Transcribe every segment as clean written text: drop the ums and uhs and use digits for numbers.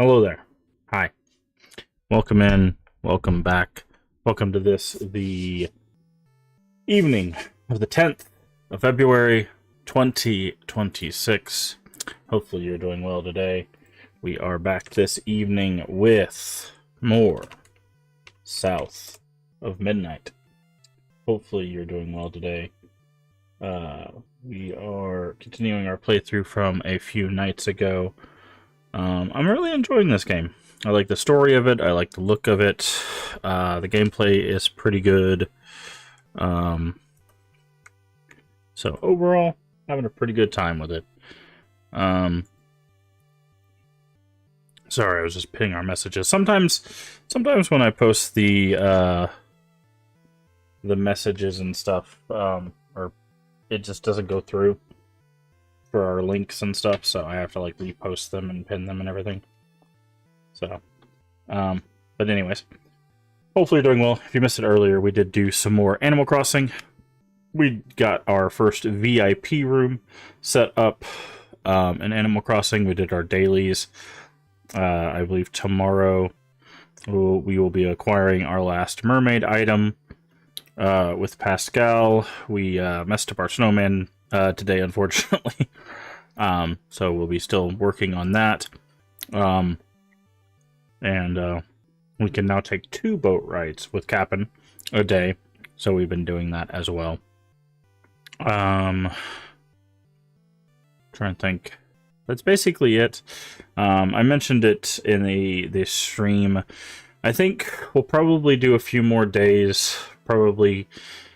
Hello there. Hi. Welcome in. Welcome back. Welcome to the evening of the 10th of February, 2026. Hopefully you're doing well today. We are back this evening with more South of Midnight. Hopefully you're doing well today. We are continuing our playthrough from a few nights ago. I'm really enjoying this game. I like the story of it. I like the look of it. The gameplay is pretty good. So overall, having a pretty good time with it. Sorry, I was just pinning our messages. Sometimes when I post the messages and stuff, or it just doesn't go through for our links and stuff, so I have to like repost them and pin them and everything. So, but anyways, hopefully you're doing well. If you missed it earlier, we did do some more Animal Crossing. We got our first VIP room set up in Animal Crossing. We did our dailies. I believe tomorrow we will be acquiring our last mermaid item with Pascal. We messed up our snowman today, unfortunately. So we'll be still working on that. And we can now take 2 boat rides with Cap'n a day. So we've been doing that as well. Trying to think. That's basically it. I mentioned it in the stream. I think we'll probably do a few more days. Probably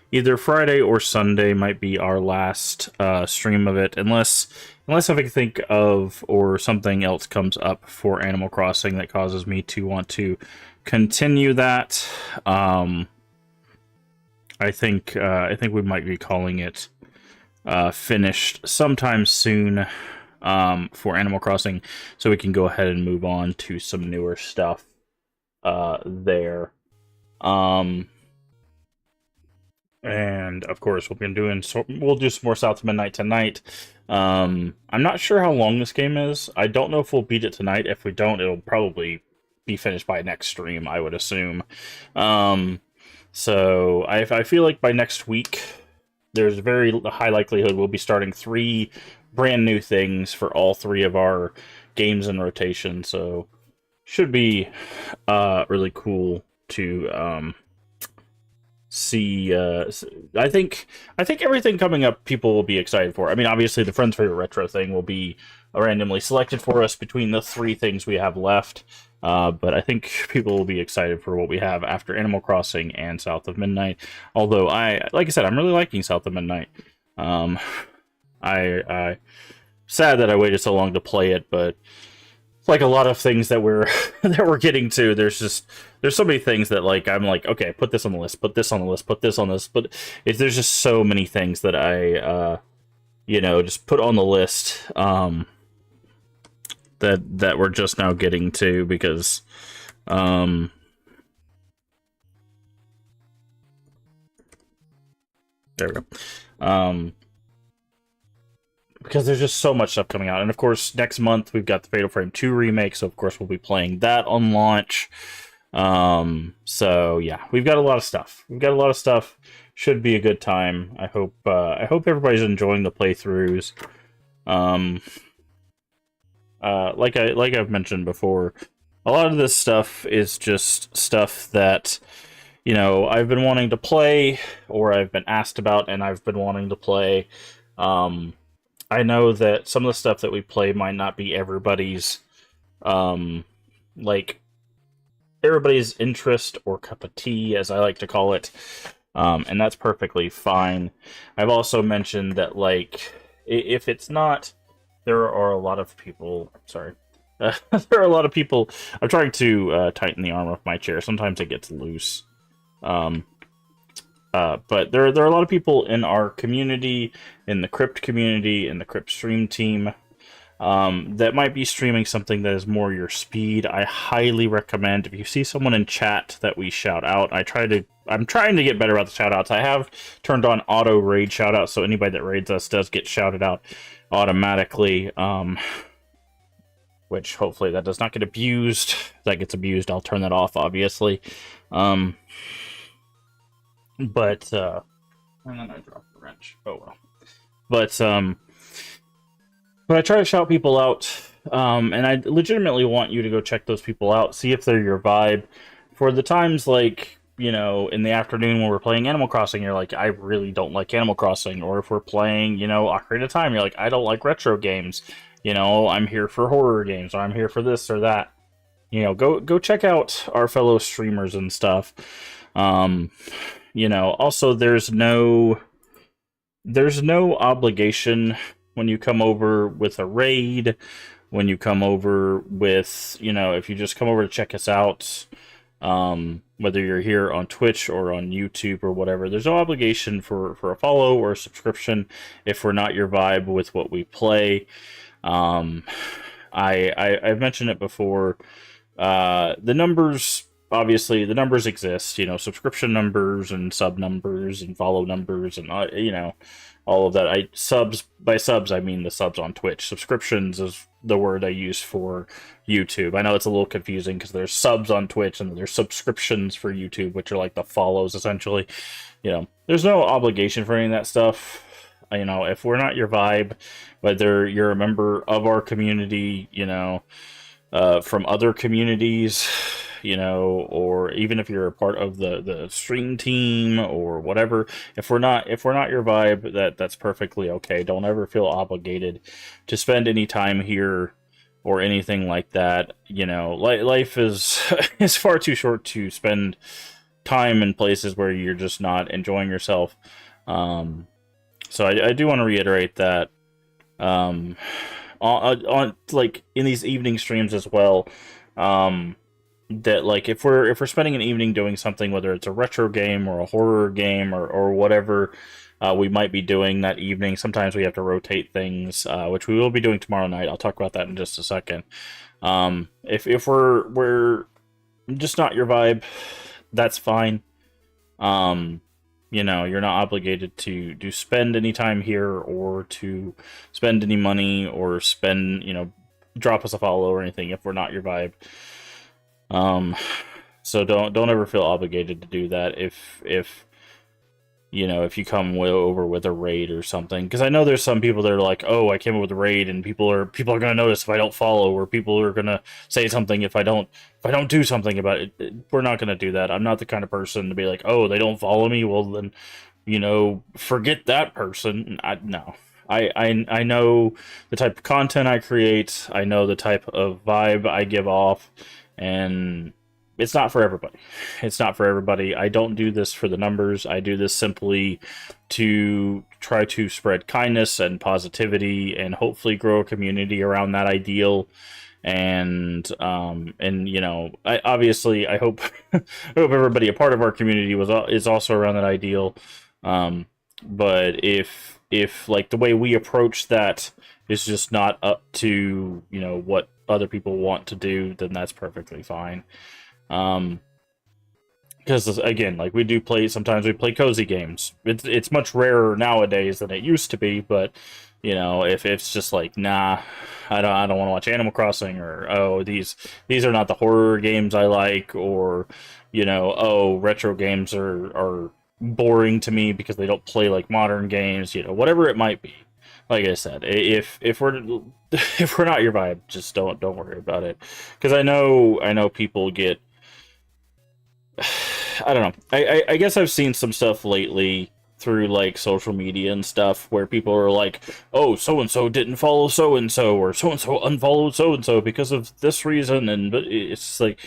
either Friday or Sunday might be our last stream of it, unless I can think of or something else comes up for Animal Crossing that causes me to want to continue that. I think we might be calling it finished sometime soon for Animal Crossing, so we can go ahead and move on to some newer stuff there. And of course, we'll do some more South of Midnight tonight. I'm not sure how long this game is. I don't know if we'll beat it tonight. If we don't, it'll probably be finished by next stream, I would assume. So I feel like by next week, there's a very high likelihood we'll be starting 3 brand new things for all 3 of our games in rotation. So should be really cool to see. I think everything coming up people will be excited for. I mean, obviously the Friends Favorite Retro thing will be randomly selected for us between the 3 things we have left, but I think people will be excited for what we have after Animal Crossing and South of Midnight. Although like I said, I'm really liking South of Midnight. I sad that I waited so long to play it, but like a lot of things that we're getting to, there's so many things that like I'm like, okay, put this on the list, put this on the list, put this on this, but there's just so many things that I just put on the list that we're just now getting to because there we go. Because there's just so much stuff coming out. And of course, next month we've got the Fatal Frame 2 remake, so of course we'll be playing that on launch. So yeah, we've got a lot of stuff. Should be a good time. I hope everybody's enjoying the playthroughs. Like I've mentioned before, a lot of this stuff is just stuff that I've been wanting to play, or I've been asked about and I've been wanting to play. I know that some of the stuff that we play might not be everybody's everybody's interest or cup of tea, as I like to call it. And that's perfectly fine. I've also mentioned that if it's not, there are a lot of people, sorry. There are a lot of people. I'm trying to tighten the arm of my chair. Sometimes it gets loose. But there are a lot of people in our community, in the Crypt community, in the Crypt stream team, that might be streaming something that is more your speed. I highly recommend, if you see someone in chat that we shout out, I'm trying to get better about the shout outs. I have turned on auto raid shout outs, so anybody that raids us does get shouted out automatically. which hopefully that does not get abused. If that gets abused, I'll turn that off, obviously. Um, but and then I dropped the wrench. Oh well. But I try to shout people out, and I legitimately want you to go check those people out, see if they're your vibe. For the times like, you know, in the afternoon when we're playing Animal Crossing, you're like, I really don't like Animal Crossing. Or if we're playing, you know, Ocarina of Time, you're like, I don't like retro games. You know, I'm here for horror games, or I'm here for this or that. You know, go check out our fellow streamers and stuff. Um, you know, also there's no obligation when you come over with a raid, when you come over with, you know, if you just come over to check us out, whether you're here on Twitch or on YouTube or whatever, there's no obligation for a follow or a subscription if we're not your vibe with what we play. I've mentioned it before. The numbers, obviously, the numbers exist, you know, subscription numbers and sub numbers and follow numbers and, you know, all of that. By subs, I mean the subs on Twitch. Subscriptions is the word I use for YouTube. I know it's a little confusing because there's subs on Twitch and there's subscriptions for YouTube, which are like the follows, essentially. You know, there's no obligation for any of that stuff. You know, if we're not your vibe, whether you're a member of our community, you know, from other communities, you know, or even if you're a part of the stream team or whatever, if we're not your vibe, that's perfectly okay. Don't ever feel obligated to spend any time here or anything like that. You know, life is is far too short to spend time in places where you're just not enjoying yourself. So I do want to reiterate that. On like in these evening streams as well, that like if we're spending an evening doing something, whether it's a retro game or a horror game or whatever we might be doing that evening, sometimes we have to rotate things, which we will be doing tomorrow night. I'll talk about that in just a second. If we're just not your vibe, that's fine. You know, you're not obligated to spend any time here or to spend any money or spend, you know, drop us a follow or anything if we're not your vibe. So don't ever feel obligated to do that if you know, if you come over with a raid or something, because I know there's some people that are like, oh, I came over with a raid and people are gonna notice if I don't follow, or people are gonna say something if I don't do something about it. We're not gonna do that. I'm not the kind of person to be like, oh, they don't follow me, well then, you know, forget that person. No. I know the type of content I create, I know the type of vibe I give off, and it's not for everybody. It's not for everybody. I don't do this for the numbers. I do this simply to try to spread kindness and positivity and hopefully grow a community around that ideal. And you know, obviously I hope I hope everybody a part of our community is also around that ideal. But if like the way we approach that is just not up to, you know, what other people want to do, then that's perfectly fine. Because again, like sometimes we play cozy games. It's much rarer nowadays than it used to be, but you know, if it's just like, nah, I don't want to watch Animal Crossing, or oh, these are not the horror games I like, or you know, oh, retro games are boring to me because they don't play like modern games, you know, whatever it might be. Like I said, if we're not your vibe, just don't worry about it. Because I know people get, I don't know. I guess I've seen some stuff lately through like social media and stuff where people are like, oh, so and so didn't follow so and so, or so and so unfollowed so and so because of this reason, and but it's just like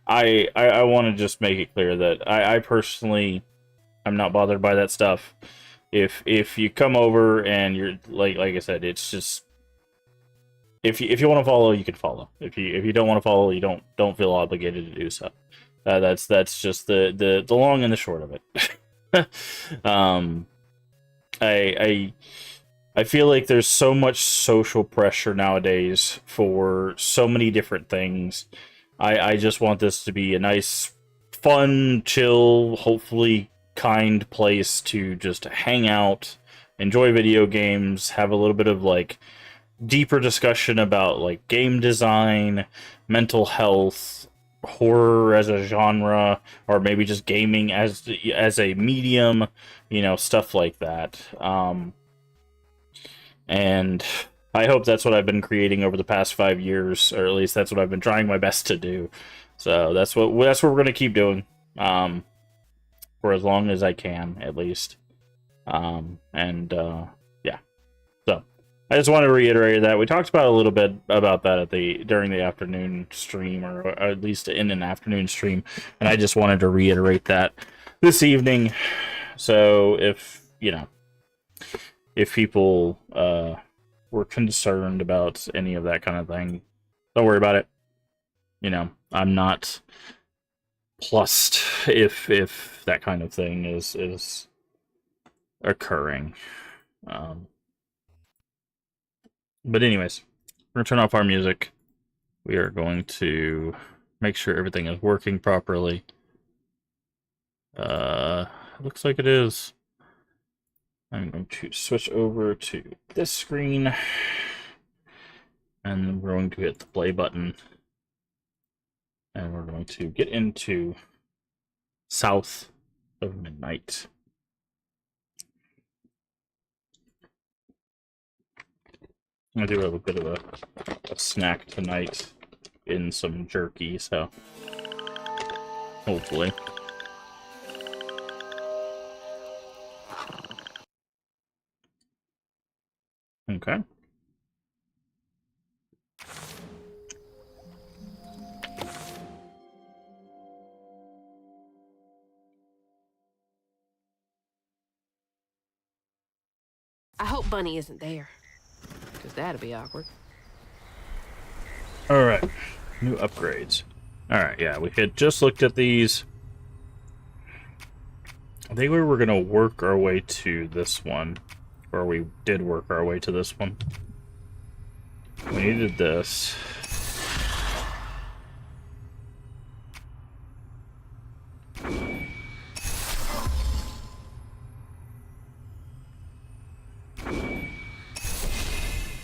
I want to just make it clear that I personally, I'm not bothered by that stuff. If you come over and you're like I said, it's just, if you want to follow, you can follow. If you don't want to follow, you don't feel obligated to do so. That's just the long and the short of it. I feel like there's so much social pressure nowadays for so many different things. I just want this to be a nice, fun, chill, hopefully kind place to just hang out, enjoy video games, have a little bit of like deeper discussion about like game design, mental health, horror as a genre, or maybe just gaming as a medium, stuff like that. And I hope that's what I've been creating over the past 5 years, or at least that's what I've been trying my best to do. So that's what we're gonna keep doing, for as long as I can, at least. Yeah. So I just want to reiterate that we talked about a little bit about that during the afternoon stream, or at least in an afternoon stream, and I just wanted to reiterate that this evening. So if people were concerned about any of that kind of thing, don't worry about it. I'm not plussed if that kind of thing is occurring. But anyways, we're gonna turn off our music. We are going to make sure everything is working properly. Looks like it is. I'm going to switch over to this screen, and we're going to hit the play button, and we're going to get into South of Midnight. I do have a bit of a snack tonight in some jerky, so hopefully. Okay. I hope Bunny isn't there, because that'd be awkward. Alright, new upgrades. Alright, yeah, we had just looked at these. I think we were going to work our way to this one, or we did work our way to this one. We needed this.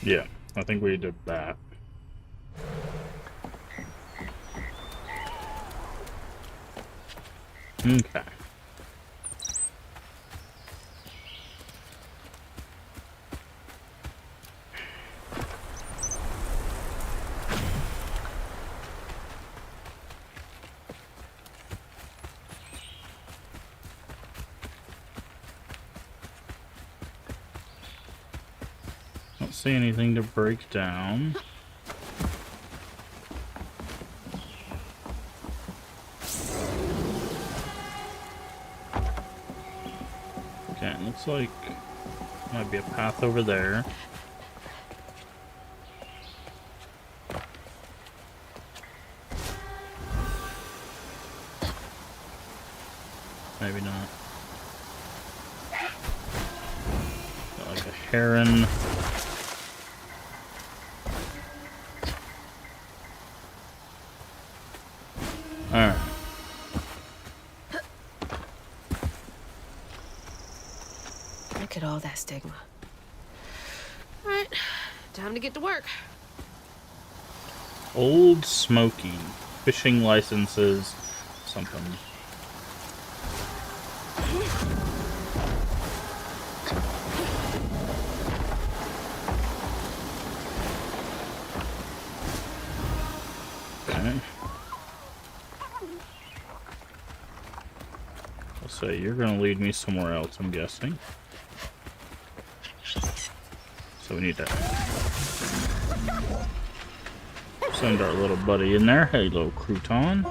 Yeah, I think we did that. Okay. Don't see anything to break down. Okay, it looks like might be a path over there. Maybe not. Got like a heron. Alright. Look at all that stigma. Alright, time to get to work. Old Smoky. Fishing licenses. Something. Okay. So you're gonna lead me somewhere else, I'm guessing. So we need to send our little buddy in there. Hey, little crouton.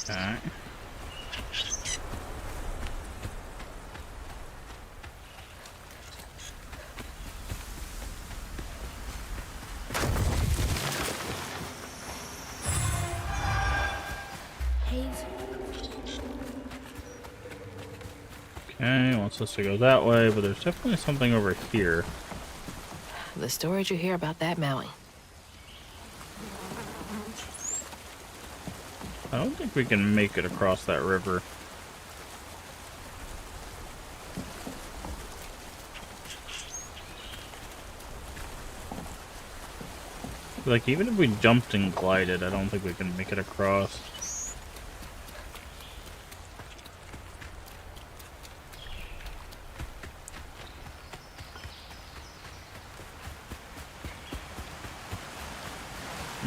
Okay. Okay, wants us to go that way, but there's definitely something over here. the stories you hear about that mountain. I don't think we can make it across that river. Like, even if we jumped and glided, I don't think we can make it across.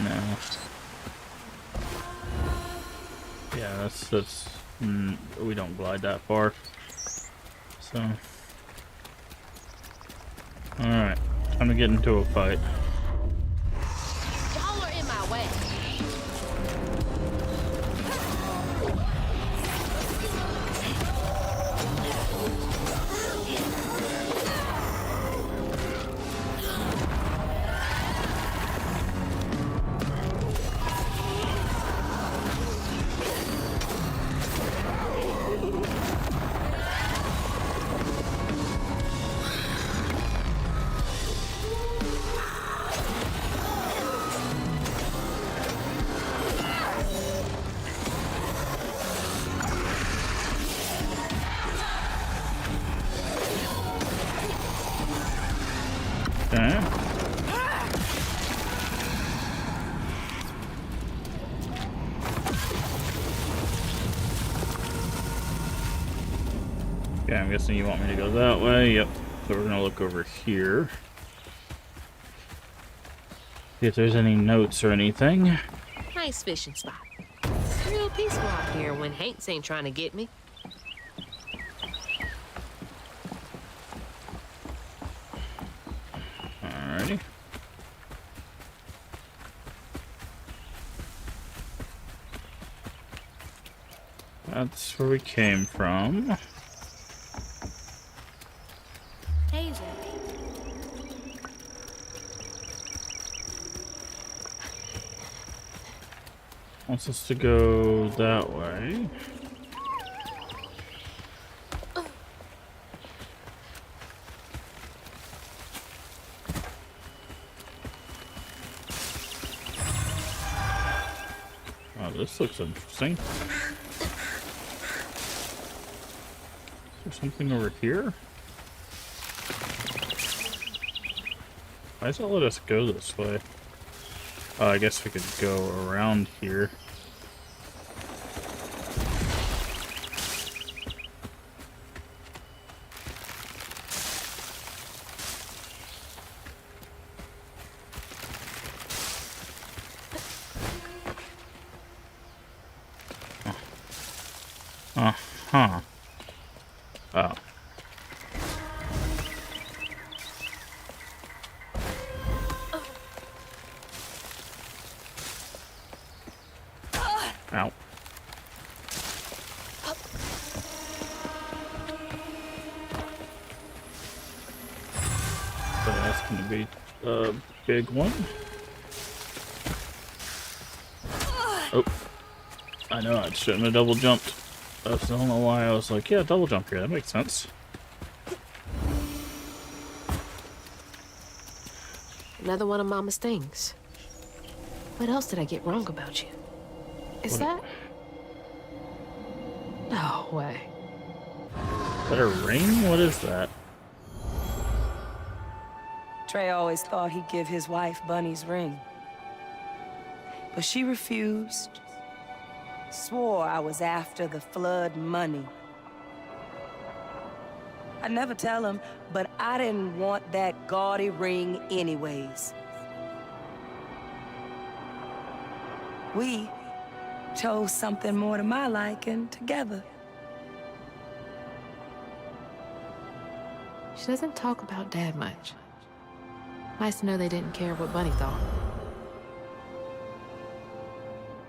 No. Yeah, we don't glide that far. So. Alright, time to get into a fight. Y'all are in my way. Okay. Okay, I'm guessing you want me to go that way. Yep. So we're gonna look over here. See if there's any notes or anything. Nice fishing spot. Real peaceful out here when Hanks ain't trying to get me. Alrighty. That's where we came from. Hazel. Wants us to go that way. Oh, this looks interesting. Is there something over here? Why does it let us go this way? Oh, I guess we could go around here. Uh-huh. Oh. Ow. So that's gonna be a big one. Oh. I know, I shouldn't have double jumped. I don't know why I was like, yeah, double jump here, that makes sense. Another one of Mama's things. What else did I get wrong about you? Is What- that? No way. Is that a ring? What is that? Trey always thought he'd give his wife Bunny's ring. But she refused. Swore I was after the flood money. I'd never tell him, but I didn't want that gaudy ring anyways. We chose something more to my liking together. She doesn't talk about Dad much. Nice to know they didn't care what Bunny thought.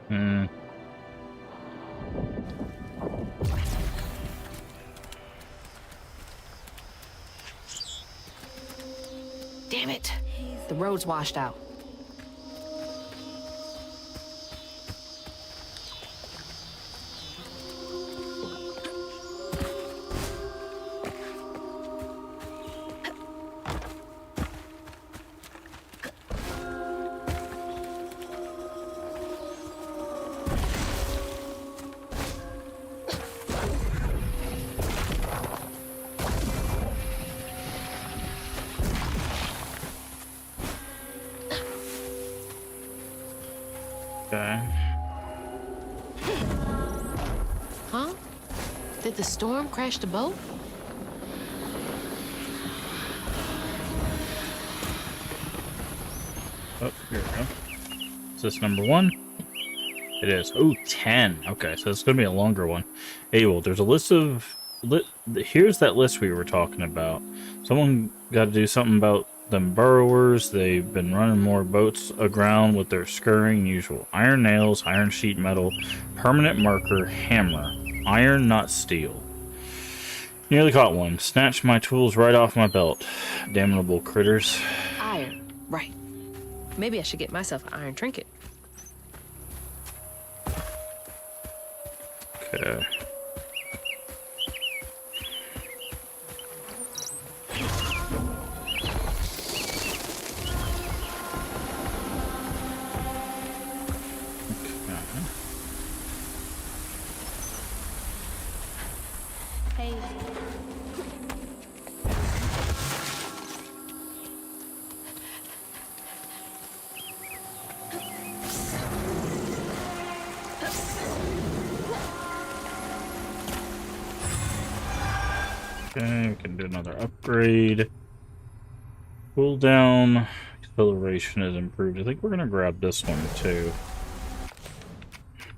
Hmm. Damn it! The road's washed out. Okay. Huh? Did the storm crash the boat? Oh, here we go. Is this number 1? It is. Oh, 10. Okay, so it's going to be a longer one. Hey, well, there's a list of... Here's that list we were talking about. Someone got to do something about them burrowers. They've been running more boats aground with their scurrying usual. Iron nails, iron sheet metal, permanent marker, hammer. Iron, not steel. Nearly caught one. Snatched my tools right off my belt. Damnable critters. Iron. Right. Maybe I should get myself an iron trinket. Okay. Hey. Okay, we can do another upgrade. Cooldown. Acceleration is improved. I think we're going to grab this one too.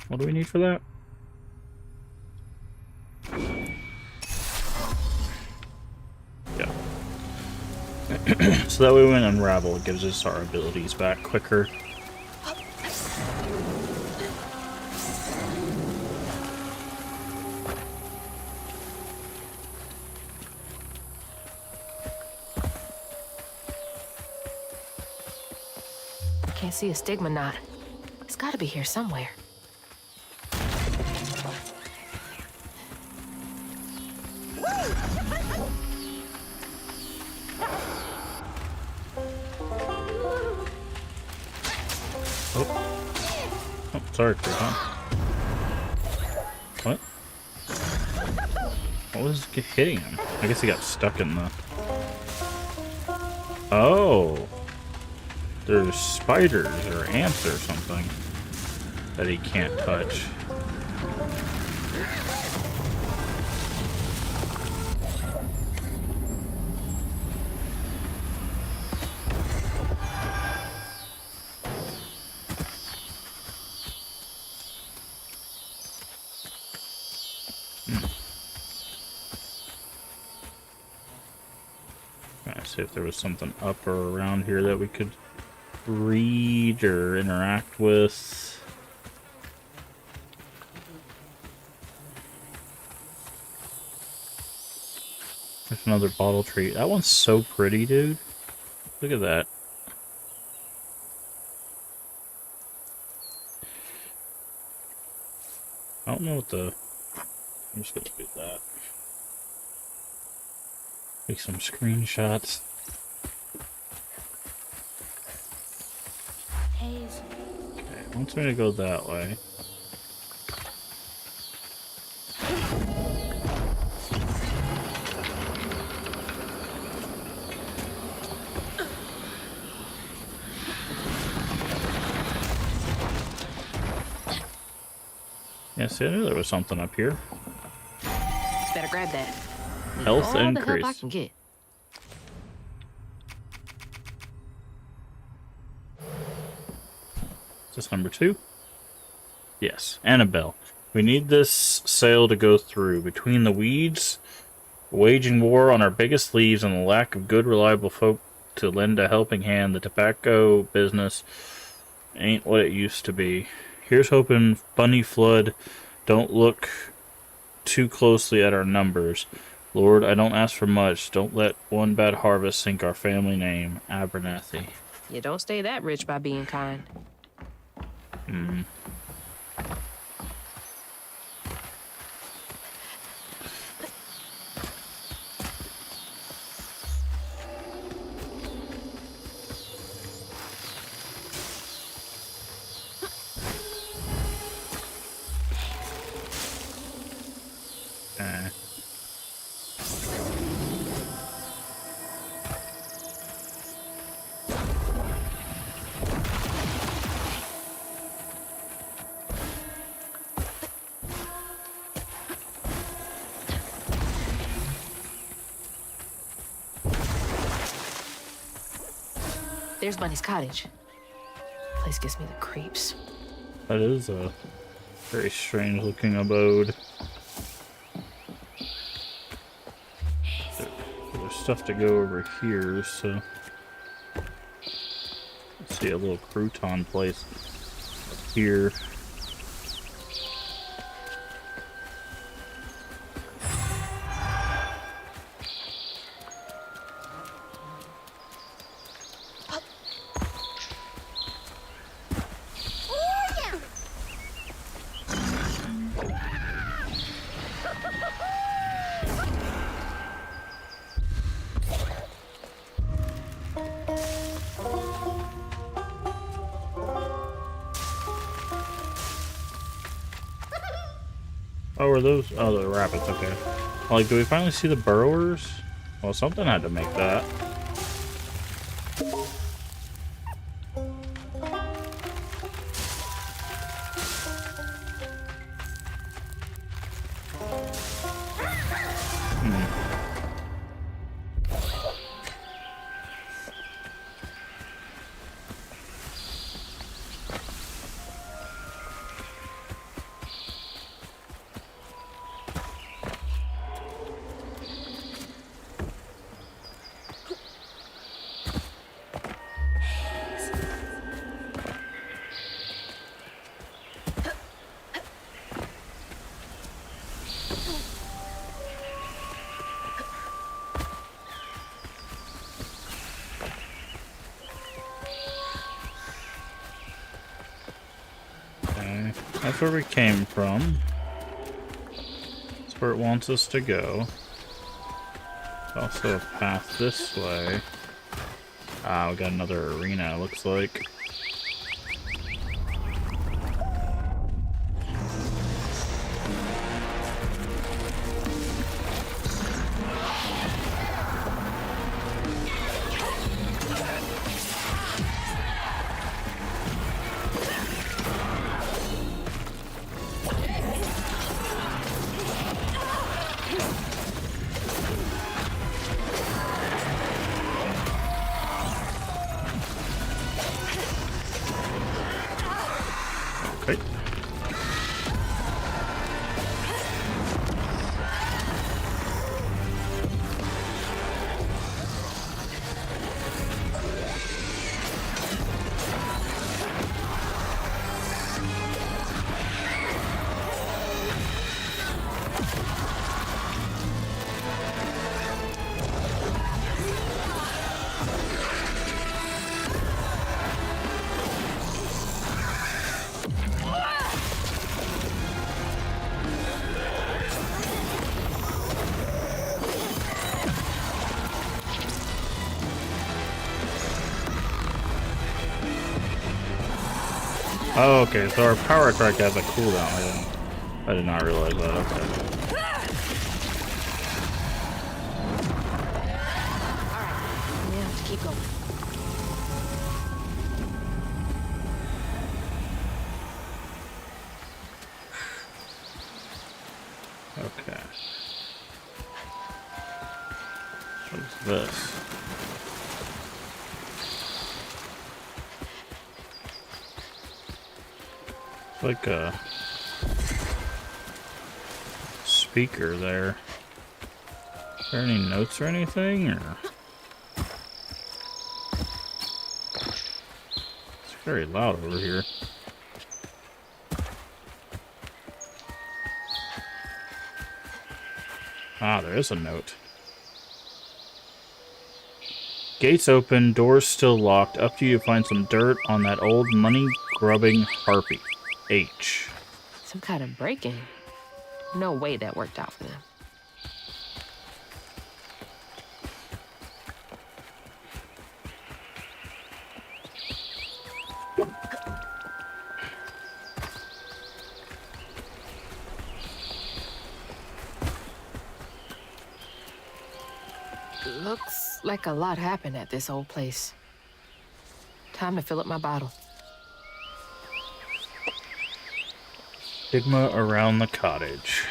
What do we need for that? Yeah. So that way when Unravel, it gives us our abilities back quicker. Can't see a stigma knot. It's gotta be here somewhere. Oh, sorry, Creton. What? What was hitting him? I guess he got stuck in the... Oh! There's spiders or ants or something that he can't touch. Let's see if there was something up or around here that we could read or interact with. There's another bottle tree. That one's so pretty, dude. Look at that. I don't know what the... I'm just gonna do that. Take some screenshots. Haze. Okay, wants me to go that way. Yeah, see, I knew there was something up here. Better grab that. Health All the help I increase. can get. Is this number 2? Yes, Annabelle. We need this sail to go through. Between the weeds, waging war on our biggest leaves, and the lack of good, reliable folk to lend a helping hand, the tobacco business ain't what it used to be. Here's hoping Bunny Flood don't look too closely at our numbers. Lord, I don't ask for much. Don't let one bad harvest sink our family name. Abernathy. You don't stay that rich by being kind. Hmm. There's Bunny's cottage. Place gives me the creeps. That is a very strange looking abode. There's stuff to go over here, so let's see a little crouton place up here. Oh, are those? Oh, the rabbits, okay. Like, do we finally see the burrowers? Well, something had to make that. Okay, that's where we came from. That's where it wants us to go. Also a path this way. Ah, we got another arena, it looks like. Okay. Oh, okay, so our power attack has a cooldown. I did not realize that. Okay. We have to keep going. Okay. What's this? It's like a speaker there. Is there any notes or anything? Or it's very loud over here. Ah, there is a note. Gates open, doors still locked. Up to you to find some dirt on that old money-grubbing harpy. H. Some kind of break-in. No way that worked out for them. Looks like a lot happened at this old place. Time to fill up my bottle. Stigma around the cottage.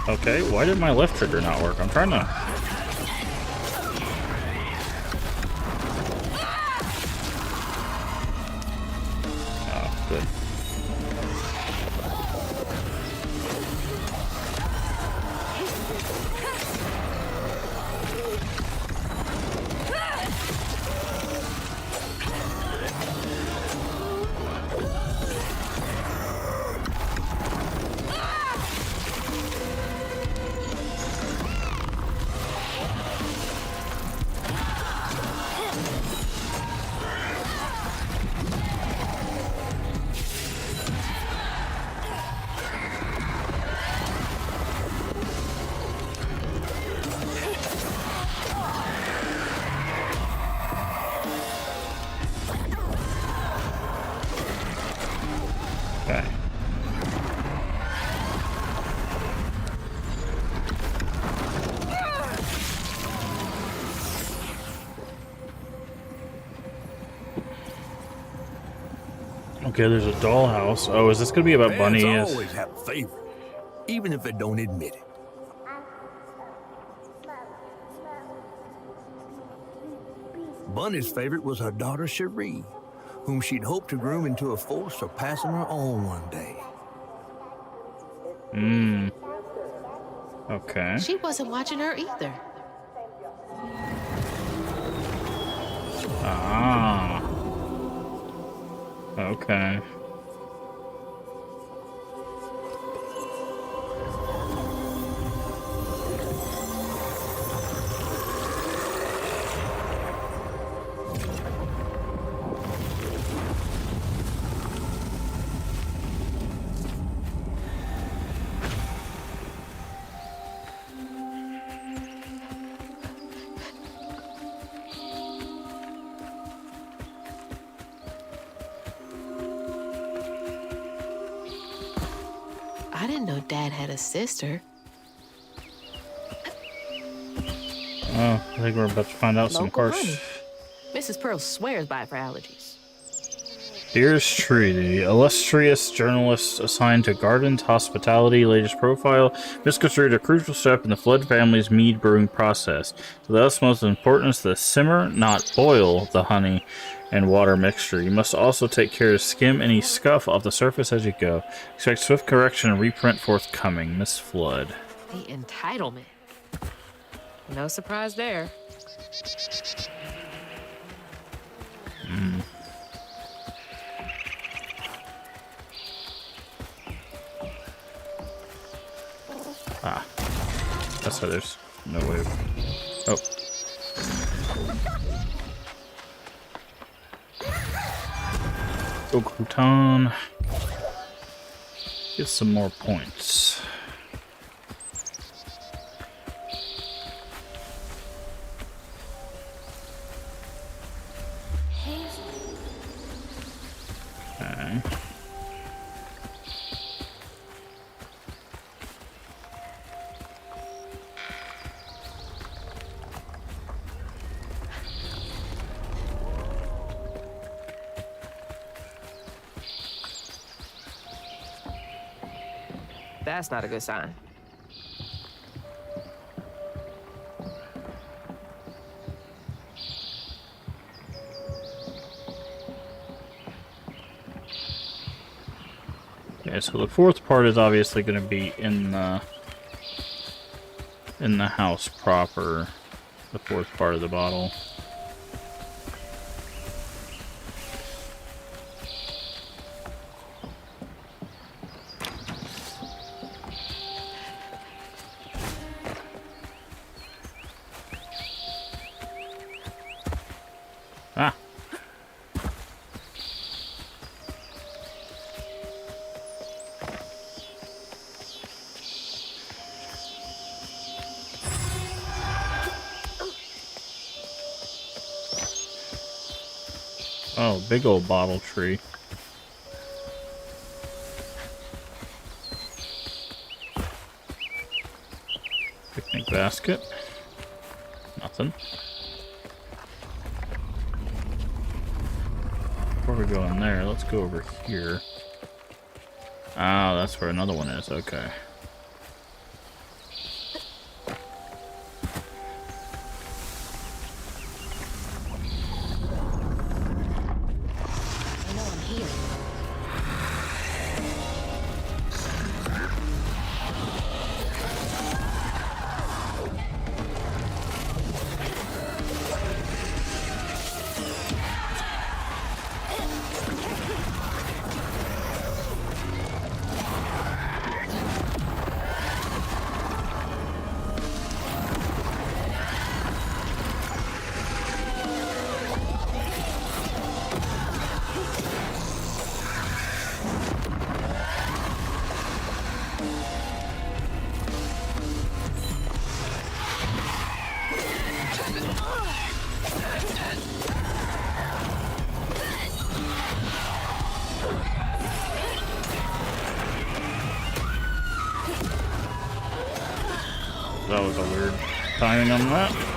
Okay, why did my left trigger not work? I'm trying to... Oh, good. Okay. Okay, there's a dollhouse. Oh, is this gonna be about Fans Bunny? always have a favorite, even if they don't admit it. Bunny's favorite was her daughter Cherie, whom she'd hoped to groom into a force surpassing her own one day. Hmm. Okay. She wasn't watching her either. Ah. Okay. I didn't know Dad had a sister. Oh, I think we're about to find out some Local course. honey. Mrs. Pearl swears by it for allergies. Here's Trudy, illustrious journalist assigned to Garden's hospitality. Latest profile. This considered a crucial step in the Flood family's mead brewing process. So the utmost importance to simmer, not boil, the honey and water mixture. You must also take care to skim any scuff off the surface as you go. Expect swift correction and reprint forthcoming. Miss Flood. The entitlement. No surprise there. Ah. That's why there's no way of... Oh. Go Crouton. Get some more points. Okay. That's not a good sign. Okay, so the fourth part is obviously going to be in the house proper. The fourth part of the bottle. Ah. Oh, big old bottle tree. Picnic basket. Nothing. Before we go in there, let's go over here. Oh, that's where another one is. Okay. That was a weird timing on that.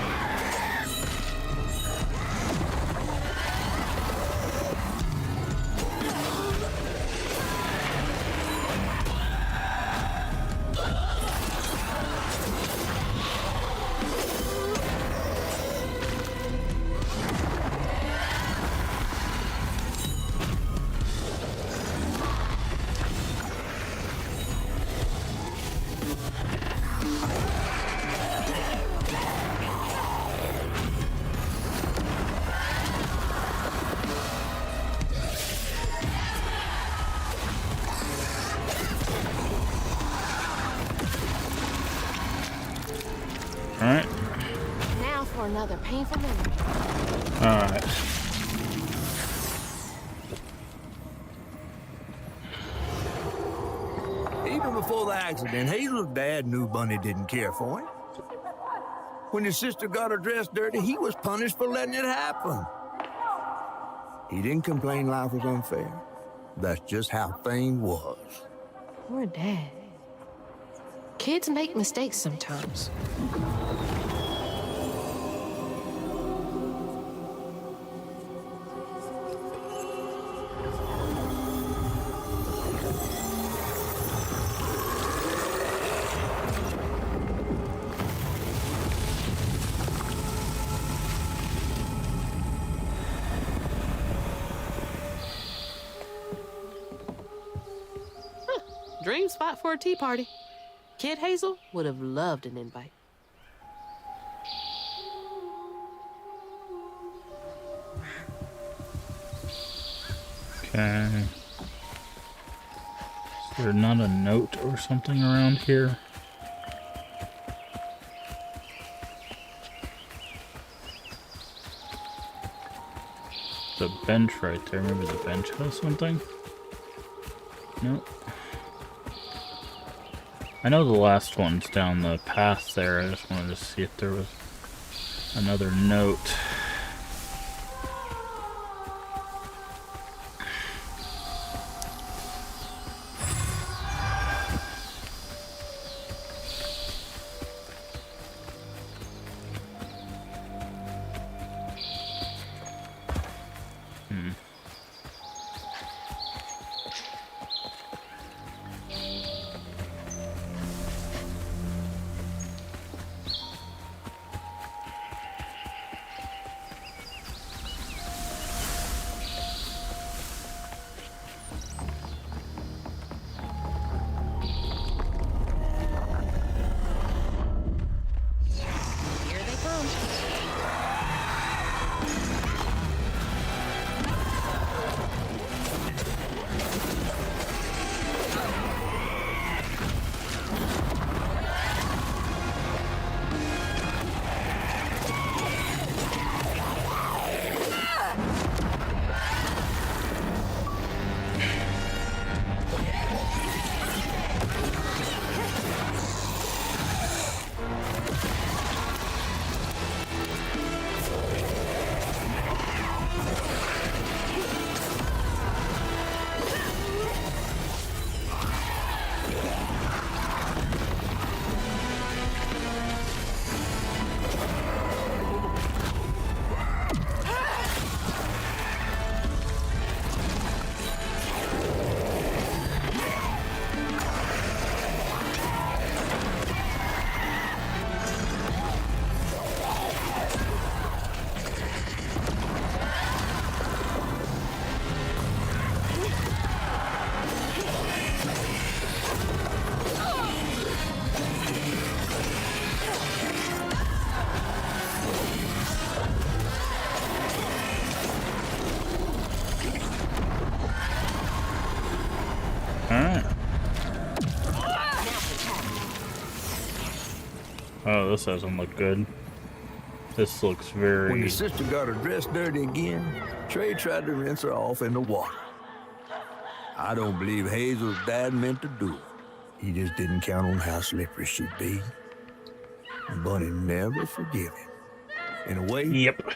Alright. Now for another painful memory. Alright. Even before the accident, Hazel's dad knew Bunny didn't care for him. When his sister got her dress dirty, he was punished for letting it happen. He didn't complain life was unfair. That's just how things was. Poor Dad. Kids make mistakes sometimes. Dream spot for a tea party. Kid Hazel would have loved an invite. Okay. Is there not a note or something around here? The bench right there. Maybe the bench has something? Nope. I know the last one's down the path there. I just wanted to see if there was another note. Here they come. Alright. Oh, this doesn't look good. This looks When very... his sister got her dress dirty again, Trey tried to rinse her off in the water. I don't believe Hazel's dad meant to do it. He just didn't count on how slippery she'd be. Bunny never forgive him. In a way, Yep.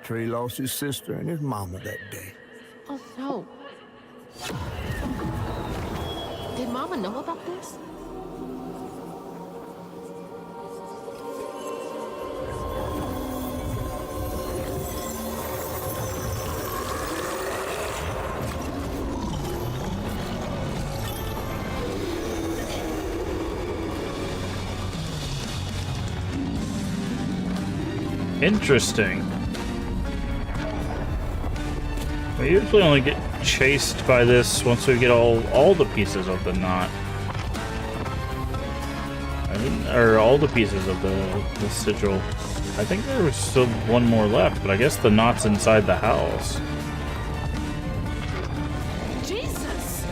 Trey lost his sister and his mama that day. Oh no. Did Mama know about this? Interesting. We usually only get chased by this once we get all the pieces of the knot. Or all the pieces of the sigil. I think there was still one more left, but I guess the knot's inside the house. Jesus!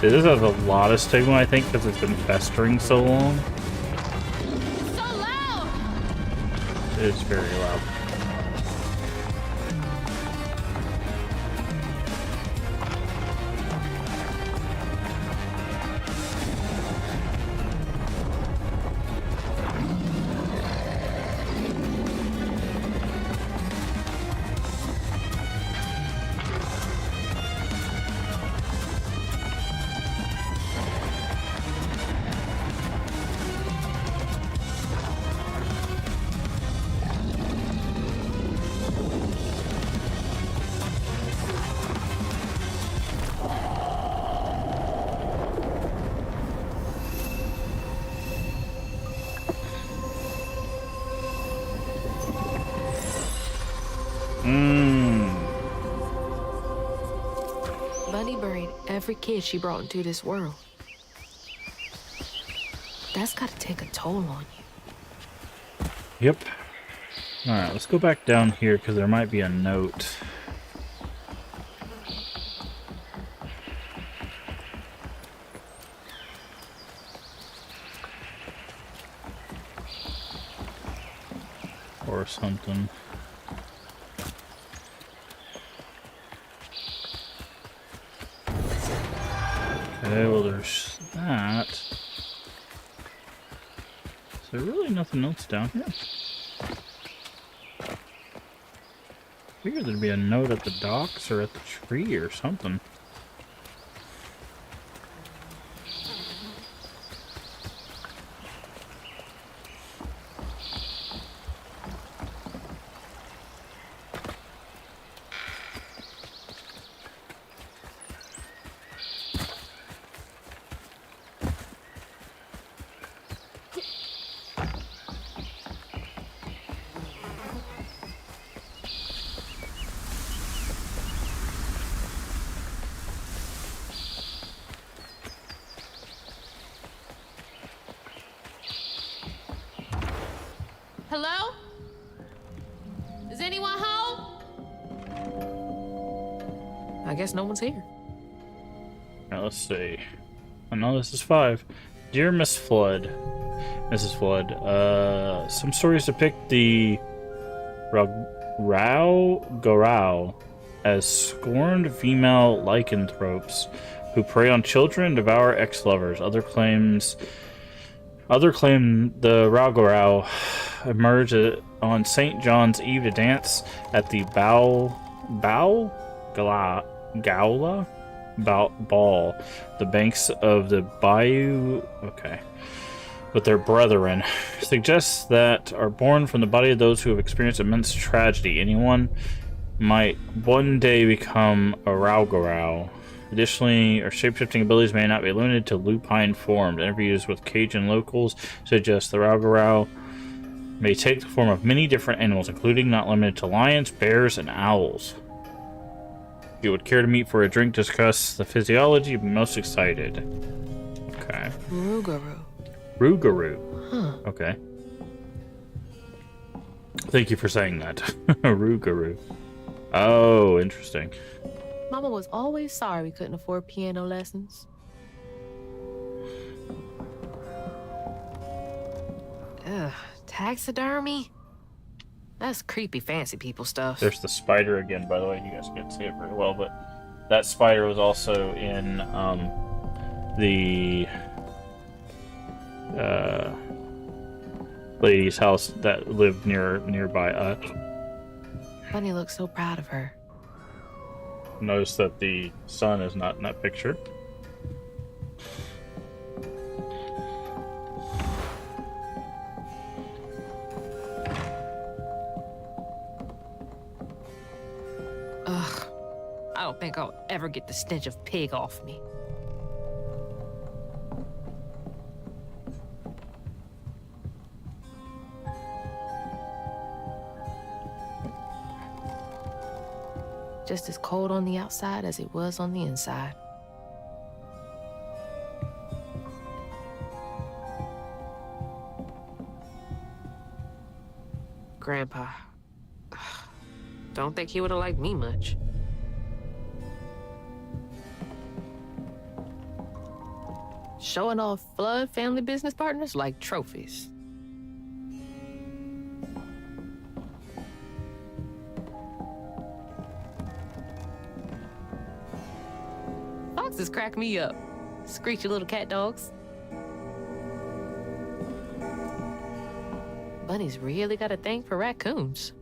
See, this has a lot of stigma, I think, because it's been festering so long. So loud! It is very loud. Bunny buried every kid she brought into this world. That's gotta take a toll on you. Yep. Alright, let's go back down here because there might be a note. Or something. Okay, well there's that. Is there really nothing else down here? Figured there'd be a note at the docks or at the tree or something. Hello? Is anyone home? I guess no one's here. Now let's see. I know this is 5. Dear Miss Flood, Mrs. Flood, some stories depict the Rao Gorao as scorned female lycanthropes who prey on children and devour ex-lovers. Other claim the Rao Gorao emerge on St. John's Eve to dance at the Gaula Ball, the banks of the bayou, with their brethren, suggests that are born from the body of those who have experienced immense tragedy. Anyone might one day become a Rao Gorao. Additionally, our shapeshifting abilities may not be limited to lupine form. Interviews with Cajun locals suggest the Rao Gorao may take the form of many different animals, including not limited to lions, bears, and owls. If you would care to meet for a drink, discuss the physiology, you'd be most excited. Okay. Rougarou. Rougarou. Huh. Okay. Thank you for saying that. Rougarou. Oh, interesting. Mama was always sorry we couldn't afford piano lessons. Ugh, taxidermy? That's creepy fancy people stuff. There's the spider again, by the way. You guys can't see it very well, but that spider was also in the lady's house that lived nearby us. Bunny looks so proud of her. Notice that the sun is not in that picture. Ugh. I don't think I'll ever get the stench of pig off me. Just as cold on the outside as it was on the inside. Grandpa. Don't think he would have liked me much. Showing off Flood family business partners like trophies. Foxes crack me up. Screechy little cat dogs. Bunny's really got a thing for raccoons.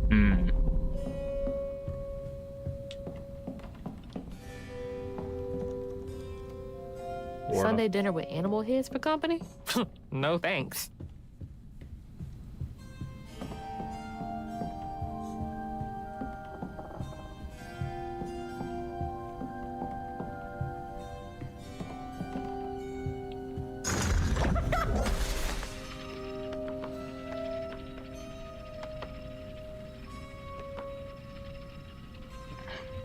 Hmm. Sunday dinner with animal heads for company? No thanks.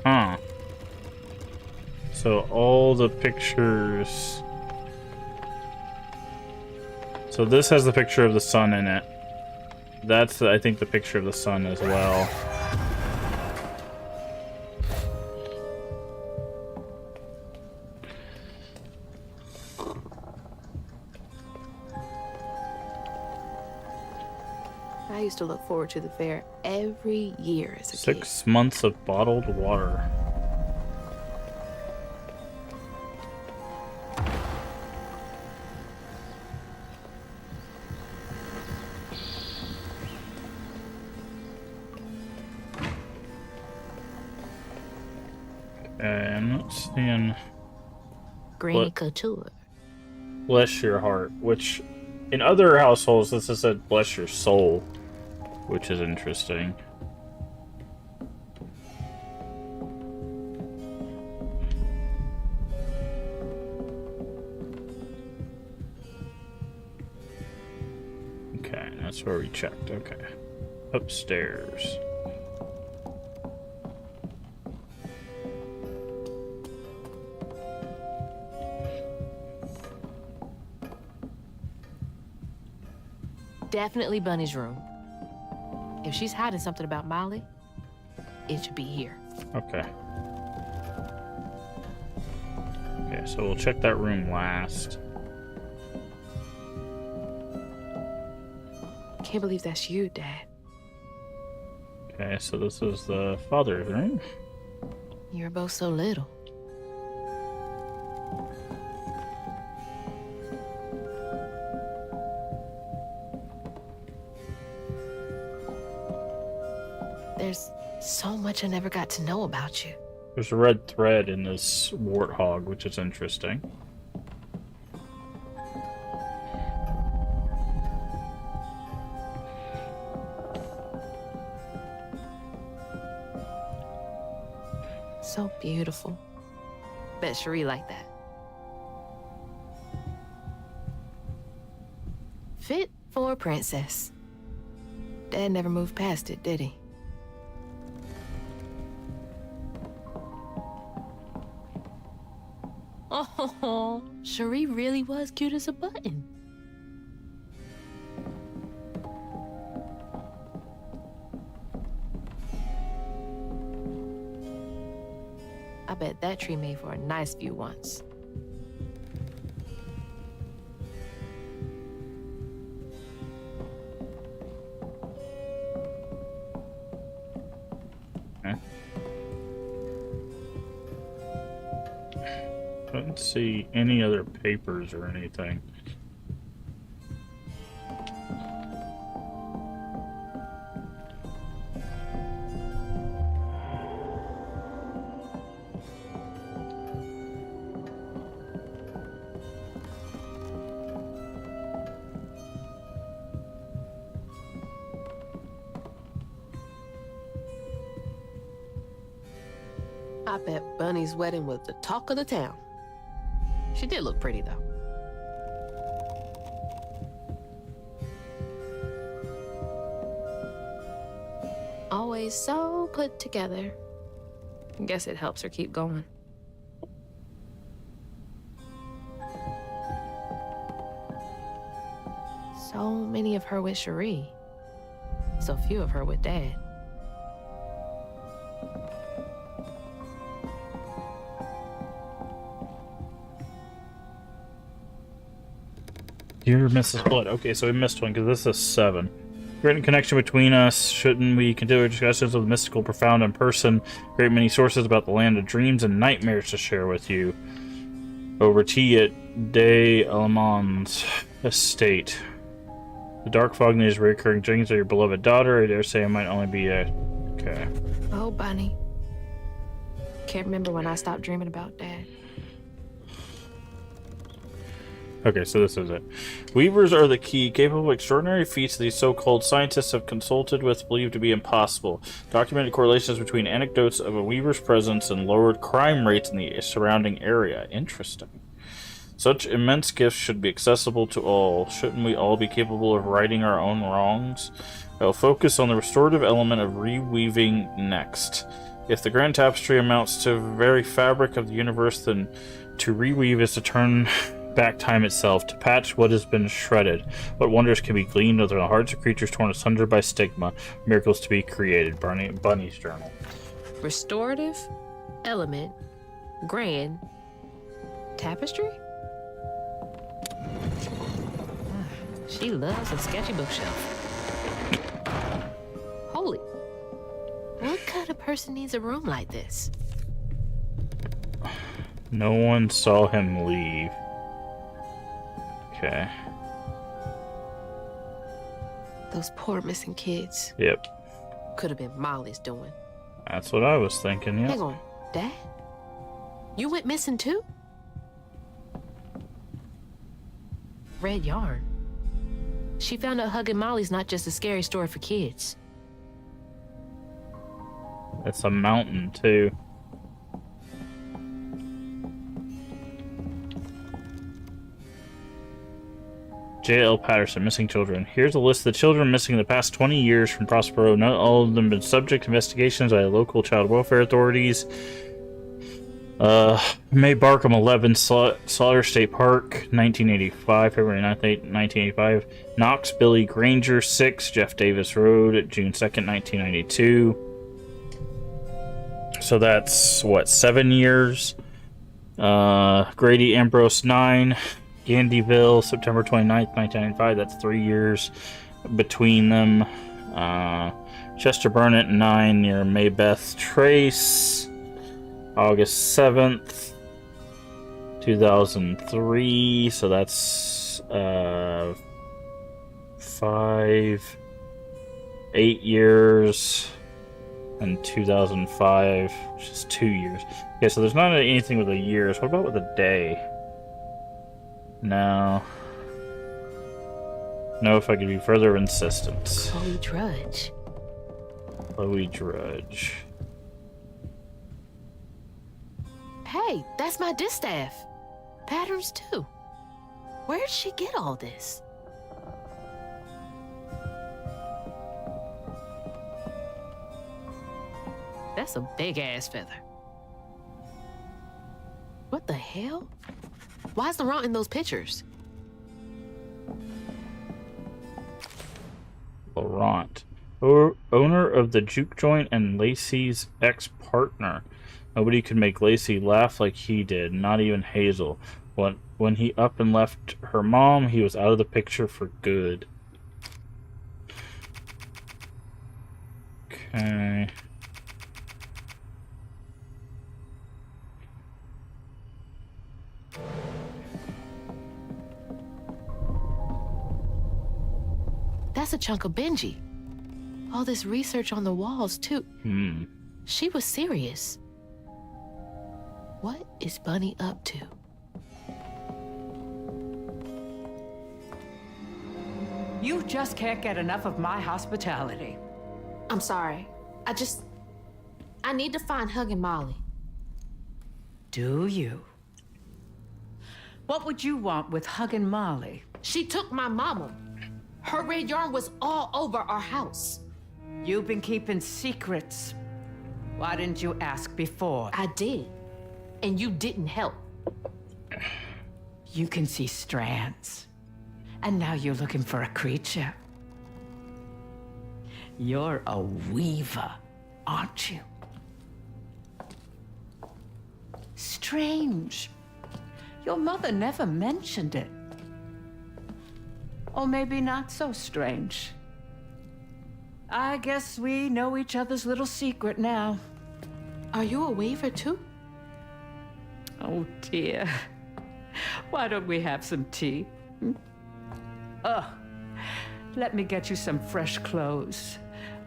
Huh. So all the pictures. So this has the picture of the sun in it. That's, I think, the picture of the sun as well. I used to look forward to the fair every year as a kid. 6 months of bottled water. Okay, I'm not seeing Granny What? Couture. bless your heart, which in other households this has said bless your soul, which is interesting. Okay, that's where we checked. Okay. Upstairs. Definitely Bunny's room. If she's hiding something about Molly, it should be here. Okay. Okay, so we'll check that room last. Can't believe that's you, Dad. Okay, so this is the father's room. You were both so little. There's so much I never got to know about you. There's a red thread in this warthog, which is interesting. So beautiful. Bet Cherie liked that. Fit for a princess. Dad never moved past it, did he? Oh, Cherie really was cute as a button. I bet that tree made for a nice view once. I don't see any other papers or anything. I bet Bunny's wedding was the talk of the town. She did look pretty, though. Always so put together. Guess it helps her keep going. So many of her with Cherie. So few of her with Dad. Dear Mrs. Blood. Okay, so we missed one because this is 7. Great connection between us. Shouldn't we continue discussions of the mystical, profound, in person? Great many sources about the land of dreams and nightmares to share with you. Over tea at De Alamand's estate. The dark fog news recurring dreams of your beloved daughter. I dare say it might only be a... Okay. Oh, Bunny. Can't remember when I stopped dreaming about Dad. Okay, so this is it. Weavers are the key, capable of extraordinary feats these so-called scientists have consulted with believed to be impossible. Documented correlations between anecdotes of a weaver's presence and lowered crime rates in the surrounding area. Interesting. Such immense gifts should be accessible to all. Shouldn't we all be capable of righting our own wrongs? I will focus on the restorative element of reweaving next. If the grand tapestry amounts to the very fabric of the universe, then to reweave is to turn back time itself, to patch what has been shredded. What wonders can be gleaned within the hearts of creatures torn asunder by stigma? Miracles to be created. Bunny's journal. Restorative, element, grand, tapestry? She loves a sketchy bookshelf. Holy. What kind of person needs a room like this? No one saw him leave. Okay. Those poor missing kids. Yep. Could have been Molly's doing. That's what I was thinking, yeah. Hang on, Dad? You went missing too? Red yarn. She found out hugging Molly's not just a scary story for kids. It's a mountain, too. J.L. Patterson, missing children. Here's a list of the children missing in the past 20 years from Prospero. Not all of them have been subject to investigations by local child welfare authorities. May Barkham 11, Slaughter State Park, 1985, February 9th, 1985. Knox Billy Granger 6, Jeff Davis Road, June 2nd, 1992. So that's, what, 7 years? Grady Ambrose 9, Gandyville, September 29th, 1995. That's 3 years between them. Chester Burnett 9 near Maybeth Trace, August 7th, 2003. So that's 8 years. And 2005, which is 2 years. Okay, so there's not anything with the years. What about with the day? No. No, if I could be further insistent. Chloe Drudge. Chloe Drudge. Hey, that's my distaff. Patterns too. Where'd she get all this? That's a big-ass feather. What the hell? Why is Laurent in those pictures? Laurent. Owner of the juke joint and Lacey's ex-partner. Nobody could make Lacey laugh like he did, not even Hazel. When he up and left her mom, he was out of the picture for good. Okay. That's a chunk of Benji. All this research on the walls, too. She was serious. What is Bunny up to? You just can't get enough of my hospitality. I'm sorry. I need to find Hug and Molly. Do you? What would you want with hugging Molly? She took my mama. Her red yarn was all over our house. You've been keeping secrets. Why didn't you ask before? I did. And you didn't help. You can see strands. And now you're looking for a creature. You're a weaver, aren't you? Strange. Your mother never mentioned it. Or maybe not so strange. I guess we know each other's little secret now. Are you a weaver too? Oh dear. Why don't we have some tea? Let me get you some fresh clothes.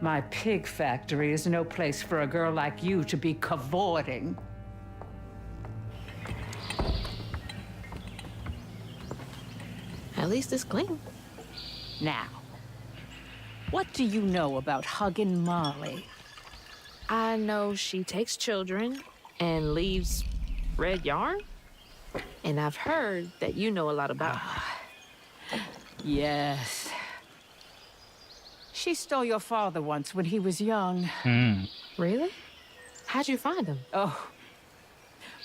My pig factory is no place for a girl like you to be cavorting. At least it's clean. Now, what do you know about hugging Molly? I know she takes children and leaves red yarn. And I've heard that you know a lot about her. Yes. She stole your father once when he was young. Really? How'd you find him? Oh,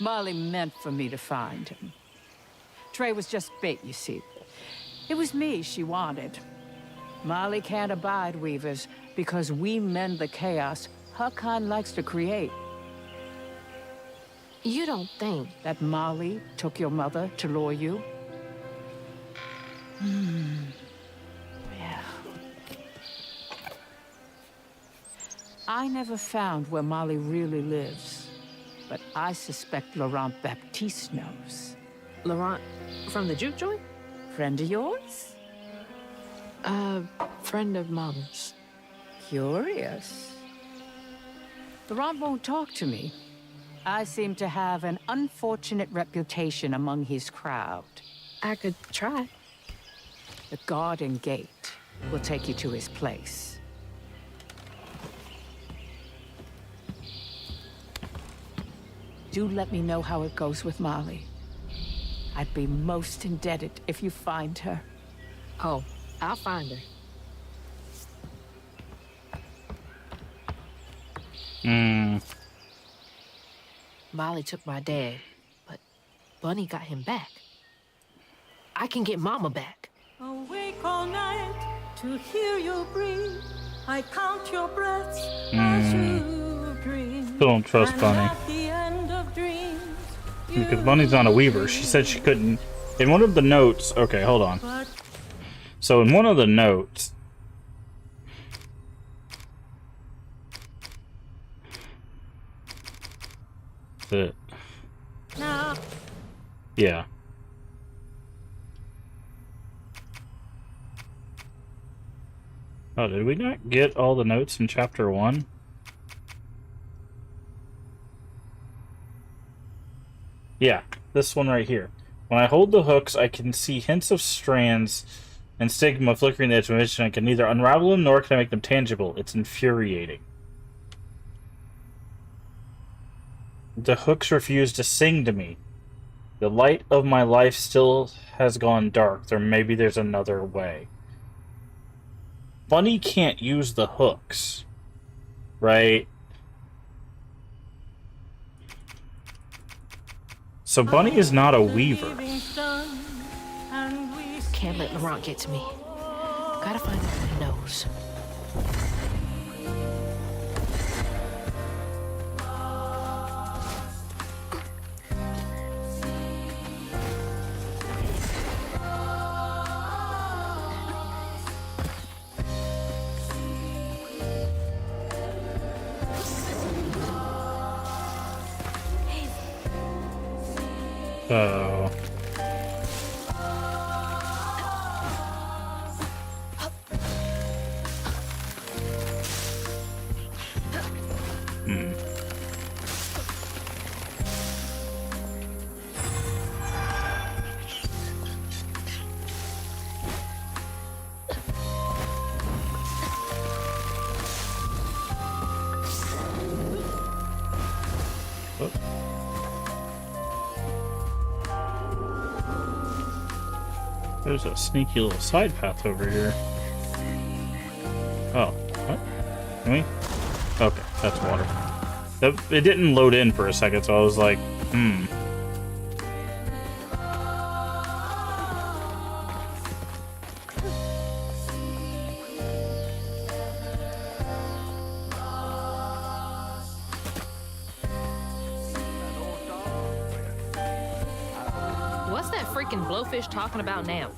Molly meant for me to find him. Trey was just bait, you see. It was me she wanted. Molly can't abide weavers because we mend the chaos her kind likes to create. You don't think That Molly took your mother to lure you? Yeah. I never found where Molly really lives, but I suspect Laurent Baptiste knows. Laurent from the juke joint? Friend of yours? Friend of Mama's. Curious. Laurent won't talk to me. I seem to have an unfortunate reputation among his crowd. I could try. The garden gate will take you to his place. Do let me know how it goes with Molly. I'd be most indebted if you find her. Oh, I'll find her. Molly took my dad, but Bunny got him back. I can get Mama back. Awake all night to hear you breathe. I count your breaths as you dream. Still don't trust And Bunny. at the end of dreams, Because Bunny's not a weaver. She said she couldn't. In one of the notes. Okay, hold on. but So in one of the notes. now Yeah. Oh, did we not get all the notes in chapter 1? Yeah, this one right here. When I hold the hooks, I can see hints of strands and stigma flickering the edge of vision. I can neither unravel them nor can I make them tangible. It's infuriating. The hooks refuse to sing to me. The light of my life still has gone dark. Maybe there's another way. Bunny can't use the hooks, right? So Bunny is not a weaver. leaving's done, and we Can't let Laurent get to me. Gotta find out what he knows. Oh. There's a sneaky little side path over here. Oh, what? Can we? Okay, that's water. It didn't load in for a second, so I was like, What's that freaking blowfish talking about now?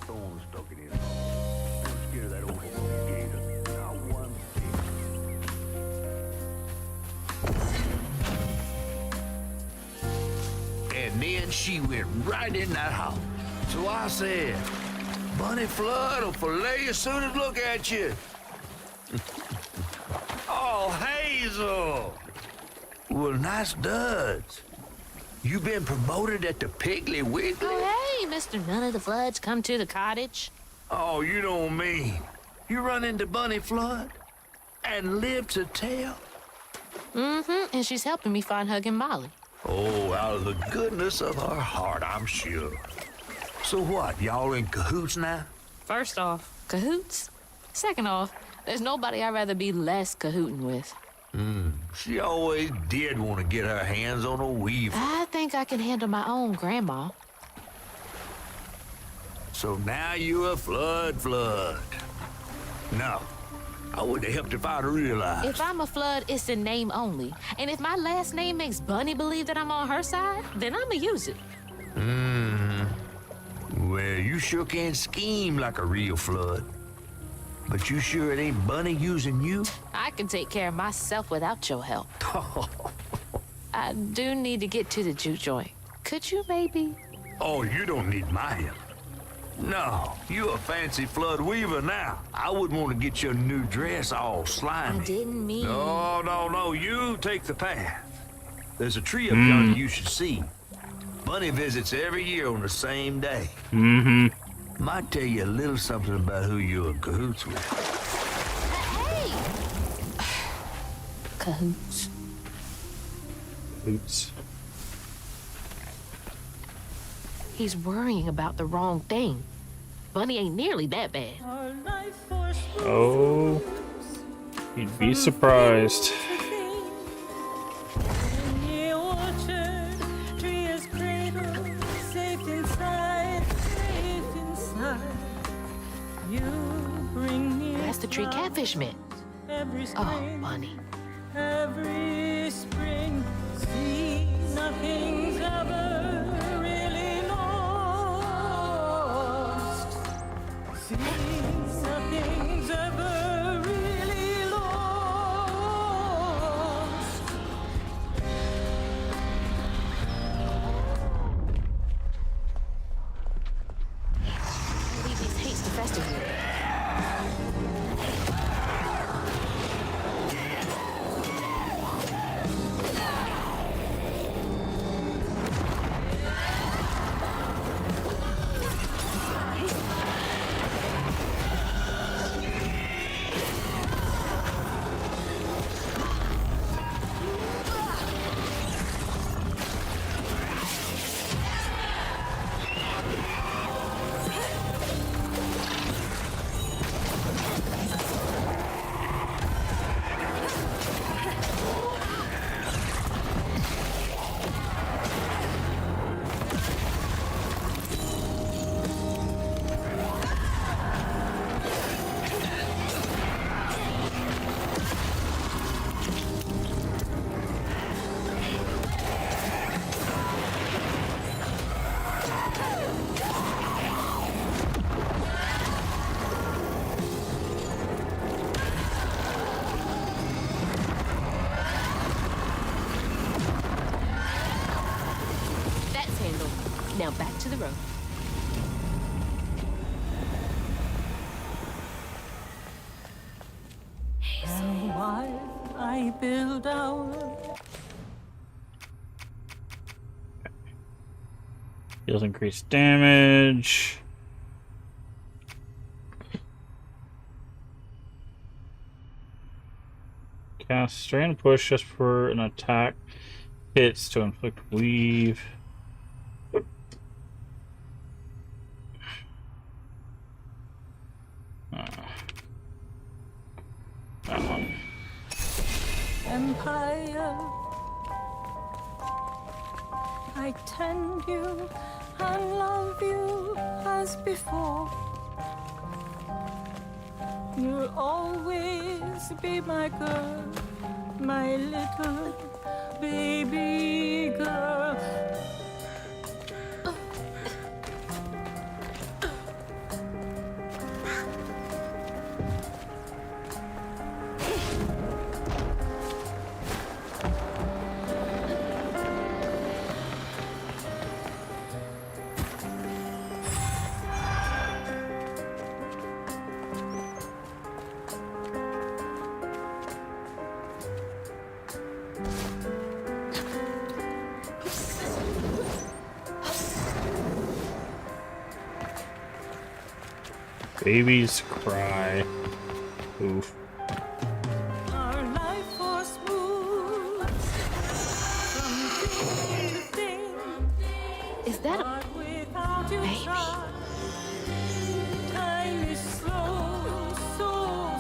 And then she went right in that house. So I said, Bunny Flood will fillet you as soon as look at you. Oh, Hazel! Well, nice duds. You been promoted at the Piggly Wiggly? Oh, hey, Mr. None of the Floods, come to the cottage. Oh, you don't mean. You run into Bunny Flood and live to tell? Mm-hmm, and she's helping me find Huggin' Molly. Oh, out of the goodness of her heart, I'm sure. So what, y'all in cahoots now? First off, cahoots. Second off, there's nobody I'd rather be less cahooting with. She always did want to get her hands on a weaver. I think I can handle my own, Grandma. So now you a Flood. No, I would have helped if I'd realized. If I'm a Flood, it's in name only. And if my last name makes Bunny believe that I'm on her side, then I'ma use it. Well, you sure can scheme like a real Flood. But you sure it ain't Bunny using you? I can take care of myself without your help. I do need to get to the juke joint. Could you maybe? Oh, you don't need my help. No, you a fancy Flood weaver now. I wouldn't want to get your new dress all slimy. I didn't mean... No, you take the path. There's a tree up yonder you should see. Bunny visits every year on the same day. Might tell you a little something about who you're in cahoots with. Hey! Cahoots. oops. He's worrying about the wrong thing. Bunny ain't nearly that bad. Our life force Oh, you'd be surprised. in the orchard, tree is cradle, safe inside. You bring me That's the tree catfish meant. every Oh, spring, Bunny. every spring. See, nothing's ever really lost. See, nothing's ever really lost. Leave these hates to fester here. That's handled. Now back to the road. And while I build our Deals increased damage. Cast strand push just for an attack. Hits to inflict weave. empire. I tend you and love you as before. You'll always be my girl, my little baby girl. Babies cry. Oof. Our life was smooth from thing to thing, Is that a but without you, baby? child, time is slow, so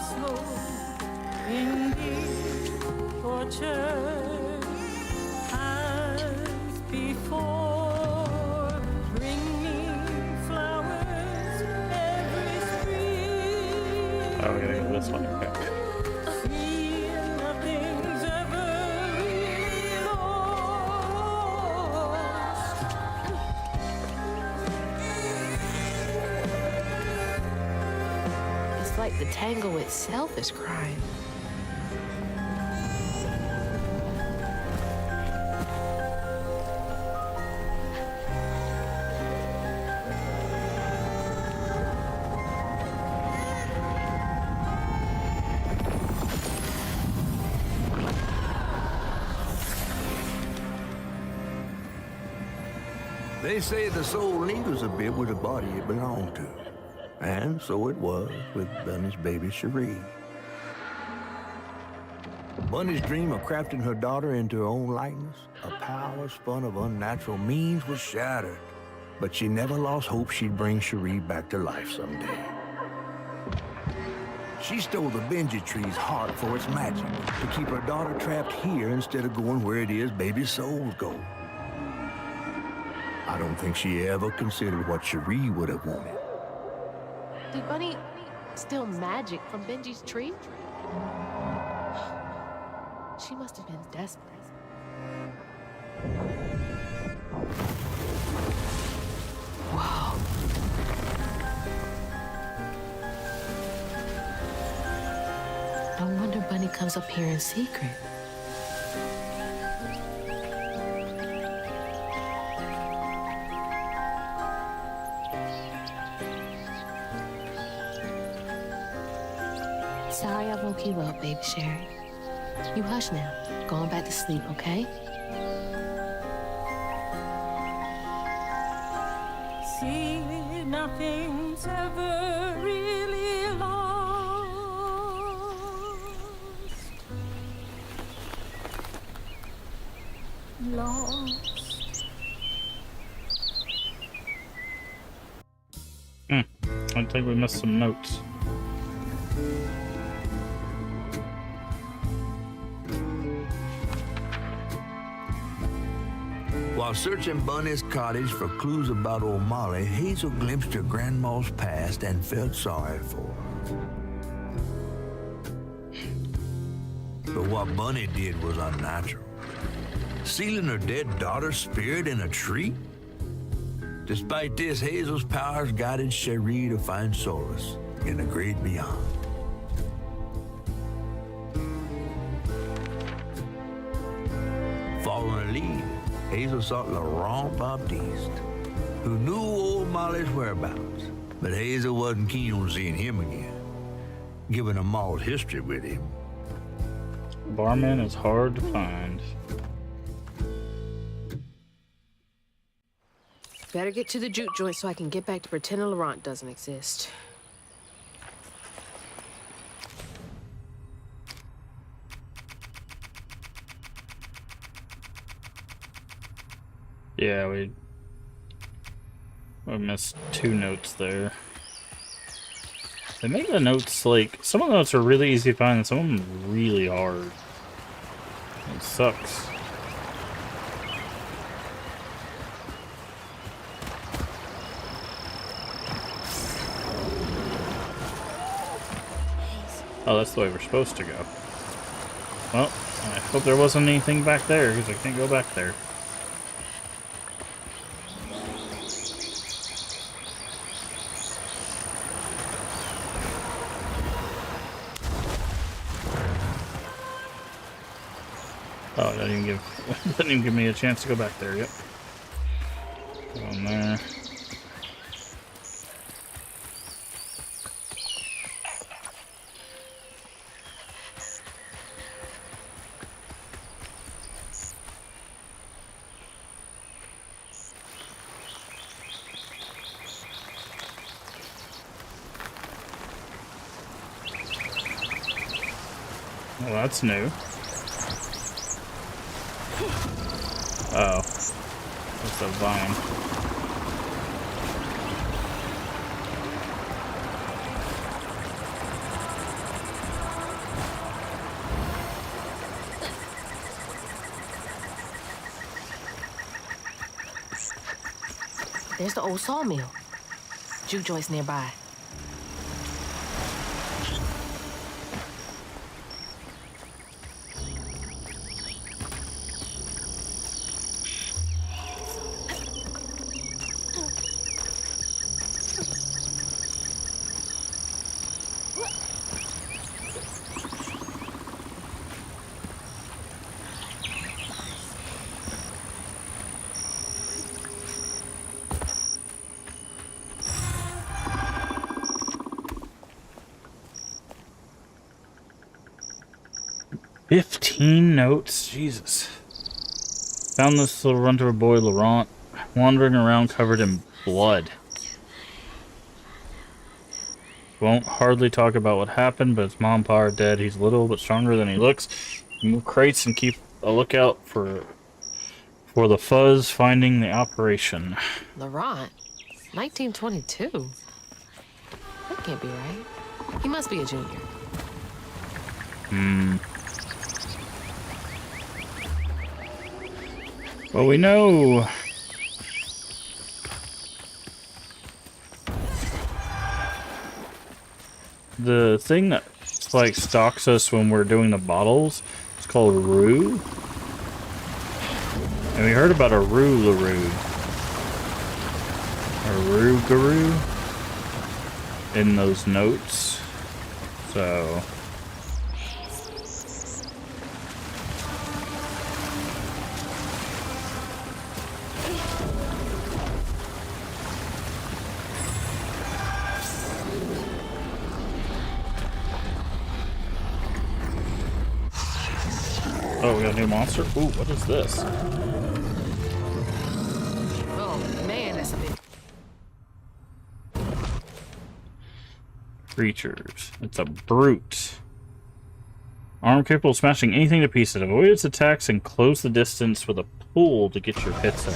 slow. Indeed, torture as before. Bring me flowers every spring. Oh, we're gonna go this way. Okay. Feel nothing's ever really lost. It's like the tango itself is crying. They say the soul lingers a bit with the body it belonged to. And so it was with Bunny's baby Cherie. Bunny's dream of crafting her daughter into her own likeness, a power spun of unnatural means, was shattered. But she never lost hope she'd bring Cherie back to life someday. She stole the Benji tree's heart for its magic, to keep her daughter trapped here instead of going where it is baby souls go. I don't think she ever considered what Cherie would have wanted. Did Bunny steal magic from Benji's tree? She must have been desperate. Whoa. No wonder Bunny comes up here in secret. Sorry I woke you up, baby Sherry. You hush now. Going back to sleep, okay? See, nothing's ever really lost. Lost. I think we missed some notes. While searching Bunny's cottage for clues about old Molly, Hazel glimpsed her grandma's past and felt sorry for her. But what Bunny did was unnatural. Sealing her dead daughter's spirit in a tree? Despite this, Hazel's powers guided Cherie to find solace in the great beyond. Following a lead, Hazel sought Laurent Baptiste, who knew old Molly's whereabouts, but Hazel wasn't keen on seeing him again, given a mauled history with him. Barman is hard to find. Better get to the juke joint so I can get back to pretending Laurent doesn't exist. Yeah, we missed 2 notes there. They make the notes, like, some of the notes are really easy to find and some of them really hard. Fucking sucks. Oh, that's the way we're supposed to go. Well, I hope there wasn't anything back there, because I can't go back there. Oh, it didn't even give me a chance to go back there. Yep. Go on there. Well, that's new. Oh. That's a vine. There's the old sawmill. Juke joint's nearby. "15 notes? Jesus. Found this little runt of a boy, Laurent, wandering around covered in blood. Won't hardly talk about what happened, but his mom and pa are dead. He's little but stronger than he looks. Move crates and keep a lookout for the fuzz finding the operation." Laurent? 1922? That can't be right. He must be a junior. Well, we know the thing that like stalks us when we're doing the bottles. It's called Rue, and we heard about a Rue LaRue, or Rue Guru, in those notes. So. Oh, we got a new monster? Ooh, what is this? Oh, man, that's a big... Creatures. It's a brute. Arm capable of smashing anything to pieces. Avoid its attacks and close the distance with a pull to get your hits in.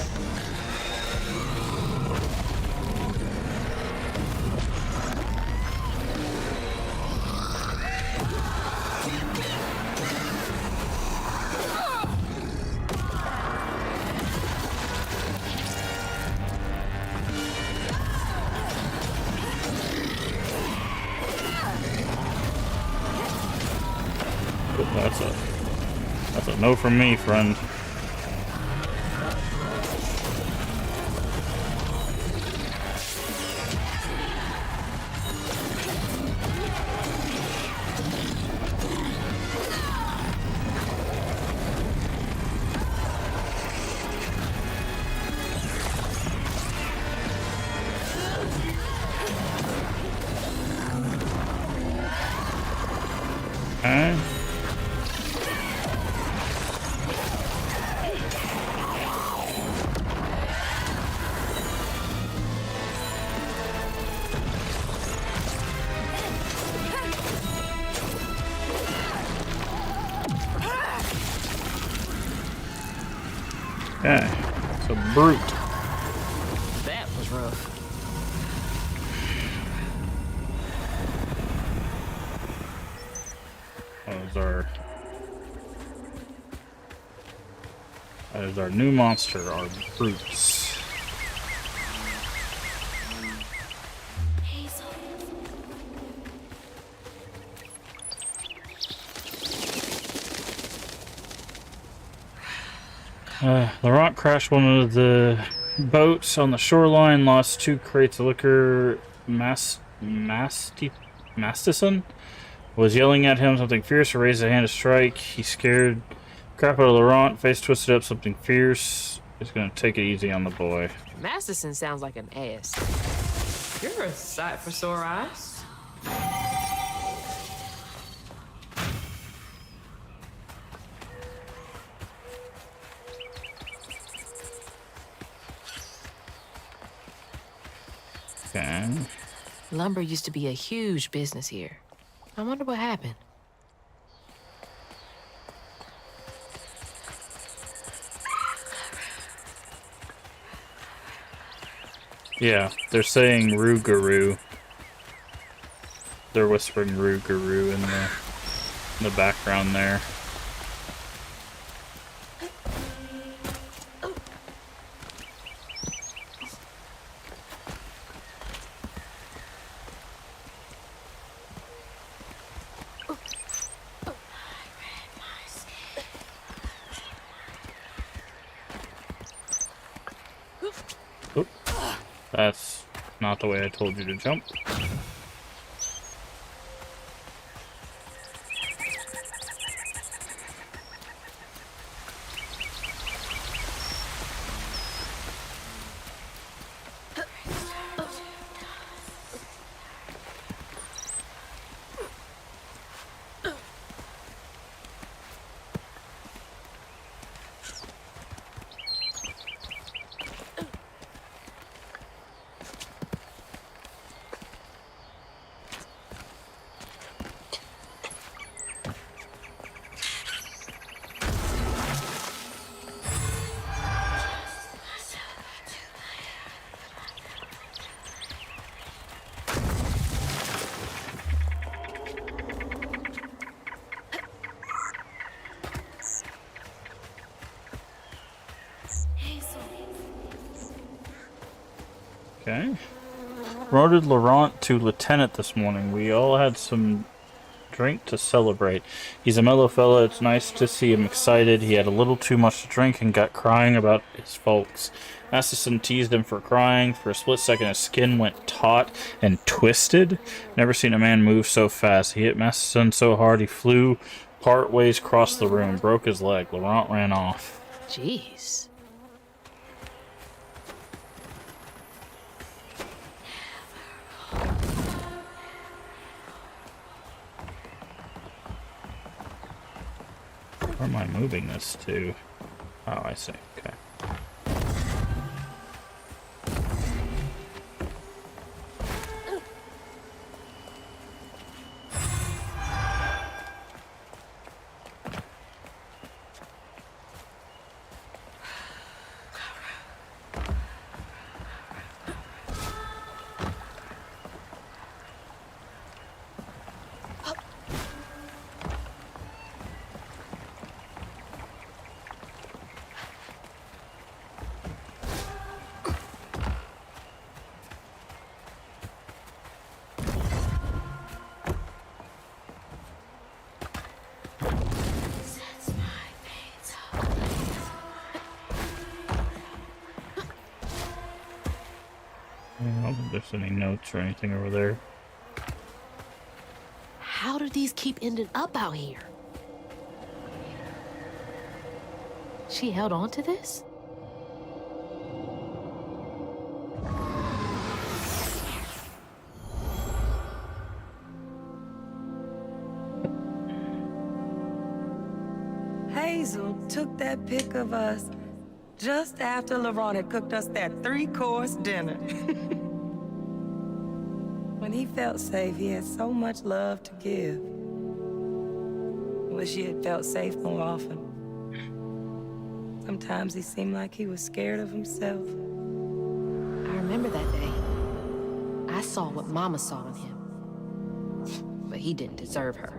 That's a no from me, friend. Okay. Okay, so brute. That was rough. Those are There's our new monster, our brutes. Laurent crashed one of the boats on the shoreline, lost 2 crates of liquor. Masterson was yelling at him something fierce, raised a hand to strike. He scared crap out of Laurent, face twisted up, something fierce. He's gonna take it easy on the boy. Masterson sounds like an ass. You're a sight for sore eyes. Okay. Lumber used to be a huge business here. I wonder what happened. Yeah, they're saying Rougarou. They're whispering Rougarou in the background there. Oop. That's not the way I told you to jump. Okay. Promoted Laurent to lieutenant this morning. We all had some drink to celebrate. He's a mellow fella. It's nice to see him excited. He had a little too much to drink and got crying about his folks. Masterson teased him for crying. For a split second, his skin went taut and twisted. Never seen a man move so fast. He hit Masterson so hard he flew part ways across the room, broke his leg. Laurent ran off. Jeez. Where am I moving this to? Oh, I see. Okay. I don't think there's any notes or anything over there. How do these keep ending up out here? She held on to this? Hazel took that pic of us just after Laurent had cooked us that 3-course dinner. When he felt safe, he had so much love to give. Wish he had felt safe more often. Sometimes he seemed like he was scared of himself. I remember that day. I saw what Mama saw in him. But he didn't deserve her.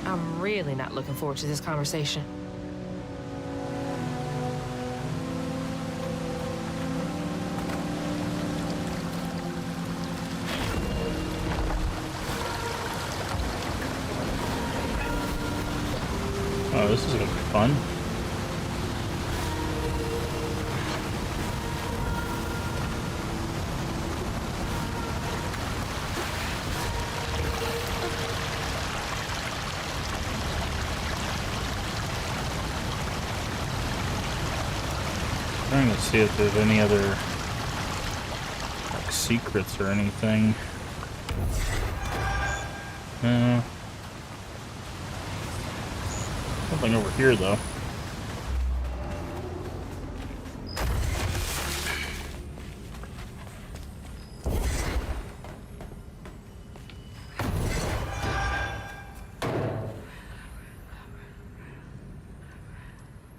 I'm really not looking forward to this conversation. Oh, this is gonna be fun. Trying to see if there's any other like secrets or anything. No. Something over here though.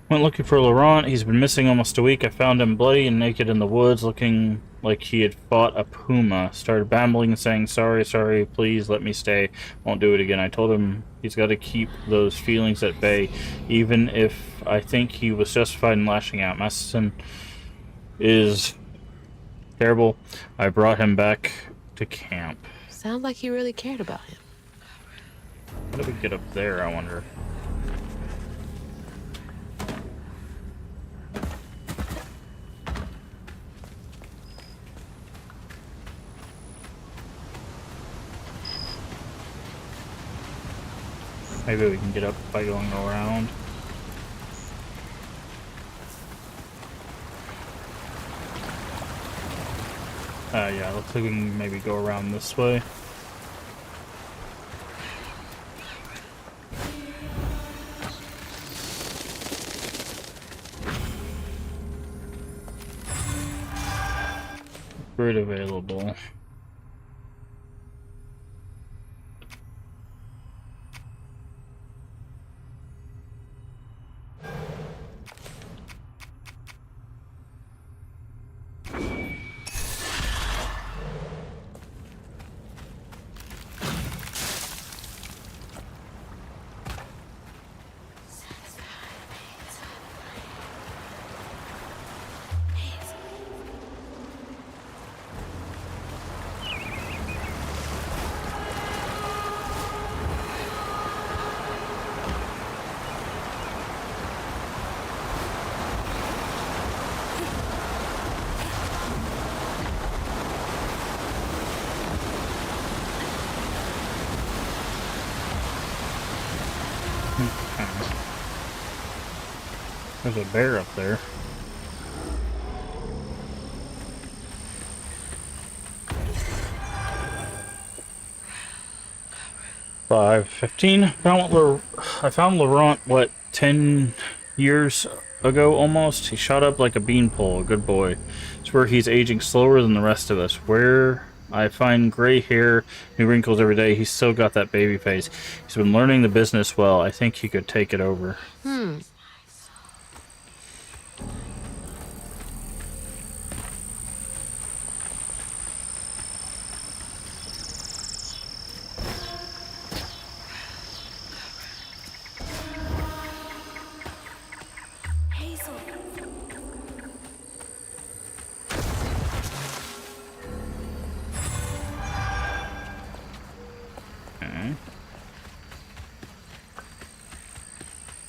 Went looking for Laurent. He's been missing almost a week. I found him bloody and naked in the woods, looking like he had fought a puma. Started babbling and saying, sorry, sorry, please let me stay. Won't do it again. I told him he's got to keep those feelings at bay, even if I think he was justified in lashing out. Masson is terrible. I brought him back to camp. Sounds like he really cared about him. How do we get up there, I wonder? Maybe we can get up by going around. Yeah, looks like we can maybe go around this way. Grid available. There's a bear up there. $5.15. I found Laurent, what, 10 years ago almost? He shot up like a beanpole, a good boy. It's where he's aging slower than the rest of us. Where I find gray hair, new wrinkles every day, he's still got that baby face. He's been learning the business well. I think he could take it over.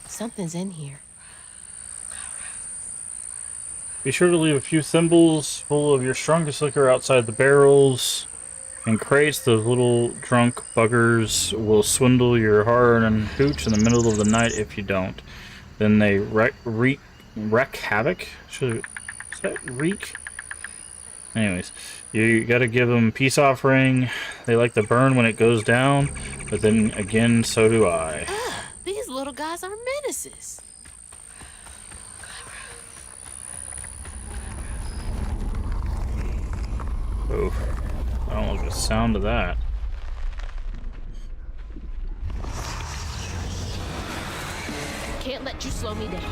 Something's in here. Be sure to leave a few thimbles full of your strongest liquor outside the barrels and crates. Those little drunk buggers will swindle your hard-earned hooch in the middle of the night if you don't. Then they wreak havoc? Is that reek? Anyways, you gotta give them peace offering. They like to burn when it goes down, but then again, so do I. These little guys are menaces. Oof. I don't like the sound of that. Can't let you slow me down.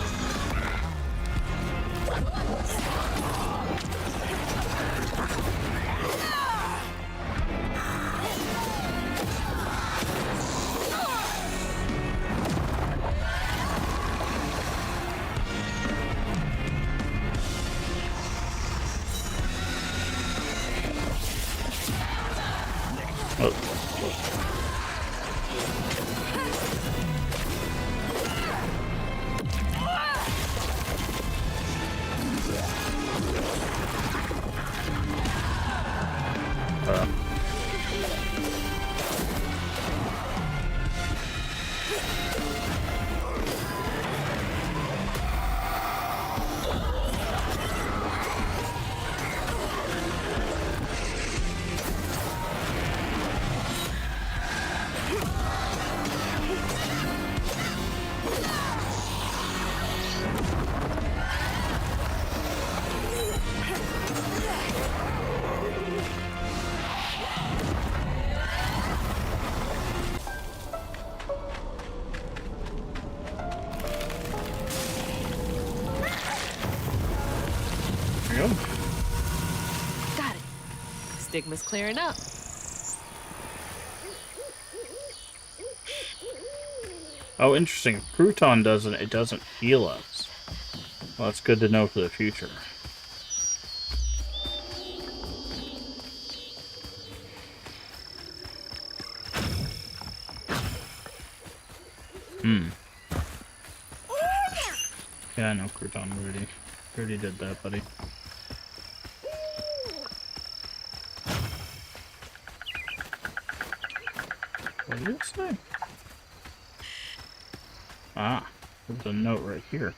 stigma's clearing up. Oh, interesting. If Crouton doesn't, it doesn't heal us. Well, that's good to know for the future. Yeah, I know Crouton already did that, buddy. What did it say? Ah, there's a note right here.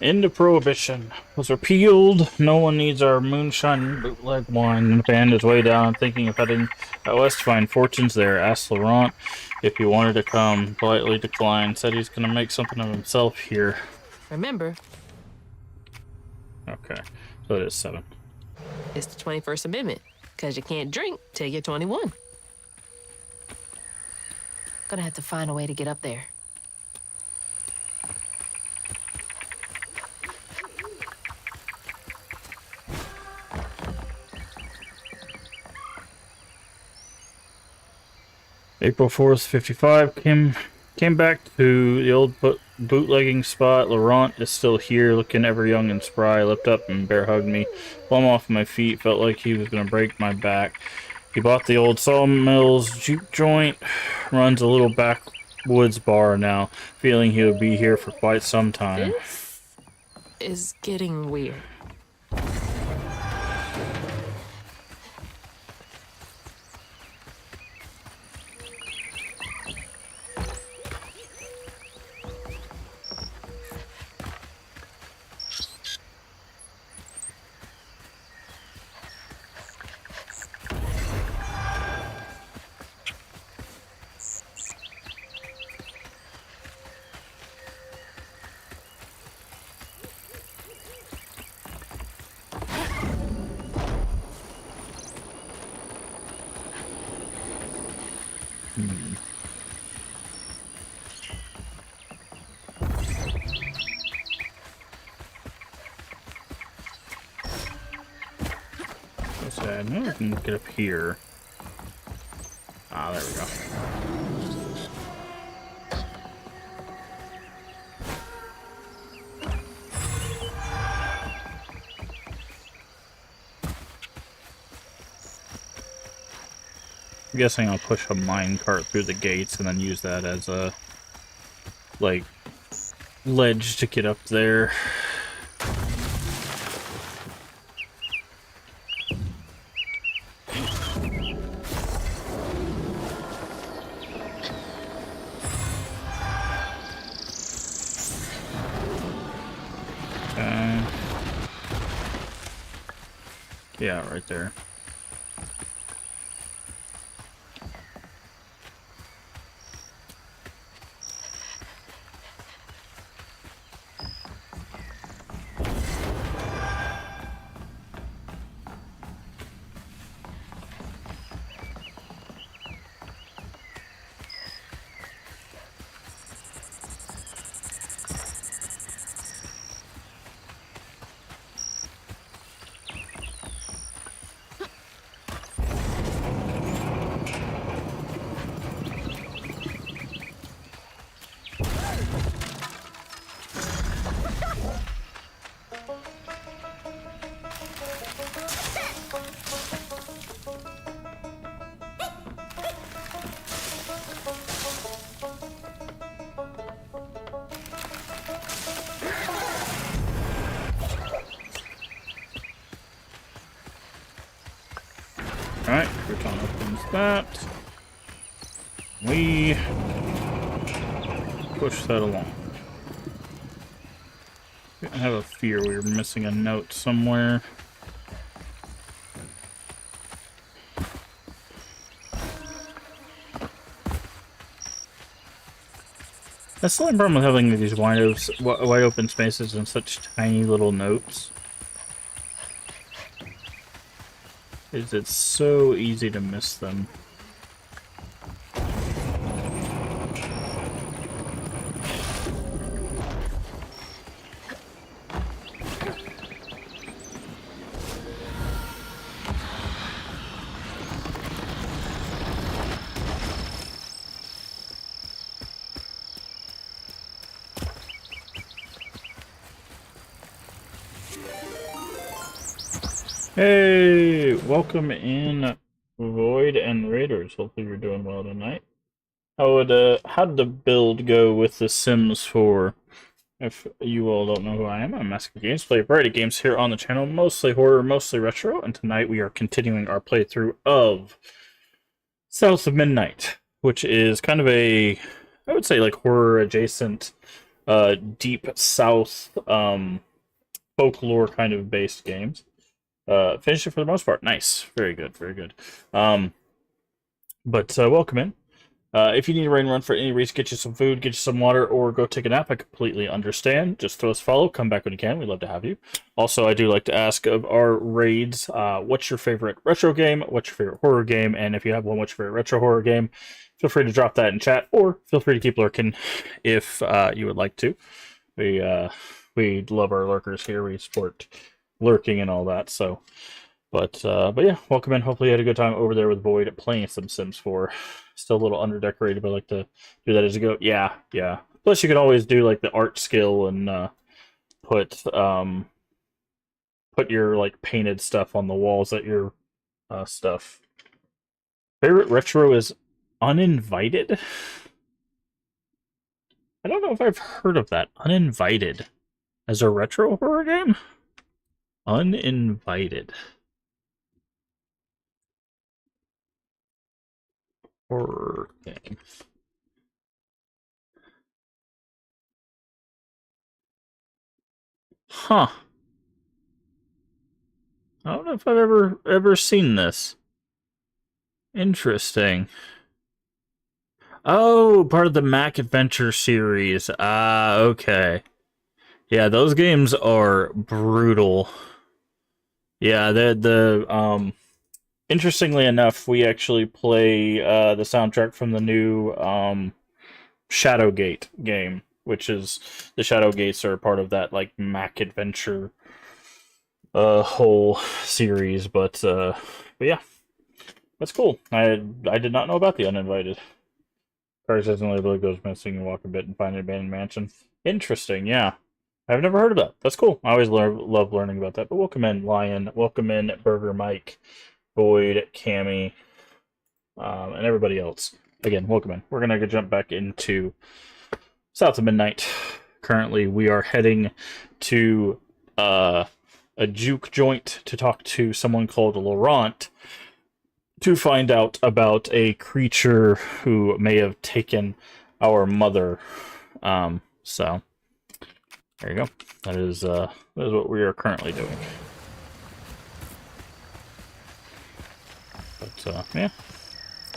End of Prohibition was repealed. No one needs our moonshine bootleg wine. The band is way down. I'm thinking of heading out west to find fortunes there. Asked Laurent if he wanted to come. Politely declined. Said he's gonna make something of himself here. Remember, Okay, so it is 7. it's the 21st Amendment, because you can't drink till you're 21. Gonna have to find a way to get up there. April 4th, 55. Came back to the old bootlegging spot. Laurent is still here, looking ever young and spry. Lift up and bear hugged me. Plumb off my feet. Felt like he was gonna break my back. He bought the old Sawmills juke joint. Runs a little backwoods bar now. Feeling he would be here for quite some time. This is getting weird. I know I can get up here. Ah, there we go. I'm guessing I'll push a minecart through the gates and then use that as a, like, ledge to get up there. Yeah, right there. Alright, Crouton opens that. We push that along. I have a fear we were missing a note somewhere. That's the only problem with having these wide open spaces and such tiny little notes. Is it's so easy to miss them. Hey, welcome in, Void and Raiders. Hopefully you're doing well tonight. How did the build go with The Sims 4? If you all don't know who I am, I'm Master Games, play a variety of games here on the channel, mostly horror, mostly retro, and tonight we are continuing our playthrough of South of Midnight, which is kind of a, I would say, like horror adjacent, deep south, folklore kind of based games. Finished it for the most part. Nice. Very good, very good. But welcome in. If you need a rain run for any reason, get you some food, get you some water, or go take a nap, I completely understand. Just throw us a follow, come back when you can. We'd love to have you. Also, I do like to ask of our raids, what's your favorite retro game? What's your favorite horror game? And if you have one, what's your favorite retro horror game? Feel free to drop that in chat, or feel free to keep lurking if you would like to. We love our lurkers here. We support lurking and all that. So, but yeah, welcome in. Hopefully you had a good time over there with Void playing some Sims 4. Still a little underdecorated, but I like to do that as you go. Yeah. Plus you can always do like the art skill and put your like painted stuff on the walls at your stuff. Favorite retro is Uninvited? I don't know if I've heard of that. Uninvited as a retro horror game? Uninvited. Horror game. Huh. I don't know if I've ever seen this. Interesting. Oh, part of the Mac Adventure series. Ah, okay. Yeah, those games are brutal. Yeah, interestingly enough, we actually play the soundtrack from the new Shadowgate game, which is the Shadowgates are part of that like Mac Adventure whole series, but yeah, that's cool. I did not know about the Uninvited. Cars doesn't label goes missing, you walk a bit and find an abandoned mansion. Interesting, yeah. I've never heard of that. That's cool. I always love learning about that. But welcome in, Lion. Welcome in, Burger Mike, Boyd, Cammy, and everybody else. Again, welcome in. We're going to jump back into South of Midnight. Currently, we are heading to a juke joint to talk to someone called Laurent to find out about a creature who may have taken our mother. So... there you go. That is what we are currently doing. But yeah.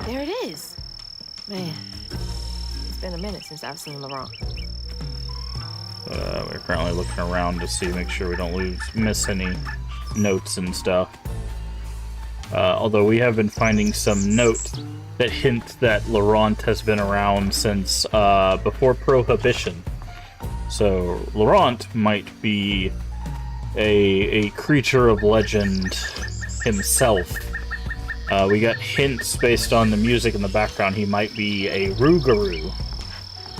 There it is. Man, it's been a minute since I've seen Laurent. We're currently looking around to make sure we don't miss any notes and stuff. Although we have been finding some notes that hint that Laurent has been around since before Prohibition. So Laurent might be a creature of legend himself. We got hints based on the music in the background. He might be a Rougarou,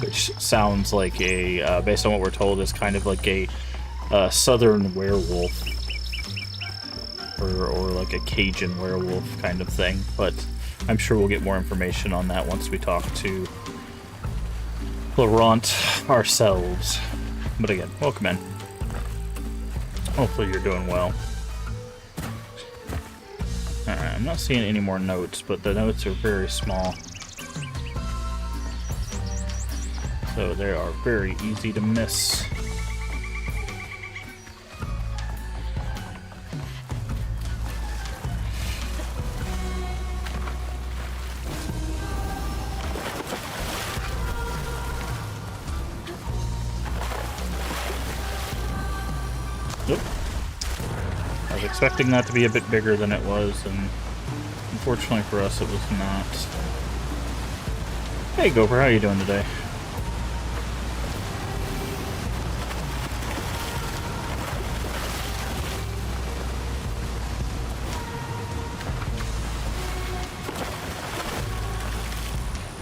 which sounds like a, based on what we're told, is kind of like a southern werewolf. Or like a Cajun werewolf kind of thing. But I'm sure we'll get more information on that once we talk to Laurent ourselves. But again, welcome in. Hopefully you're doing well. Alright, I'm not seeing any more notes, but the notes are very small. So they are very easy to miss. Nope. I was expecting that to be a bit bigger than it was, and unfortunately for us, it was not. Hey, Gopher, how you doing today?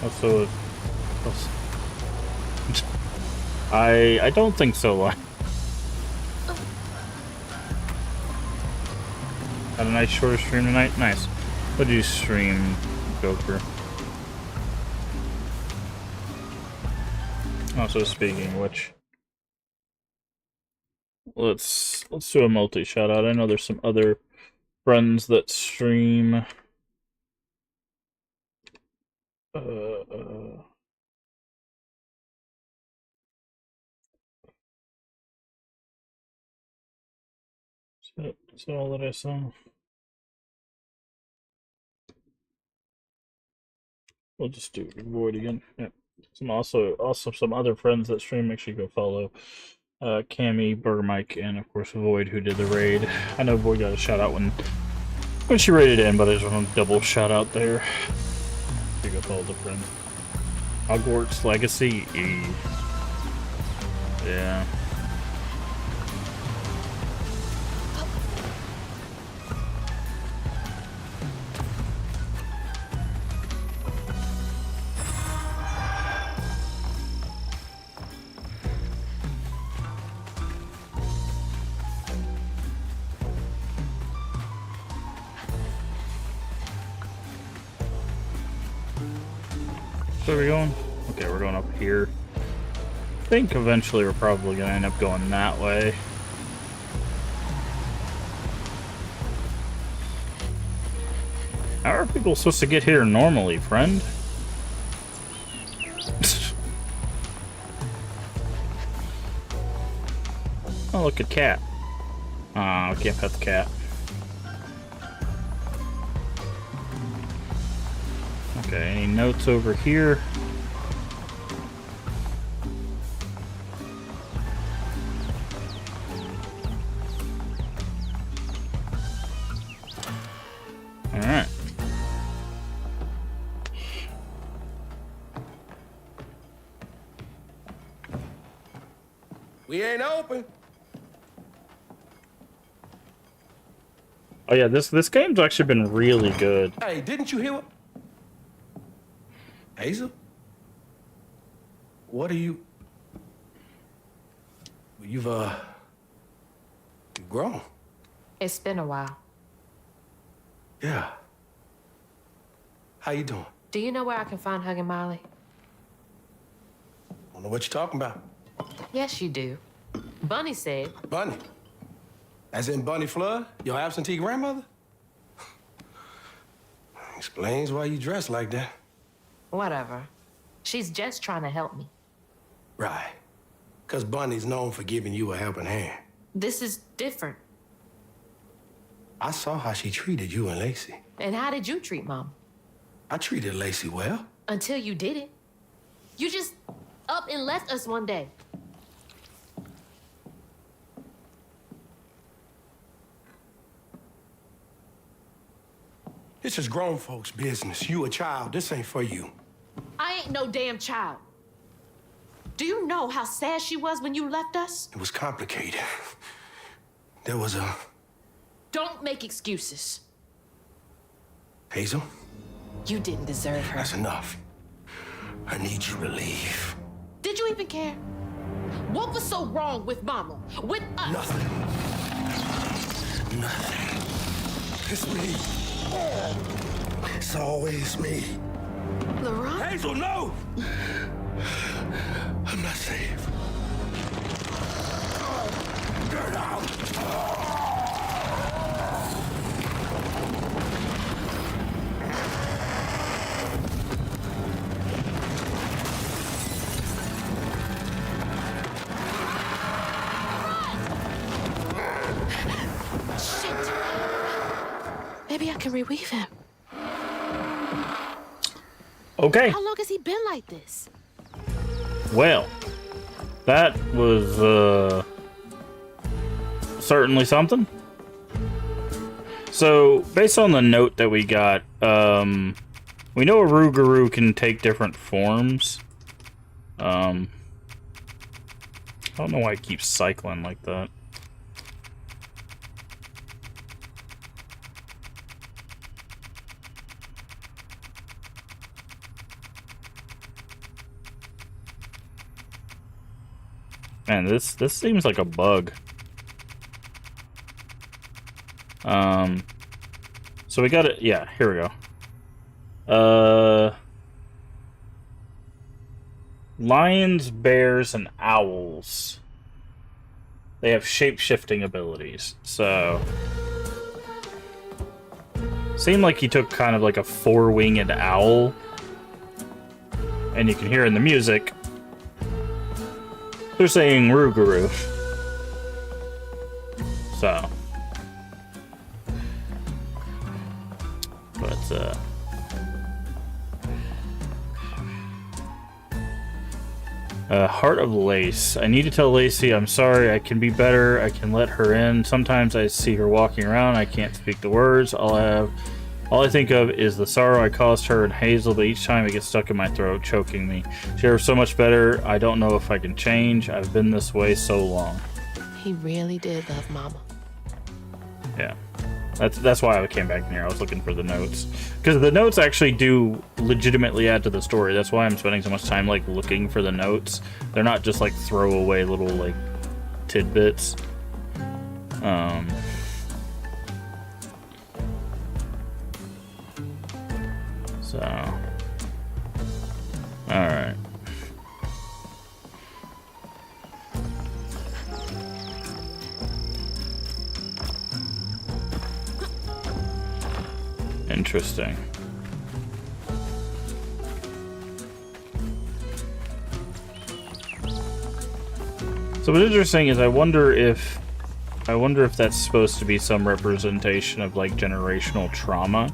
Also, I don't think so. Had a nice shorter stream tonight. Nice. What did you stream, Joker? Also speaking of which, let's do a multi shout out. I know there's some other friends that stream. Is that all that I saw? We'll just do Void again. Yep. Some also some other friends that stream. Make sure you go follow Cammy, Burger Mike, and of course Void, who did the raid. I know Void got a shout out when she raided in, but I just want to double shout out there. You go follow the friends. Hogwarts Legacy E. Yeah. Where are we going? Okay, we're going up here. I think eventually we're probably going to end up going that way. How are people supposed to get here normally, friend? Oh, look at cat. Ah, we can't pet the cat. Okay, any notes over here? Alright. We ain't open. Oh yeah, this game's actually been really good. Hey, didn't you hear what? Hazel? What are you? You've grown. It's been a while. Yeah. How you doing? Do you know where I can find Huggin' Molly? Don't know what you're talking about. Yes, you do. Bunny said. Bunny. As in Bunny Flood, your absentee grandmother? Explains why you dress like that. Whatever. She's just trying to help me. Right. Because Bunny's known for giving you a helping hand. This is different. I saw how she treated you and Lacey. And how did you treat Mom? I treated Lacey well. Until you didn't. You just up and left us one day. This is grown folks' business. You a child. This ain't for you. I ain't no damn child. Do you know how sad she was when you left us? It was complicated. There was a... Don't make excuses. Hazel, You didn't deserve her. that's enough. I need you to leave. Did you even care? What was so wrong with Mama? With us? Nothing. Nothing. It's me. It's always me. Laurent? Hazel, no! I'm not safe. Get out! Shit. Maybe I can reweave him. Okay. How long has he been like this? Well, that was certainly something. So, based on the note that we got, we know a Rougarou can take different forms. I don't know why it keeps cycling like that. Man, this seems like a bug. So we got it. Yeah, here we go. Lions, bears, and owls. They have shape-shifting abilities. So seemed like he took kind of like a four-winged owl. And you can hear in the music, they're saying Rougarou. So. But, Heart of Lace. I need to tell Lacey I'm sorry, I can be better, I can let her in. Sometimes I see her walking around, I can't speak the words. All I think of is the sorrow I caused her and Hazel, but each time it gets stuck in my throat, choking me. She deserves so much better, I don't know if I can change. I've been this way so long. He really did love Mama. Yeah. That's why I came back here. I was looking for the notes. Because the notes actually do legitimately add to the story. That's why I'm spending so much time, like, looking for the notes. They're not just, like, throwaway little, like, tidbits. So. Alright. Interesting. So what's interesting is I wonder if that's supposed to be some representation of like generational trauma.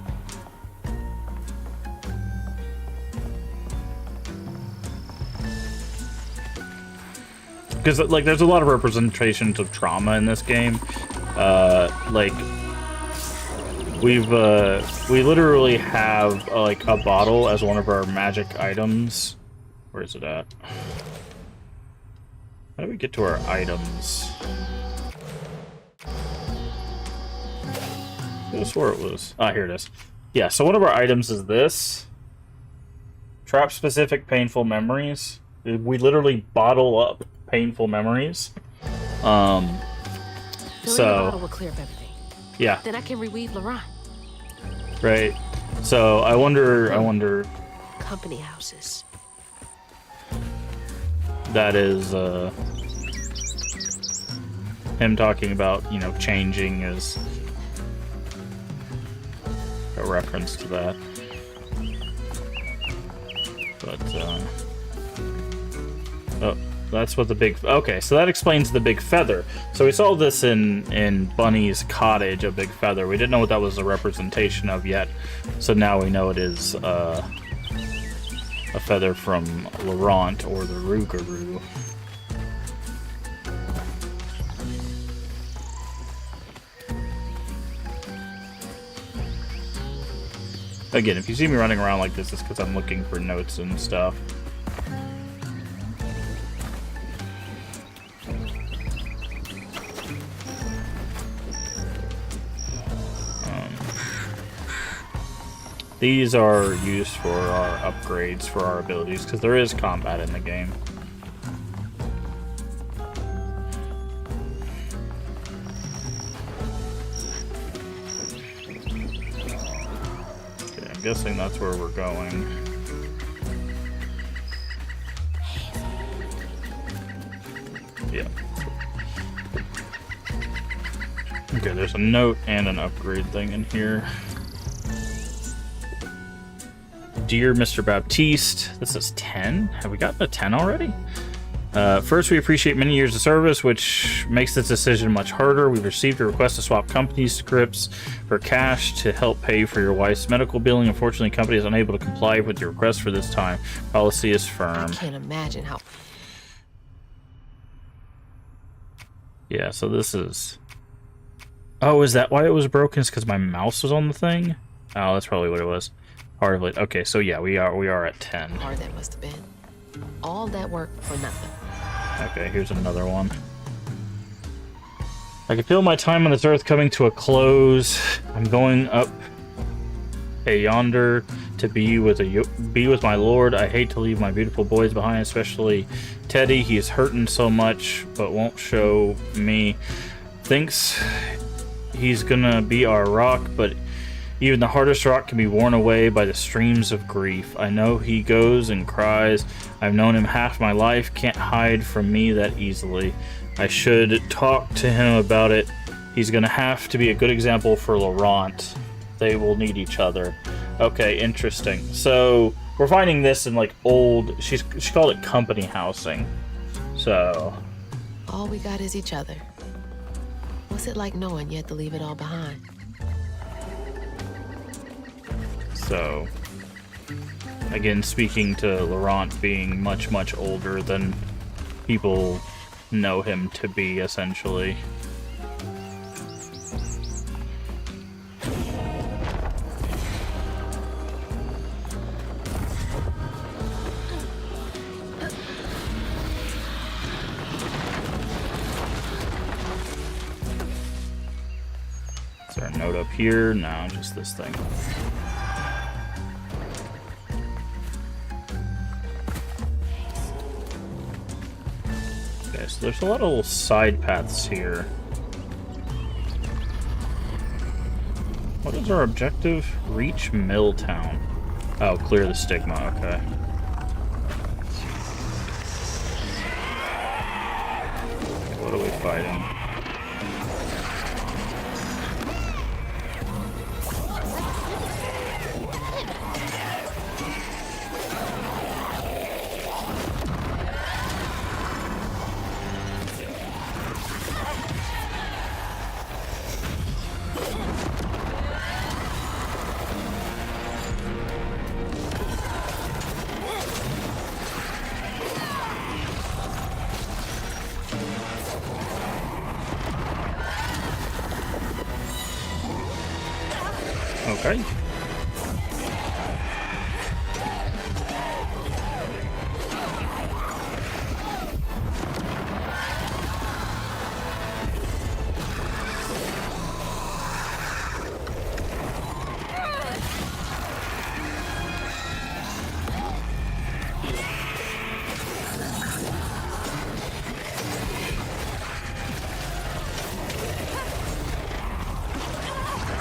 Because like there's a lot of representations of trauma in this game. Like we literally have like a bottle as one of our magic items. Where is it at? How do we get to our items? I swore it was. Ah, here it is. Yeah, so one of our items is this. Trap specific painful memories. We literally bottle up painful memories. Filling the bottle will clear up everything. Yeah. Then I can reweave Laurent. Right. So I wonder. Company houses. That is him talking about, you know, changing is a reference to that. But oh, that's what the big. Okay, so that explains the big feather. So we saw this in Bunny's cottage, a big feather. We didn't know what that was a representation of yet. So now we know it is a feather from Laurent or the Rougarou. Again, if you see me running around like this, it's because I'm looking for notes and stuff. These are used for our upgrades for our abilities, because there is combat in the game. Okay, I'm guessing that's where we're going. Yeah. Okay, there's a note and an upgrade thing in here. Dear Mr. Baptiste, this is 10? Have we gotten a 10 already? First, we appreciate many years of service, which makes this decision much harder. We've received a request to swap company scripts for cash to help pay for your wife's medical billing. Unfortunately, the company is unable to comply with your request for this time. Policy is firm. I can't imagine how... Yeah, so this is... Oh, is that why it was broken? It's because my mouse was on the thing? Oh, that's probably what it was. Part of it. Okay, so yeah, we are at 10. hard that must have been. All that work for nothing. Okay, here's another one. I can feel my time on this earth coming to a close. I'm going up yonder to be with my lord. I hate to leave my beautiful boys behind, especially Teddy. He is hurting so much, but won't show me. Thinks he's gonna be our rock, but Even the hardest rock can be worn away by the streams of grief. I know he goes and cries. I've known him half my life. Can't hide from me that easily. I should talk to him about it. He's gonna have to be a good example for Laurent. They will need each other. Okay, interesting. So we're finding this in like old. She called it company housing. So All we got is each other. What's it like knowing you have to leave it all behind? So, again, speaking to Laurent being much, much older than people know him to be, essentially. Is there a note up here? No, just this thing. Okay, so there's a lot of little side paths here. What is our objective? Reach Milltown. Oh, clear the stigma, okay. What are we fighting? Okay.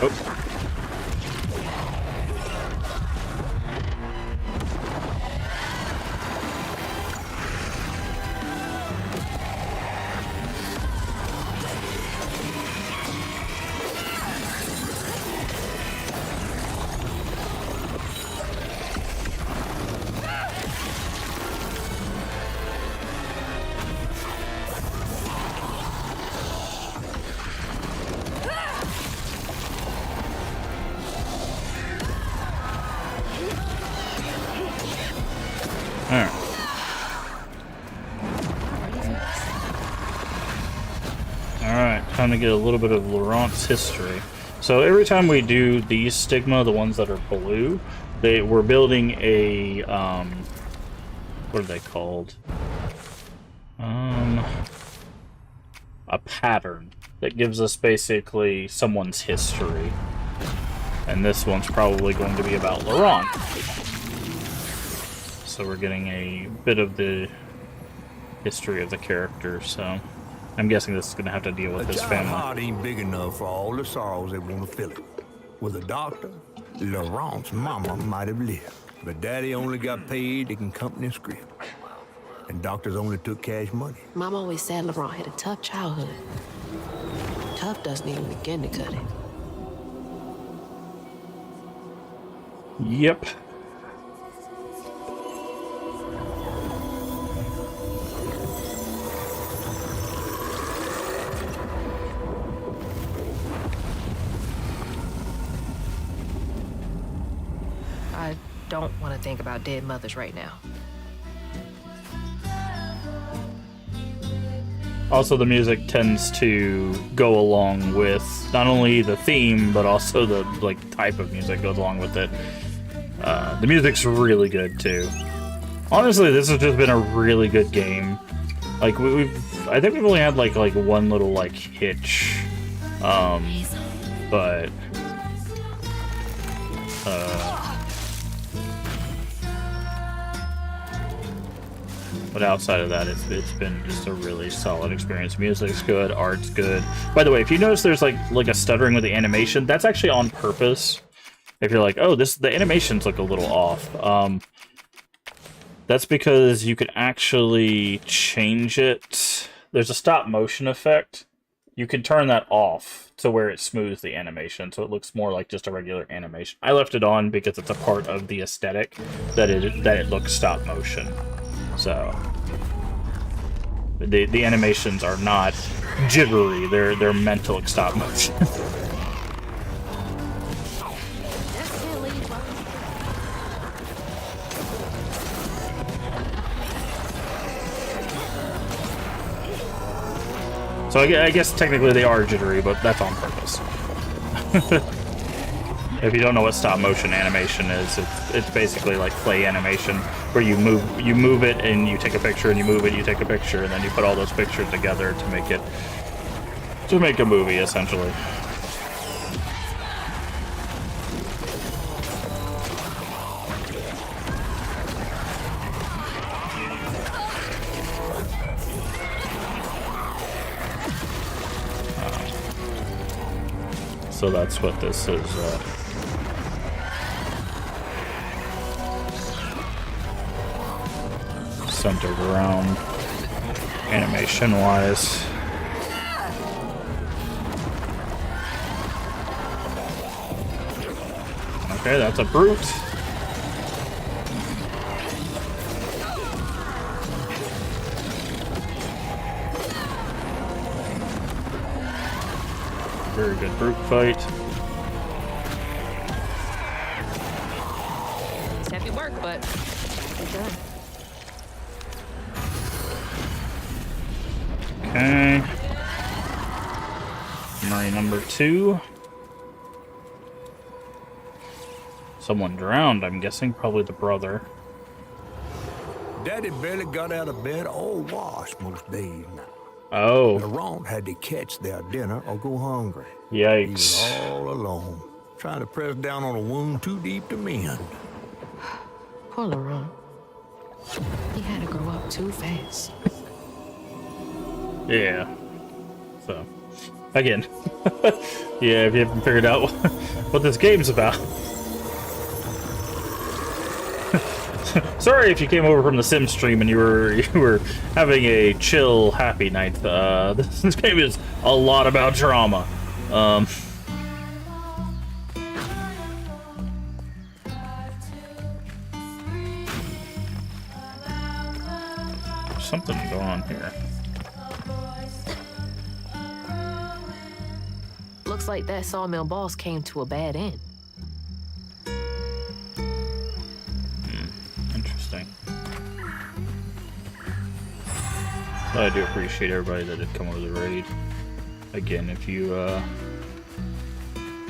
Oh. Alright. Alright, time to get a little bit of Laurent's history. So every time we do these stigma, the ones that are blue, we're building a, what are they called? A pattern that gives us basically someone's history. And this one's probably going to be about Laurent. So we're getting a bit of the history of the character, so I'm guessing this is going to have to deal with his family. Heart ain't big enough for all the sorrows that want to fill it. With a doctor, Laurent's mama might have lived, but Daddy only got paid taking company script, and doctors only took cash money. Mom always said Laurent had a tough childhood. Tough doesn't even begin to cut it. Yep. I don't want to think about dead mothers right now. Also, the music tends to go along with not only the theme, but also the type of music goes along with it. The music's really good too. Honestly, this has just been a really good game. Like I think we've only had like one little hitch, but outside of that, it's been just a really solid experience. Music's good, art's good. By the way, if you notice there's like a stuttering with the animation, that's actually on purpose. if you're like, oh, the animations look a little off, that's because you could actually change it. There's a stop motion effect. You can turn that off to where it smooths the animation, so it looks more like just a regular animation. I left it on because it's a part of the aesthetic that it looks stop motion. So the animations are not jittery; they're meant to look stop motion. So I guess technically they are jittery, but that's on purpose. If you don't know what stop motion animation is, it's basically like play animation, where you move it and you take a picture, and you move it, you take a picture, and then you put all those pictures together to make a movie, essentially. So that's what this is. Centered around animation-wise. Okay, that's a brute. Very good brute fight. It's heavy work, but it's done. Okay. Memory number 2. Someone drowned, I'm guessing. Probably the brother. Daddy barely got out of bed or washed most days now. Oh. Laurent had to catch their dinner or go hungry. Yikes. He was all alone, trying to press down on a wound too deep to mend. Poor Laurent. He had to grow up too fast. Yeah. So, again, yeah, if you haven't figured out what this game's about. Sorry if you came over from the Sims stream and you were having a chill, happy night. This game is a lot about drama. There's something going on here. Looks like that sawmill boss came to a bad end. Interesting. But I do appreciate everybody that did come over the raid. Again, if you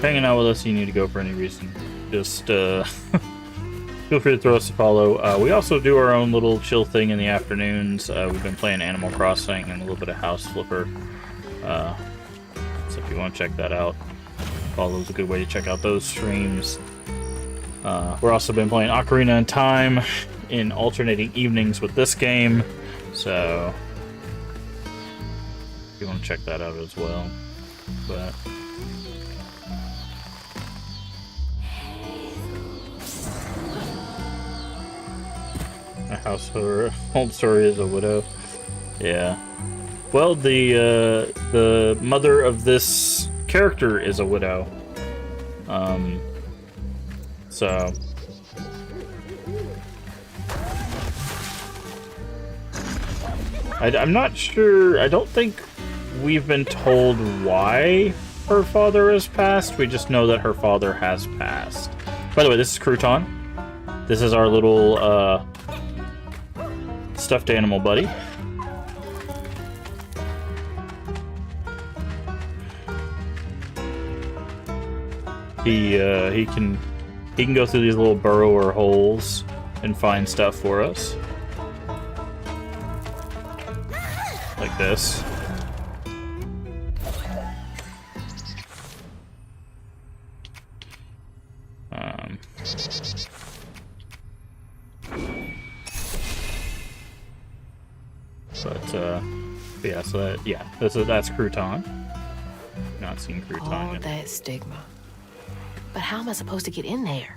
hanging out with us, you need to go for any reason, just feel free to throw us a follow. We also do our own little chill thing in the afternoons. We've been playing Animal Crossing and a little bit of House Flipper. So if you want to check that out, follow is a good way to check out those streams. We're also been playing Ocarina of Time in alternating evenings with this game, so if you want to check that out as well. But a house or old story is a widow. Yeah. Well, the mother of this character is a widow. So I'm not sure. I don't think we've been told why her father has passed. We just know that her father has passed. By the way, this is Crouton. This is our little stuffed animal buddy. He can go through these little burrower holes and find stuff for us. Like this. Yeah, so that's Crouton. Not seen Crouton All yet. that stigma. But how am I supposed to get in there?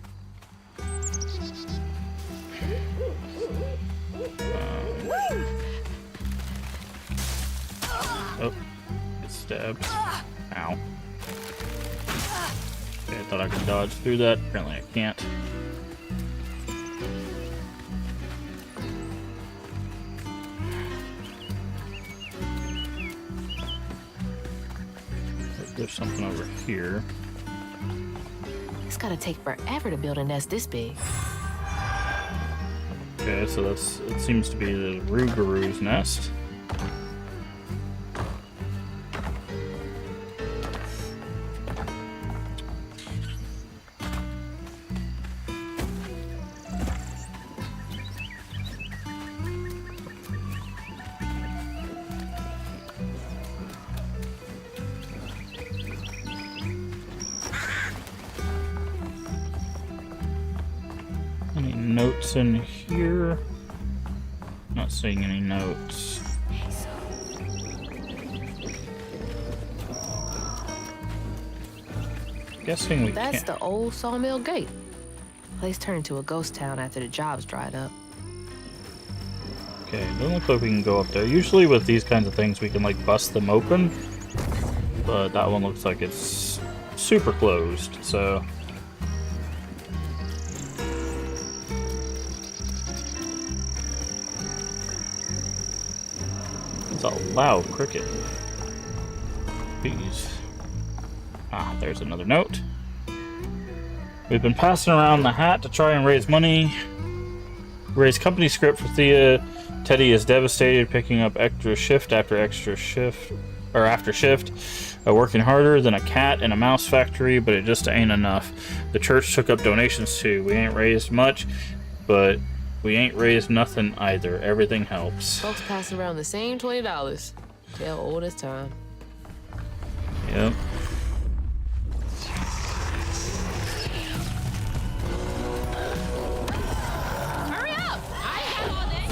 Oh, get stabbed. Ow. Okay, I thought I could dodge through that. Apparently I can't. There's something over here. It's gotta take forever to build a nest this big. Okay, so it seems to be the Rougarou's nest. Any notes in here? Not seeing any notes. Guessing we That's can't. the old Sawmill Gate. Place turned into a ghost town after the jobs dried up. Okay, doesn't look like we can go up there. Usually with these kinds of things we can like bust them open, but that one looks like it's super closed, so. It's a loud cricket. Jeez. Ah, there's another note. We've been passing around the hat to try and raise money. Raise company script for Thea. Teddy is devastated, picking up extra shift after shift. Working harder than a cat in a mouse factory, but it just ain't enough. The church took up donations too. We ain't raised much, but we ain't raised nothing either. Everything helps. Folks passing around the same $20. Tell old as time. Yep. Hurry up! I ain't got all day.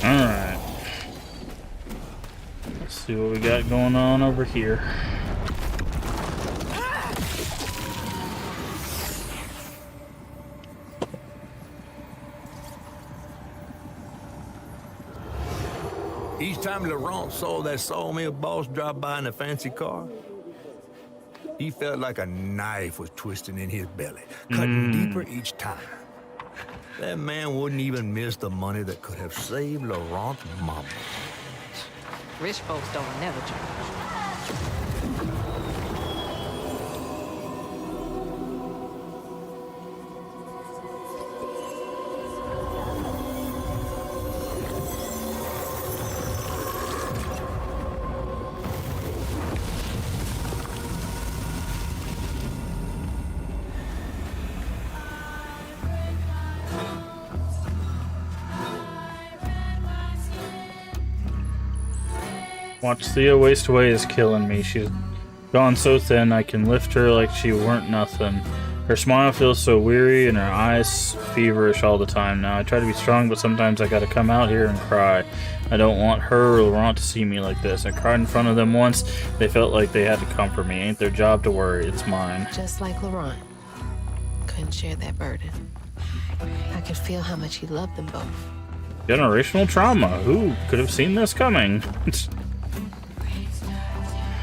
Alright. Let's see what we got going on over here. Each time Laurent saw that sawmill boss drop by in a fancy car, he felt like a knife was twisting in his belly, cutting deeper each time. That man wouldn't even miss the money that could have saved Laurent's mama. Rich folks don't never change. Watch Thea waste away is killing me. She's gone so thin I can lift her like she weren't nothing. Her smile feels so weary and her eyes feverish all the time now. I try to be strong, but sometimes I gotta come out here and cry. I don't want her or Laurent to see me like this. I cried in front of them once. They felt like they had to comfort me. Ain't their job to worry. It's mine. Just like Laurent. Couldn't share that burden. I could feel how much he loved them both. Generational trauma. Who could have seen this coming?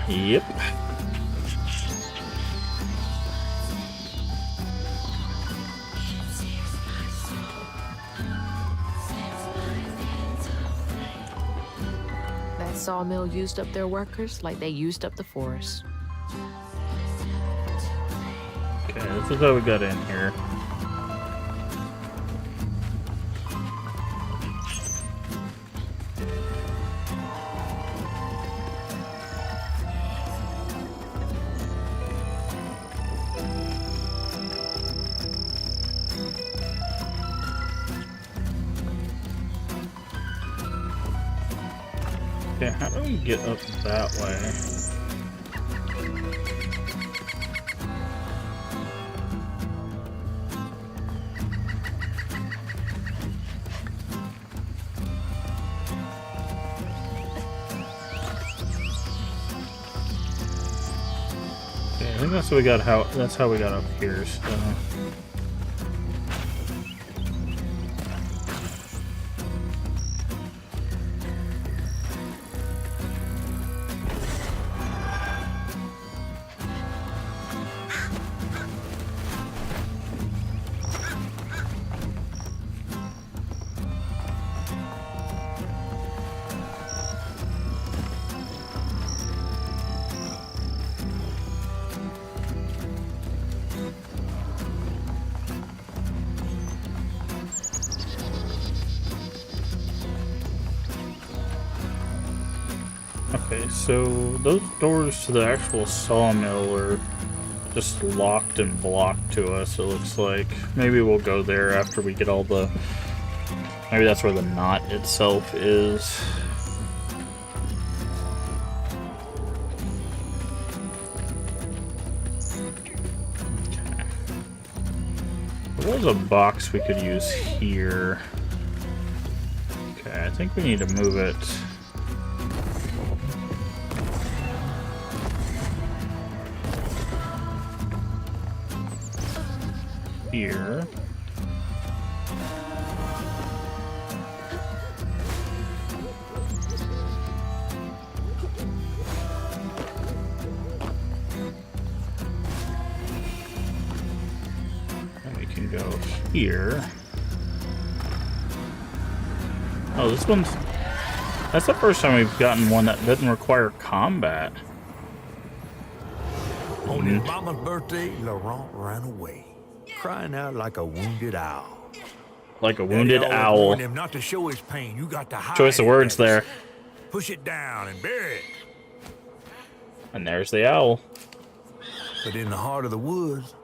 Yep. That sawmill used up their workers like they used up the forest. Okay, this is how we got in here. Okay, how do we get up that way? Okay, I think that's what we got. That's how we got up here. So. Okay, so those doors to the actual sawmill are just locked and blocked to us, it looks like. Maybe we'll go there after we get all the... Maybe that's where the knot itself is. Okay. There was a box we could use here. Okay, I think we need to move it... here. And we can go here. Oh, this one's... That's the first time we've gotten one that doesn't require combat. On his mama's birthday, Laurent ran away, crying out like a wounded owl. Like a wounded Daddy always owl. warned him not to show his pain. You got to hide Choice of it, words Daddy there. said. Push it down and bury it. And there's the owl. But in the heart of the woods,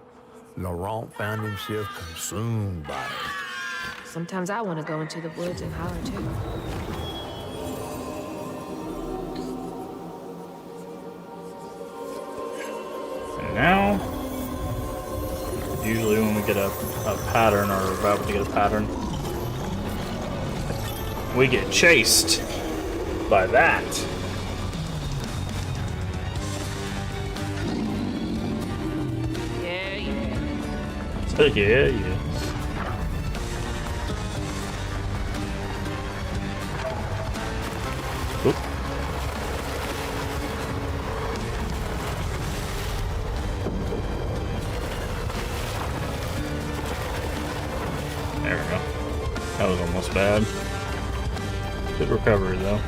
Laurent found himself consumed by it. Sometimes I want to go into the woods and holler too. And now, usually when we get a pattern or about to get a pattern, we get chased by that. Yeah, yeah. So yeah. Oop. There we go. That was almost bad. Good recovery though.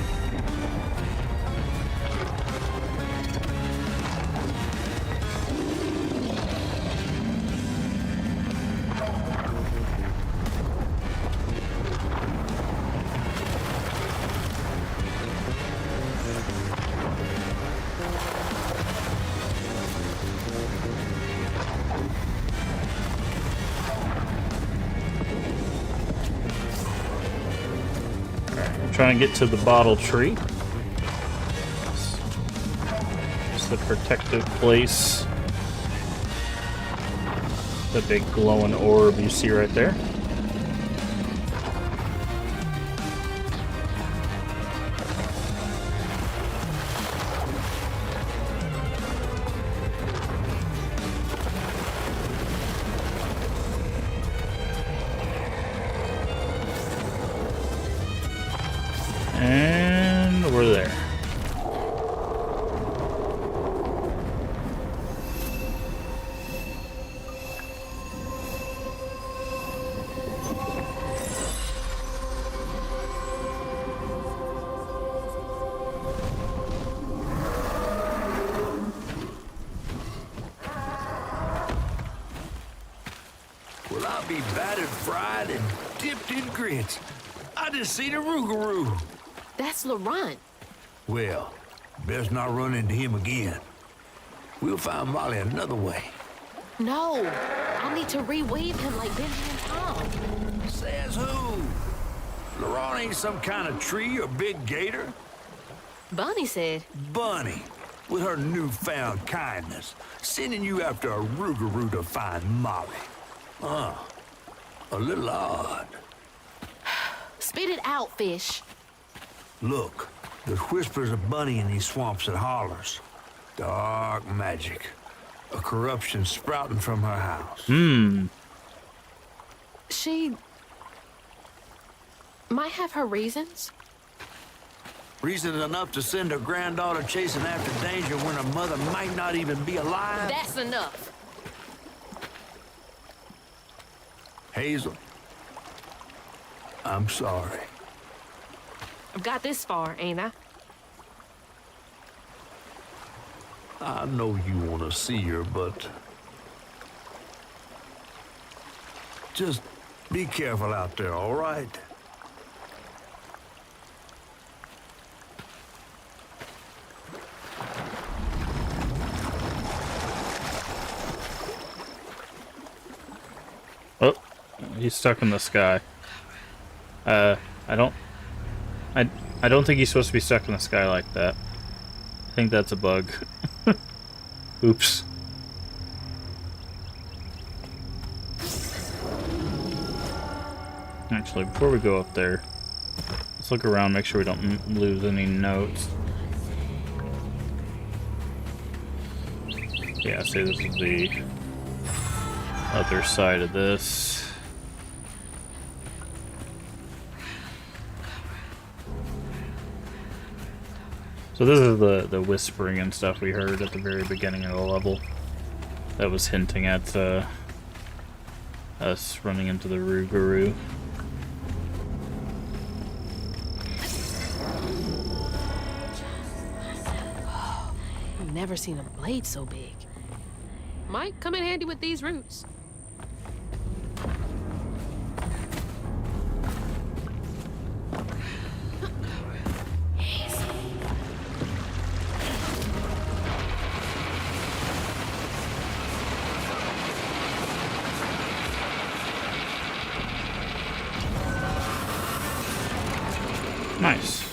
Trying to get to the bottle tree. It's the protective place. The big glowing orb you see right there. And we're there. be battered, fried, and dipped in grits. I just seen a Rougarou. That's Laurent. Well, best not run into him again. We'll find Molly another way. No, I need to reweave him like Benji and Tom. Says who? Laurent ain't some kind of tree or big gator. Bonnie said. Bunny, with her newfound kindness, sending you after a Rougarou to find Molly. A little odd. Spit it out, fish. Look, there's whispers of Bunny in these swamps and hollers. Dark magic. A corruption sprouting from her house. She might have her reasons. Reason enough to send her granddaughter chasing after danger when her mother might not even be alive? That's enough. Hazel, I'm sorry. I've got this far, ain't I? I know you want to see her, but just be careful out there, all right? Oh, he's stuck in the sky. I don't think he's supposed to be stuck in the sky like that. I think that's a bug. Oops. Actually, before we go up there, let's look around, make sure we don't lose any notes. Yeah, see, this is the other side of this. So this is the whispering and stuff we heard at the very beginning of the level. That was hinting at us running into the Rougarou. I've never seen a blade so big. Might come in handy with these roots. Nice.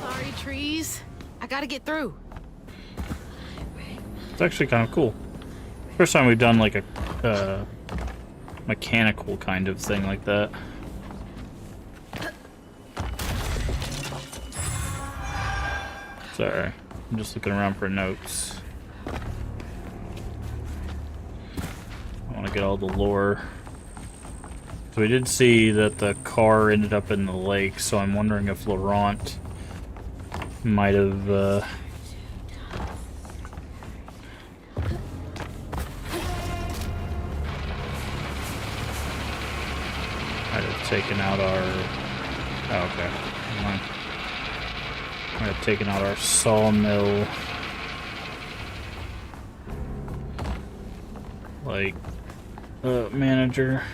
Sorry, trees. I gotta get through. It's actually kind of cool. First time we've done like a mechanical kind of thing like that. Sorry, I'm just looking around for notes. I want to get all the lore. So we did see that the car ended up in the lake, so I'm wondering if Laurent might have taken out our... Oh, okay. Never mind. Might have taken out our sawmill. Like, manager.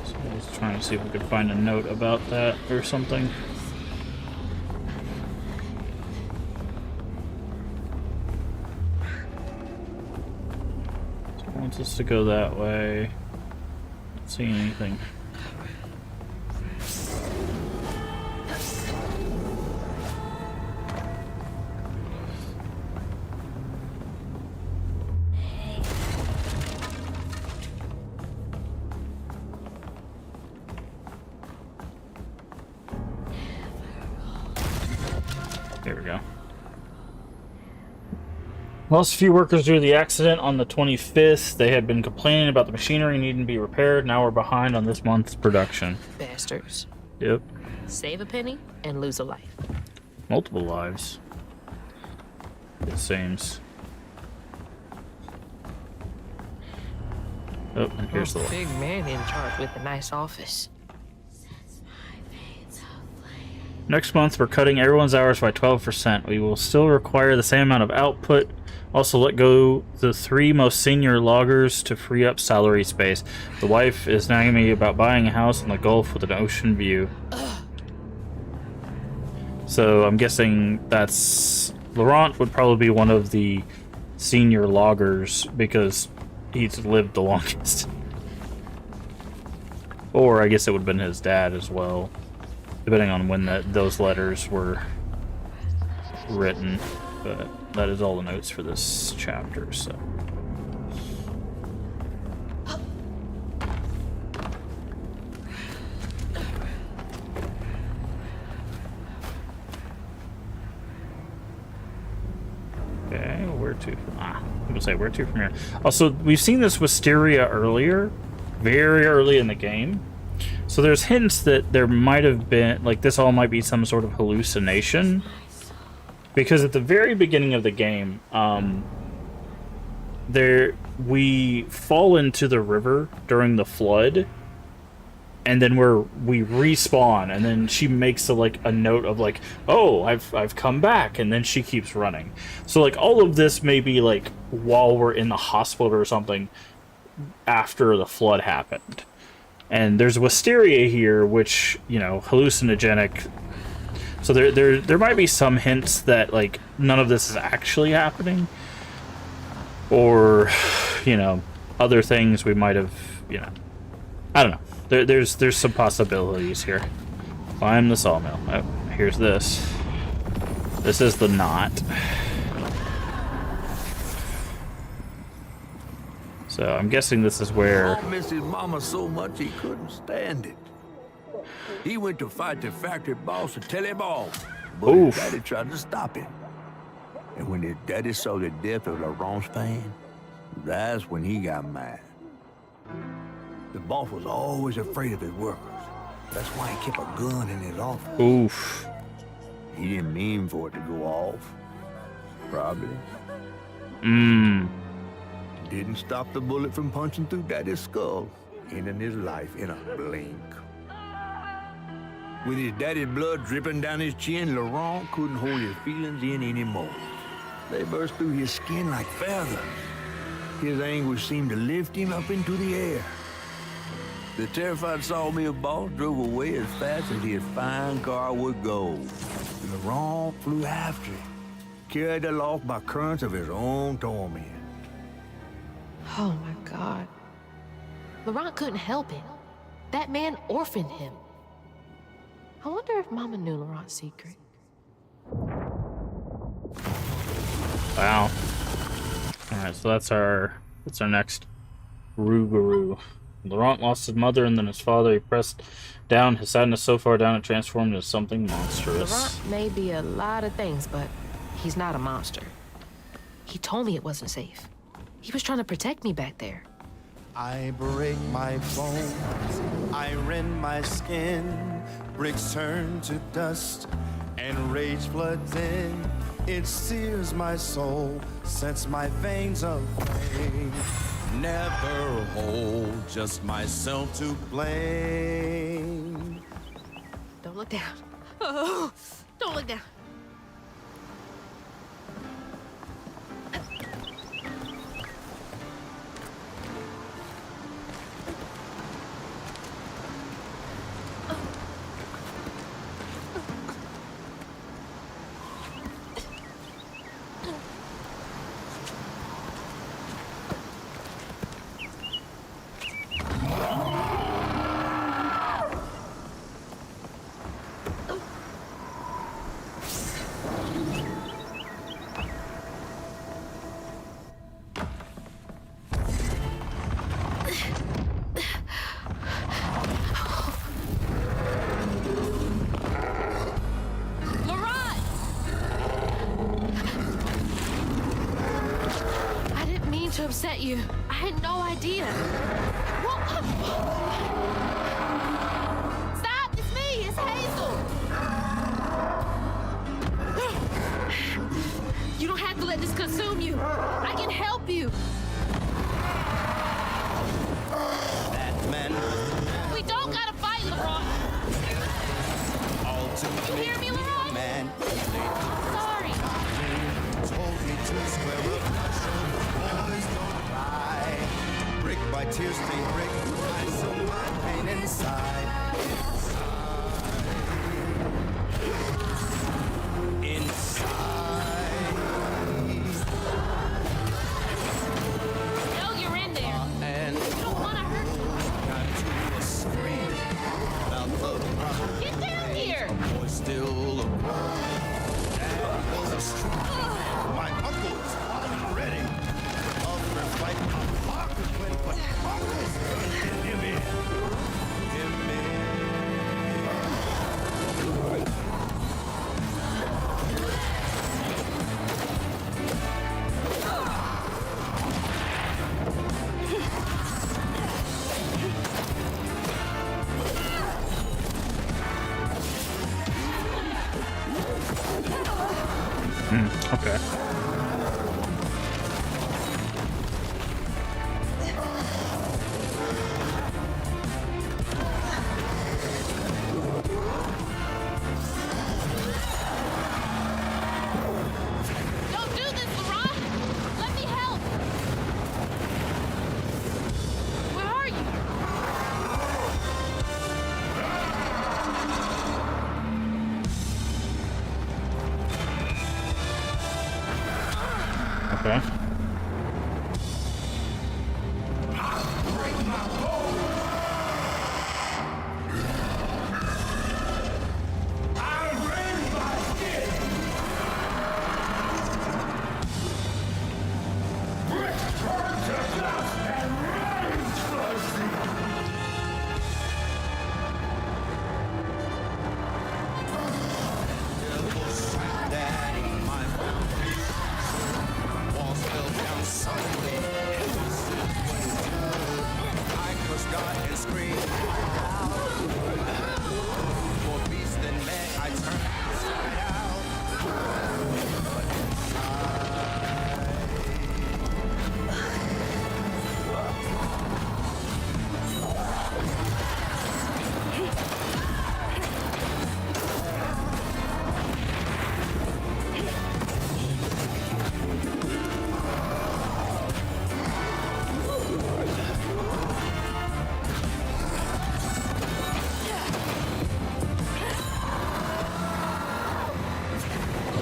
So I was trying to see if we could find a note about that or something. So it wants us to go that way. Not seeing anything. There we go. Lost a few workers due to the accident on the 25th. They had been complaining about the machinery needing to be repaired. Now we're behind on this month's production. Bastards. Yep. Save a penny and lose a life. Multiple lives. It seems. Oh, and here's the Big man in charge with a nice office. Next month, we're cutting everyone's hours by 12%. We will still require the same amount of output, Also, let go the 3 most senior loggers to free up salary space. The wife is nagging me about buying a house in the Gulf with an ocean view. So I'm guessing that's... Laurent would probably be one of the senior loggers because he's lived the longest. Or I guess it would have been his dad as well, depending on when those letters were written. But that is all the notes for this chapter, so... Okay, where to? I'm gonna say where to from here. Also, we've seen this wisteria earlier, very early in the game. So there's hints that there might have been, like, this all might be some sort of hallucination. Because at the very beginning of the game, we fall into the river during the flood, and then we respawn, and then she makes a note of like, oh, I've come back, and then she keeps running. So like all of this may be like while we're in the hospital or something after the flood happened. And there's wisteria here, which, you know, hallucinogenic. So there might be some hints that like none of this is actually happening, or, you know, other things we might have, you know, I don't know. There's some possibilities here. Climb the sawmill. Oh, here's this. This is the knot. So I'm guessing this is where... Paul missed his mama so much he couldn't stand it. He went to fight the factory boss and tell him off, but his daddy tried to stop him. And when his daddy saw the death of Laurent's fan, that's when he got mad. The boss was always afraid of his workers. That's why he kept a gun in his office. Oof. He didn't mean for it to go off. Probably. Didn't stop the bullet from punching through Daddy's skull, ending his life in a blink. With his daddy's blood dripping down his chin, Laurent couldn't hold his feelings in anymore. They burst through his skin like feathers. His anguish seemed to lift him up into the air. The terrified sawmill boss drove away as fast as his fine car would go. Laurent flew after him, carried aloft by currents of his own torment. Oh my God. Laurent couldn't help it. That man orphaned him. I wonder if Mama knew Laurent's secret. Wow. Alright, so that's our next Rougarou. Laurent lost his mother and then his father. He pressed down his sadness so far down it transformed into something monstrous. Laurent may be a lot of things, but he's not a monster. He told me it wasn't safe. He was trying to protect me back there. I break my bones, I rend my skin, bricks turn to dust, and rage floods in. It sears my soul, sets my veins aflame. Never hold, just myself to blame. Don't look down. Oh, don't look down. To upset you. I had no idea. Stop! It's me! It's Hazel! You don't have to let this consume you. I can help you. That man. We don't gotta fight, Laurent. You hear me, Laurent? Man. Sorry. Told me to square up. still a boy. Dad was strong. My uncle was all ready. Up for fight, my father went, but uncle's gonna him in. Him in. Okay. Don't do this, Laurent! Let me help! Where are you? Okay.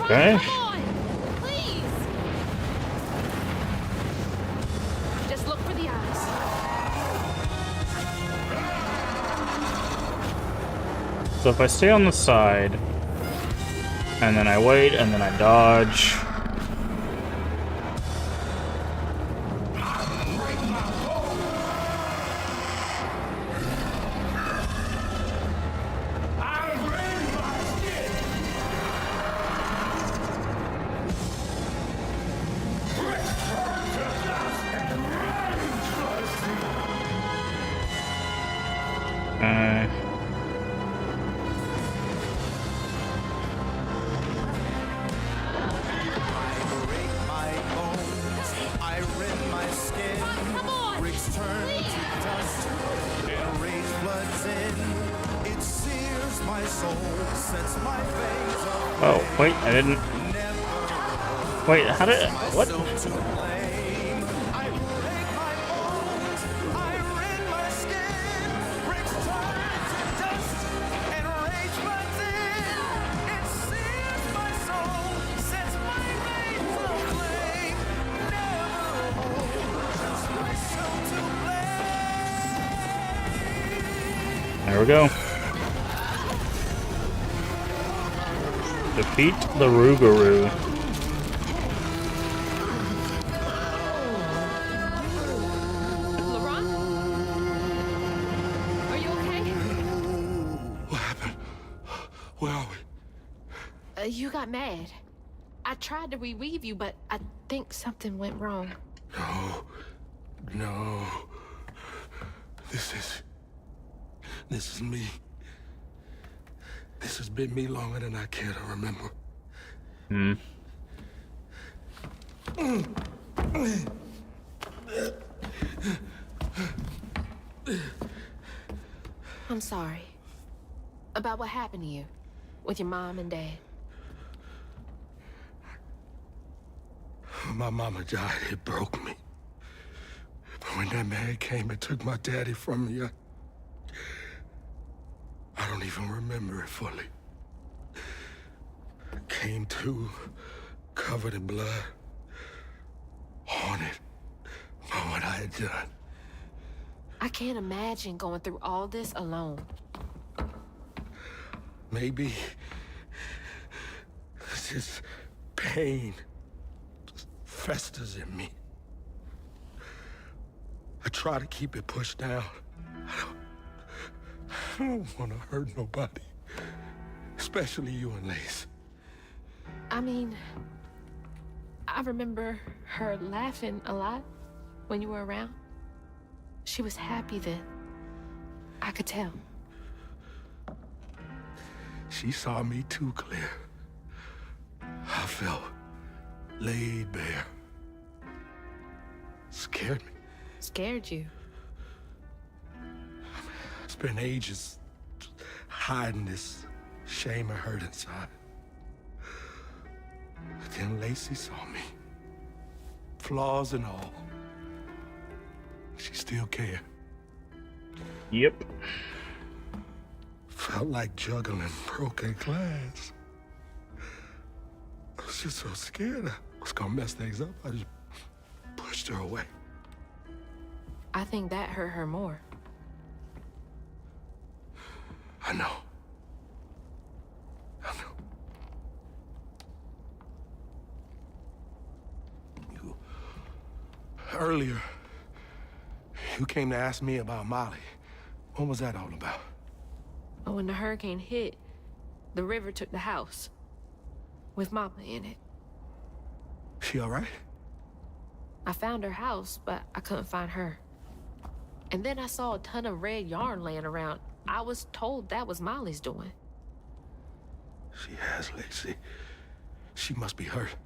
Okay. Come on! Please! Just look for the eyes. So if I stay on the side, and then I wait, and then I dodge. Oh, wait, I didn't. Wait, how did. What? There we go. Defeat the Rougarou. Laurent? Are you okay? What happened? Where are we? You got mad. I tried to reweave you, but I think something went wrong. No. This is me. This has been me longer than I care to remember. I'm sorry. About what happened to you. With your mom and dad. My mama died. It broke me. But when that man came and took my daddy from me, I don't even remember it fully. Came to, covered in blood, haunted by what I had done. I can't imagine going through all this alone. Maybe This pain just festers in me. I try to keep it pushed down. I don't want to hurt nobody, especially you and Lace. I mean, I remember her laughing a lot when you were around. She was happy then. I could tell. She saw me too clear. I felt laid bare. Scared me. Scared you? I spent ages hiding this shame and hurt inside. But then Lacey saw me. Flaws and all. She still cared. Yep. Felt like juggling broken glass. I was just so scared I was gonna mess things up. I just pushed her away. I think that hurt her more. I know. I know. Earlier, you came to ask me about Molly. What was that all about? But when the hurricane hit, the river took the house. With Mama in it. She all right? I found her house, but I couldn't find her. And then I saw a ton of red yarn laying around. I was told that was Molly's doing. She has, Lacey. She must be hurt.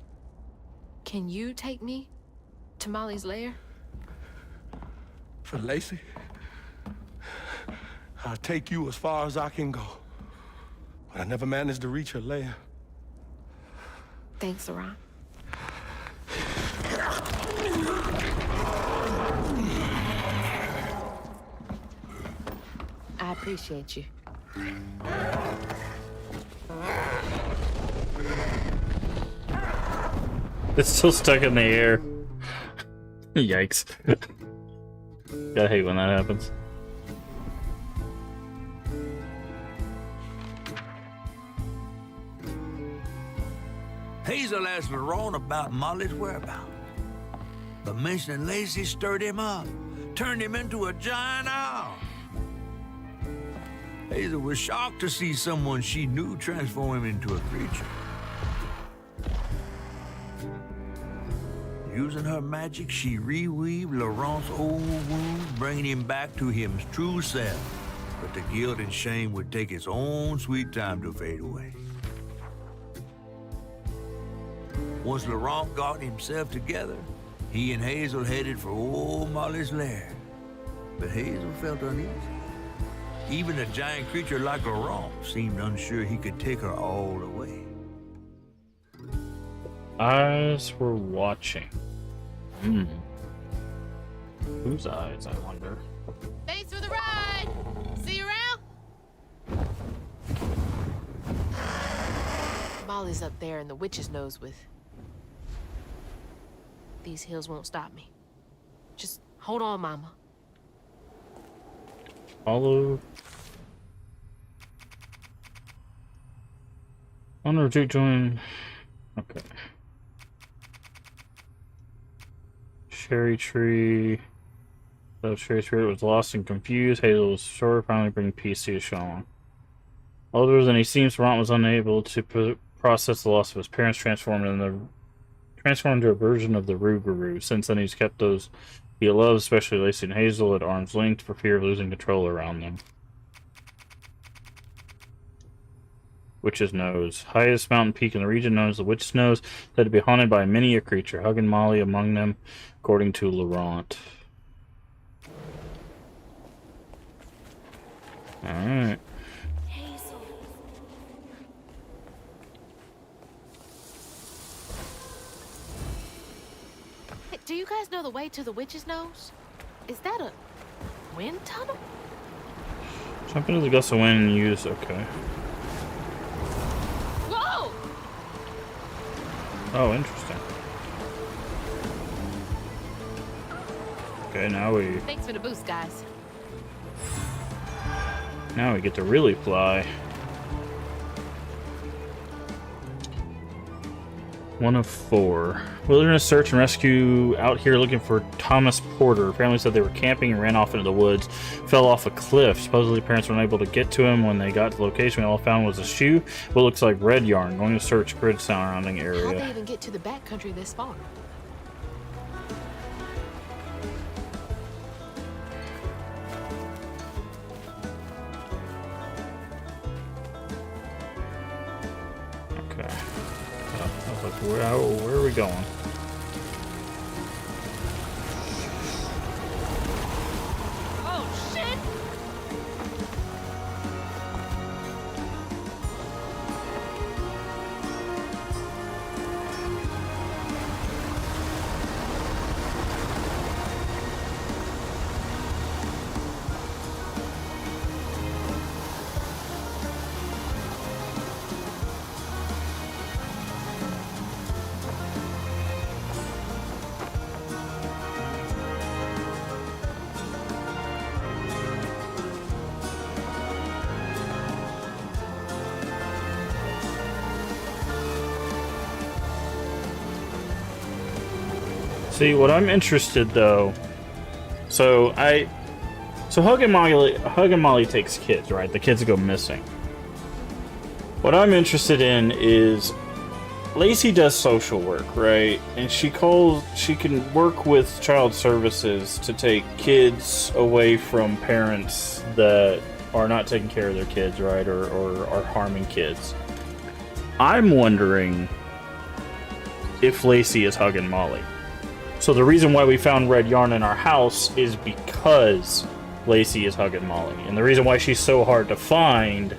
Can you take me to Molly's lair? For Lacey? I'll take you as far as I can go. But I never managed to reach her lair. Thanks, Laurent. I appreciate you. It's still stuck in the air. Yikes. Gotta hate when that happens. Hazel asked Laurent about Molly's whereabouts. But mentioning Lacey stirred him up, turned him into a giant owl. Hazel was shocked to see someone she knew transform him into a creature. Using her magic, she reweaved Laurent's old wounds, bringing him back to his true self. But the guilt and shame would take its own sweet time to fade away. Once Laurent got himself together, he and Hazel headed for old Molly's lair. But Hazel felt uneasy. Even a giant creature like Laurent seemed unsure he could take her all the way. Eyes were watching. Whose eyes, I wonder? Thanks for the ride! See you around? Molly's up there in the witch's nose with... These hills won't stop me. Just hold on, Mama. Follow. Honor to join. Okay. Cherry tree. The cherry spirit was lost and confused. Hazel was sure finally bring peace to Sean. Older than he seems, Laurent was unable to process the loss of his parents, transformed into a version of the Rougarou. Since then, he's kept those he loves, especially Lacey and Hazel, at arm's length for fear of losing control around them. Witch's Nose. Highest mountain peak in the region, known as the Witch's Nose, said to be haunted by many a creature, hugging Molly among them, according to Laurent. Alright. Hey, do you guys know the way to the Witch's Nose? Is that a wind tunnel? Jump into the gust of wind and use... Okay. Whoa! Oh, interesting. Okay, now we... Thanks for the boost, guys. Now we get to really fly. One of 4. Wilderness search and rescue out here looking for Thomas Porter. Family said they were camping and ran off into the woods. Fell off a cliff. Supposedly parents were unable to get to him. When they got to the location, we all found was a shoe. What looks like red yarn. Going to search grid surrounding How'd area. they even get to the backcountry this far? Okay. I was like, where are we going? Oh, shit! See, what I'm interested though, so Hug and Molly takes kids, right? The kids go missing. What I'm interested in is Lacey does social work, right? And she can work with child services to take kids away from parents that are not taking care of their kids, right? Or are harming kids. I'm wondering if Lacey is Hug and Molly. So the reason why we found red yarn in our house is because Lacey is Hug and Molly. And the reason why she's so hard to find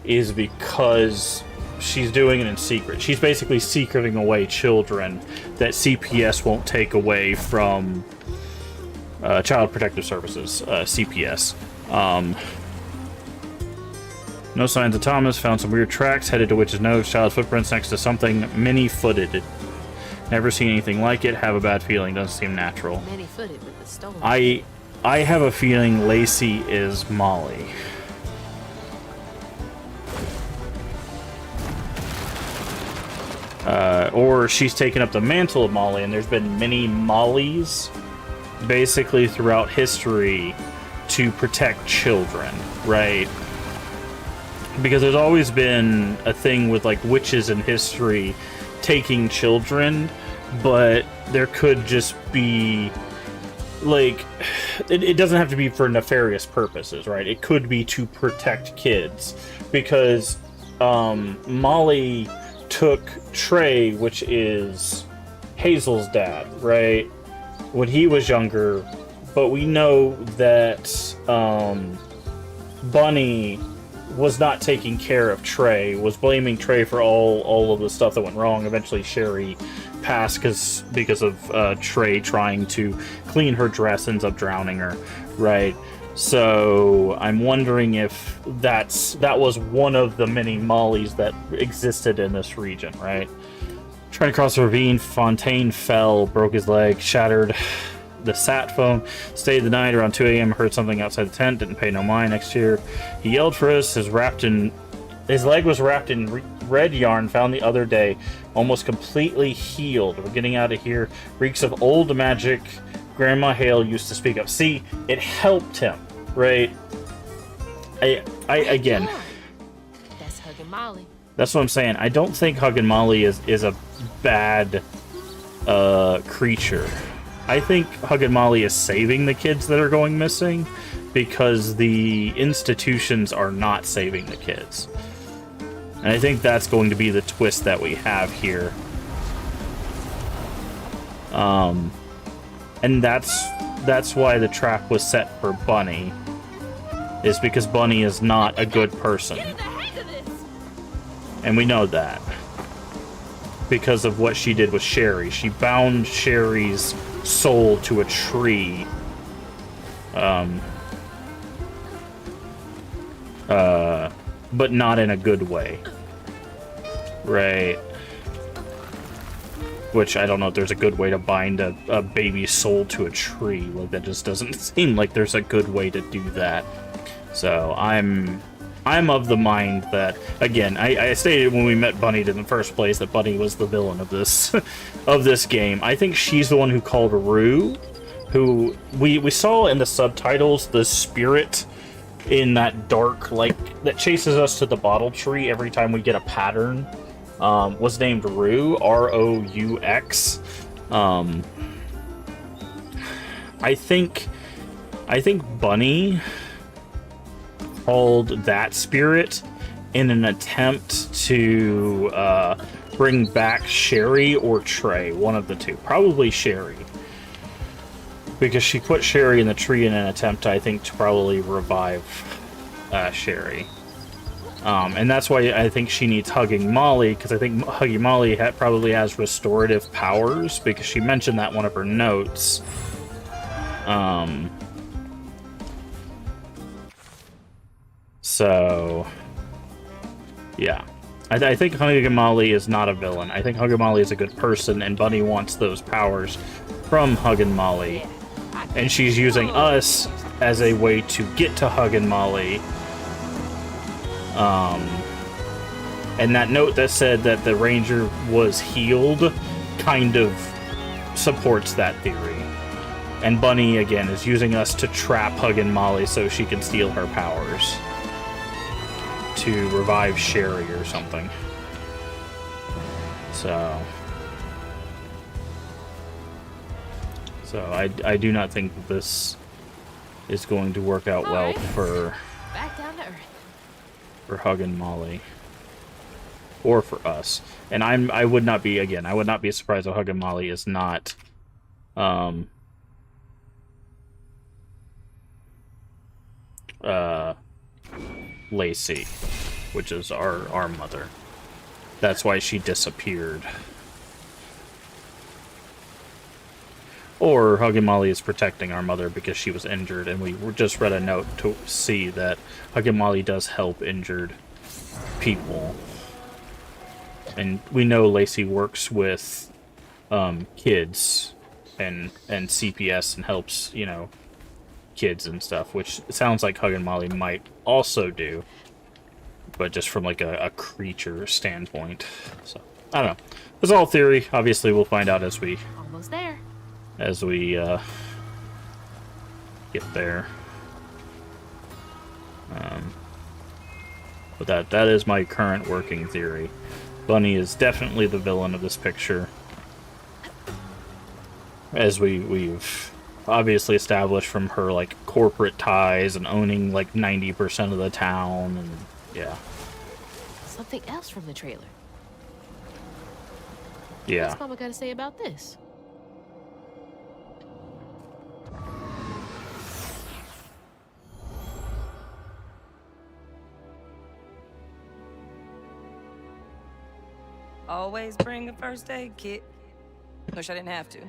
is because she's doing it in secret. She's basically secreting away children that CPS won't take away from Child Protective Services, CPS. No signs of Thomas. Found some weird tracks. Headed to Witch's Nose. Child footprints next to something many-footed. Never seen anything like it. Have a bad feeling. Doesn't seem natural. Many-footed with the stone. I have a feeling Lacey is Molly. Or she's taken up the mantle of Molly, and there's been many Mollys basically throughout history to protect children, right? Because there's always been a thing with like witches in history taking children, but there could just be like it doesn't have to be for nefarious purposes, right? It could be to protect kids, because Molly took Trey, which is Hazel's dad, right, when he was younger, but we know that Bunny was not taking care of Trey, was blaming Trey for all of the stuff that went wrong. Eventually Sherry passed because of Trey trying to clean her dress, ends up drowning her, right? So I'm wondering if that was one of the many Mollys that existed in this region, right? Trying to cross the ravine, Fontaine fell, broke his leg, shattered the sat phone, stayed the night. Around 2 a.m. heard something outside the tent, didn't pay no mind. Next year he yelled for us. His leg was wrapped in red yarn, found the other day, almost completely healed. We're getting out of here. Reeks of old magic Grandma Hale used to speak of. See, it helped him, right? Again, That's Hug and Molly. that's what I'm saying. I don't think Hug and Molly is a bad creature. I think Hug and Molly is saving the kids that are going missing because the institutions are not saving the kids. And I think that's going to be the twist that we have here. And that's why the trap was set for Bunny, is because Bunny is not a good person. And we know that because of what she did with Sherry. She bound Sherry's soul to a tree, but not in a good way, right? Which I don't know if there's a good way to bind a baby's soul to a tree. Like, that just doesn't seem like there's a good way to do that. So I'm of the mind that, again, I stated when we met Bunny in the first place that Bunny was the villain of this of this game. I think she's the one who called Rue, who we saw in the subtitles, the spirit in that dark, like, that chases us to the bottle tree every time we get a pattern, was named Rue, R-O-U-X. I think Bunny called that spirit in an attempt to bring back Sherry or Trey, one of the two. Probably Sherry. Because she put Sherry in the tree in an attempt, I think, to probably revive Sherry. And that's why I think she needs Hugging Molly, because I think Hugging Molly probably has restorative powers, because she mentioned that in one of her notes. So, yeah. I think Hugging Molly is not a villain. I think Hugging Molly is a good person, and Bunny wants those powers from Hugging Molly. And she's using us as a way to get to Hugging Molly. And that note that said that the ranger was healed kind of supports that theory. And Bunny, again, is using us to trap Hugging Molly so she can steal her powers. To revive Sherry or something. So I do not think that this is going to work out well for Back down to earth. for Hugging Molly. Or for us. And I would not be surprised if Hugging Molly is not Lacey, which is our mother. That's why she disappeared. Or Hugging Molly is protecting our mother because she was injured, and we just read a note to see that Hugging Molly does help injured people. And we know Lacey works with kids and CPS and helps, you know, kids and stuff, which sounds like Hugging Molly might also do, but just from like a creature standpoint. So I don't know. It's all theory. Obviously, we'll find out as we Almost there. Get there. But that is my current working theory. Bunny is definitely the villain of this picture, as we've obviously established from her like corporate ties and owning like 90% of the town, and yeah. Something else from the trailer. Yeah. What's Mama got to say about this? Always bring a first aid kit. Wish I didn't have to.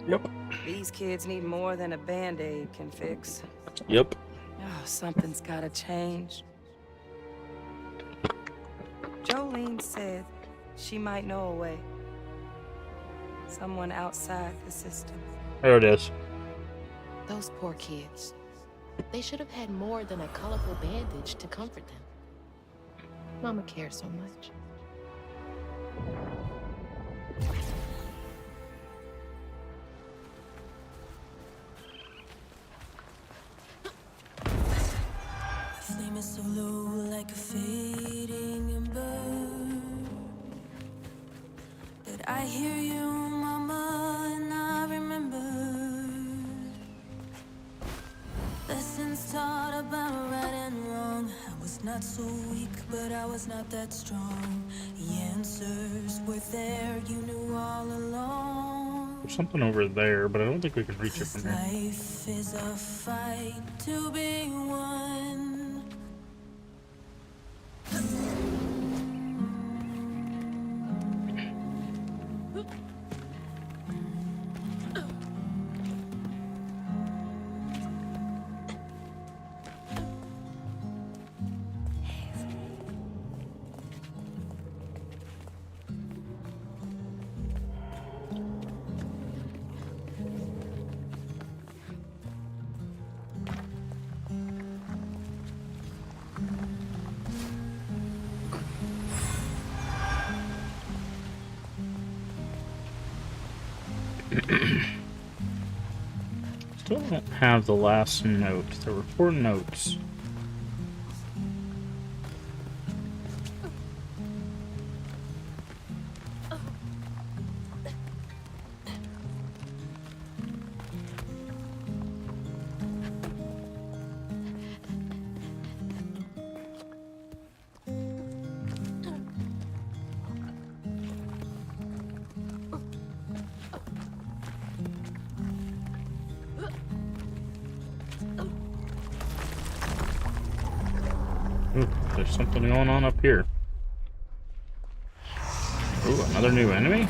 Yep. These kids need more than a Band-Aid can fix. Yep. Oh, something's gotta change. Jolene said she might know a way. Someone outside the system. There it is. Those poor kids. They should have had more than a colorful bandage to comfort them. Mama cares so much. The flame is so low, like a fading ember. But I hear you, Mama, and I remember lessons taught about right and wrong. I was not so weak, but I was not that strong. The answers were there, you knew all along. There's something over there, but I don't think we can reach it from here. Life is a fight to be won. don't have the last note. There were 4 notes. Ooh, there's something going on up here. Ooh, another new enemy?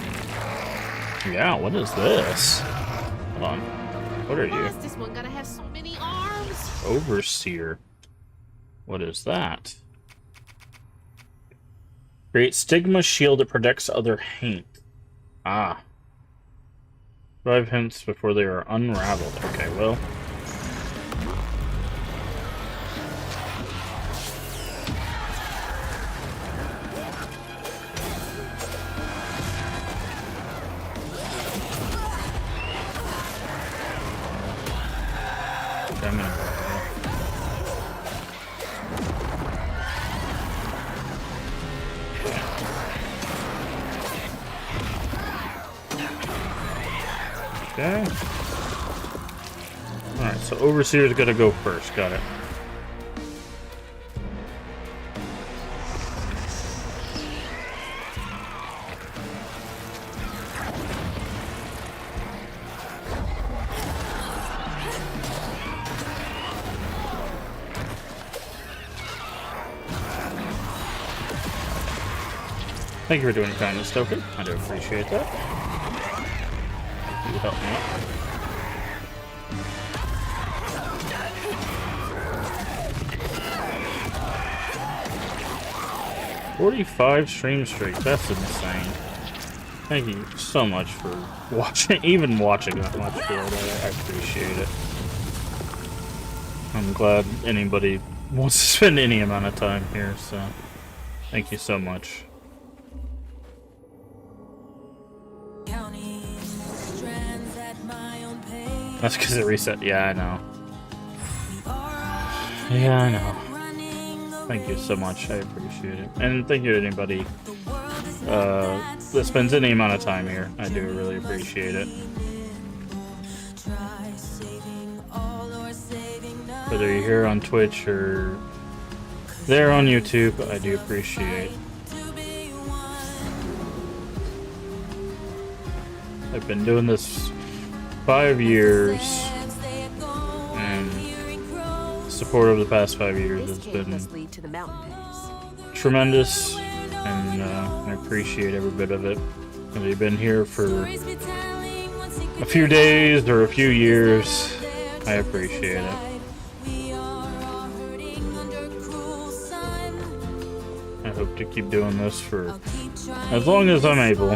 Yeah, what is this? Hold on. What are Why you? is this one gonna have so many arms? Overseer. What is that? Create stigma shield that protects other haint. Ah. 5 hints before they are unraveled. Okay, well. I'm gonna go okay. Alright, so Overseer's gotta go first. Got it. Thank you for doing your kindness, Token. I do appreciate that. You help me out. 45 stream streak. That's insane. Thank you so much for watching, even watching that much build. I appreciate it. I'm glad anybody wants to spend any amount of time here, so thank you so much. That's because it reset. Yeah, I know. Yeah, I know. Thank you so much. I appreciate it. And thank you to anybody that spends any amount of time here. I do really appreciate it. Whether you're here on Twitch or there on YouTube, I do appreciate. I've been doing this 5 years, and support over the past 5 years has been tremendous, and I appreciate every bit of it. Whether you've been here for a few days or a few years, I appreciate it. I hope to keep doing this for as long as I'm able.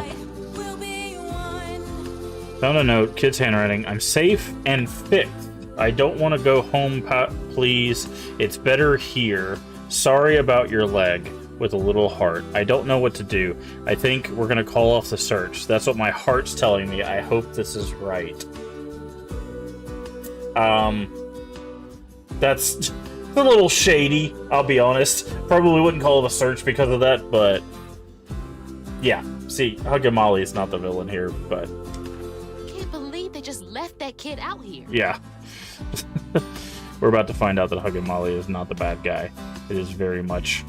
Found a note, kid's handwriting. I'm safe and fixed. I don't want to go home, please. It's better here. Sorry about your leg, with a little heart. I don't know what to do. I think we're going to call off the search. That's what my heart's telling me. I hope this is right. That's a little shady, I'll be honest. Probably wouldn't call it a search because of that, but yeah. See, Huggy Molly is not the villain here, but They just left that kid out here. yeah. We're about to find out that Huggy Molly is not the bad guy. It is very much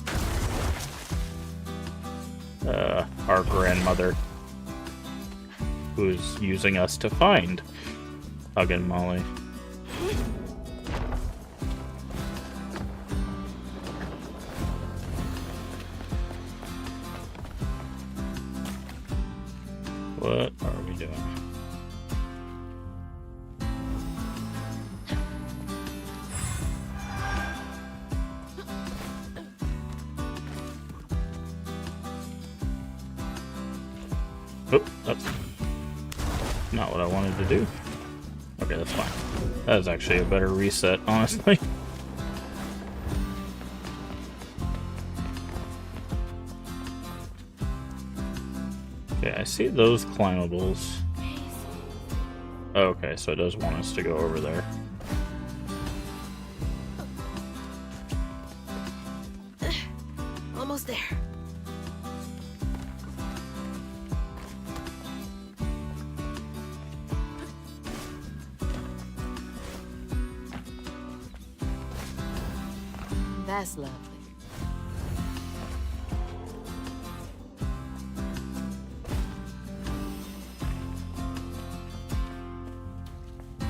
our grandmother who is using us to find Huggy Molly. What are we doing? Oh, that's not what I wanted to do. Okay, that's fine. That is actually a better reset, honestly. Okay, I see those climbables. Okay, so it does want us to go over there. almost there. That's lovely.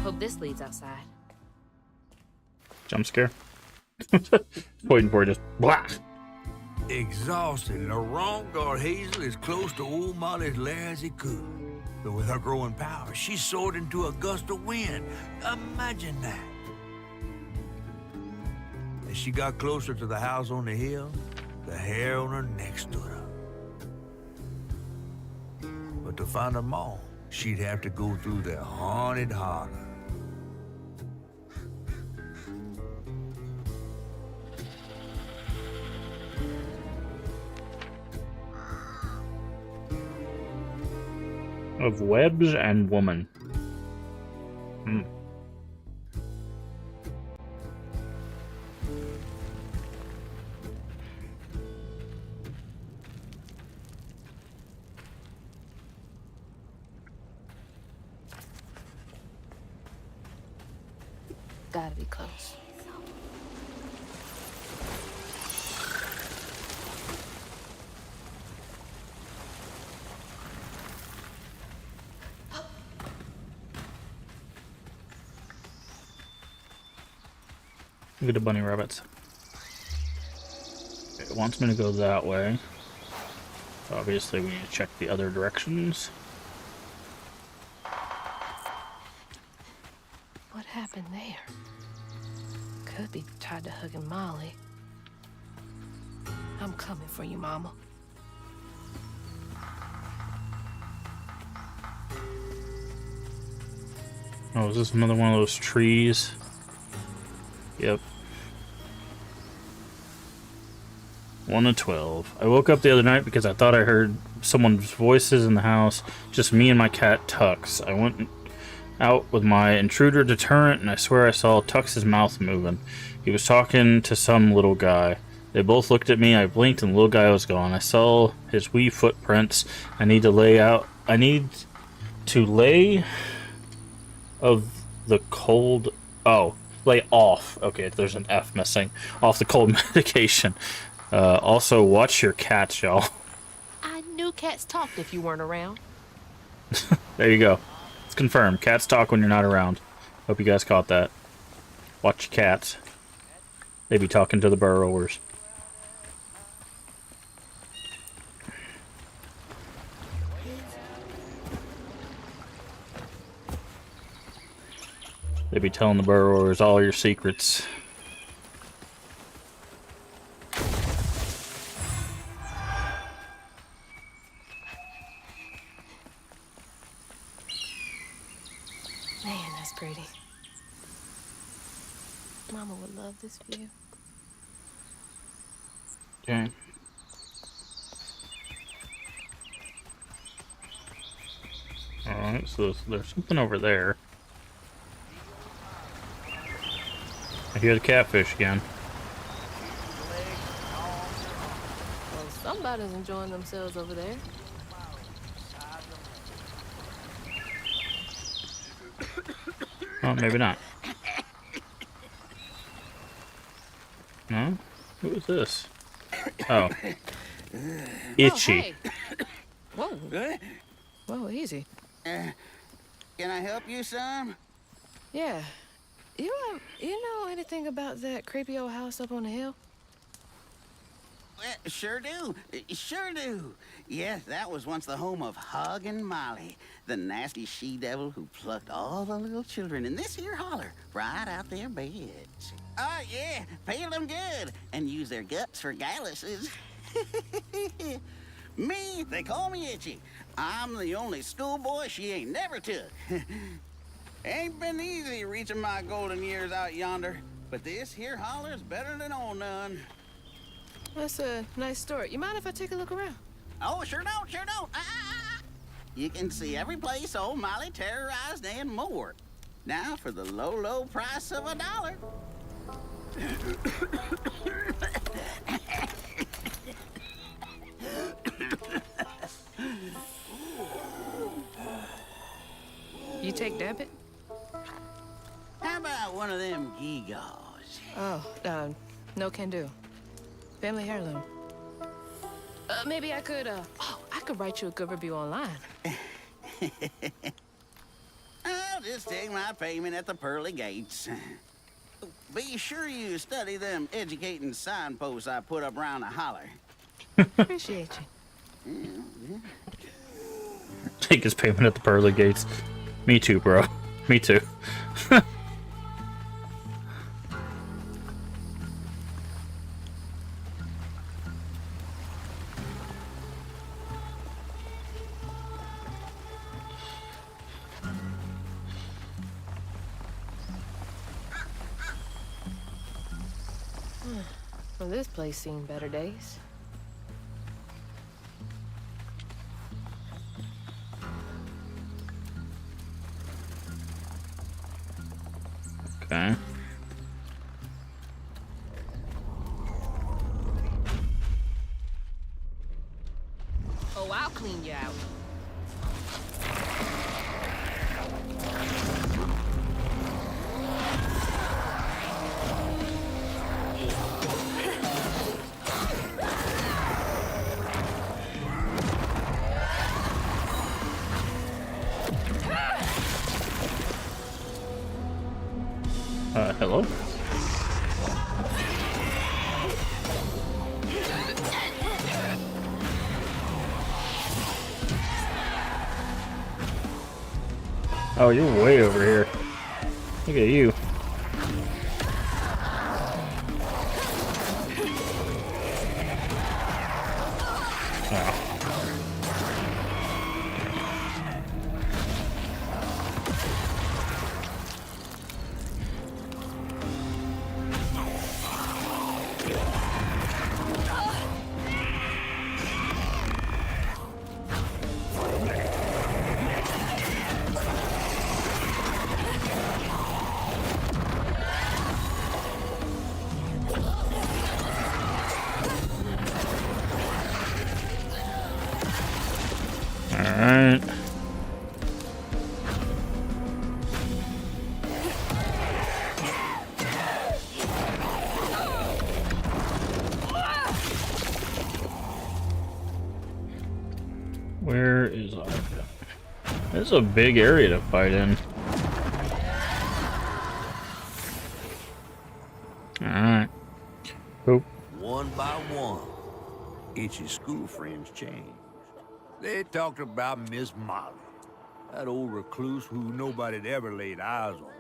Hope this leads outside. Jump scare. Waiting for it, just blah. Exhausted, Laurent got Hazel as close to old Molly's lair as he could. But with her growing power, she soared into a gust of wind. Imagine that. As she got closer to the house on the hill, the hair on her neck stood up. But to find them all, she'd have to go through the haunted harbor. Of webs and woman. Gotta be close. Look at the bunny rabbits. It wants me to go that way. Obviously, we need to check the other directions. What happened there? Could be tied to hugging Molly. I'm coming for you, Mama. Oh, is this another one of those trees? Yep. 1 of 12. I woke up the other night because I thought I heard someone's voices in the house. Just me and my cat, Tux. I went out with my intruder deterrent, and I swear I saw Tux's mouth moving. He was talking to some little guy. They both looked at me. I blinked, and the little guy was gone. I saw his wee footprints. I need to lay of the cold. Oh. Lay off. Okay, there's an F missing. Off the cold medication. Also, watch your cats, y'all. I knew cats talked if you weren't around. There you go. It's confirmed. Cats talk when you're not around. Hope you guys caught that. Watch your cats. They be talking to the burrowers. They be telling the burrowers all your secrets. Man, that's pretty. Mama would love this view. Okay. Alright, so there's something over there. I hear the catfish again. Well, somebody's enjoying themselves over there. Oh, maybe not. No? Who is this? Oh. Itchy. Oh, hey. Whoa. Whoa, easy. Can I help you, son? Yeah. You know anything about that creepy old house up on the hill? Sure do. Sure do. Yes, that was once the home of Hug and Molly, the nasty she-devil who plucked all the little children in this here holler right out their beds. Oh, yeah, pay them good and use their guts for galluses. Me, they call me Itchy. I'm the only schoolboy she ain't never took. Ain't been easy reaching my golden years out yonder, but this here holler's better than old none. That's a nice story. You mind if I take a look around? Oh, sure don't, sure don't. You can see every place old Molly terrorized and more. Now for the low, low price of $1. gewgaws. Oh, no can do. Family heirloom. Maybe I could, I could write you a good review online. I'll just take my payment at the pearly gates. Be sure you study them educating signposts I put up around the holler. Appreciate you. Take his payment at the pearly gates. Me too, bro. Me too. Well, this place seen better days. Okay. Oh, I'll clean you out. Hello? Oh, you're way over here. Look at you. Oh. Alright. Where is Arca? This is a big area to fight in. Alright. Oop. One by one, Itchy's school friends changed. They talked about Miss Molly, that old recluse who nobody'd ever laid eyes on.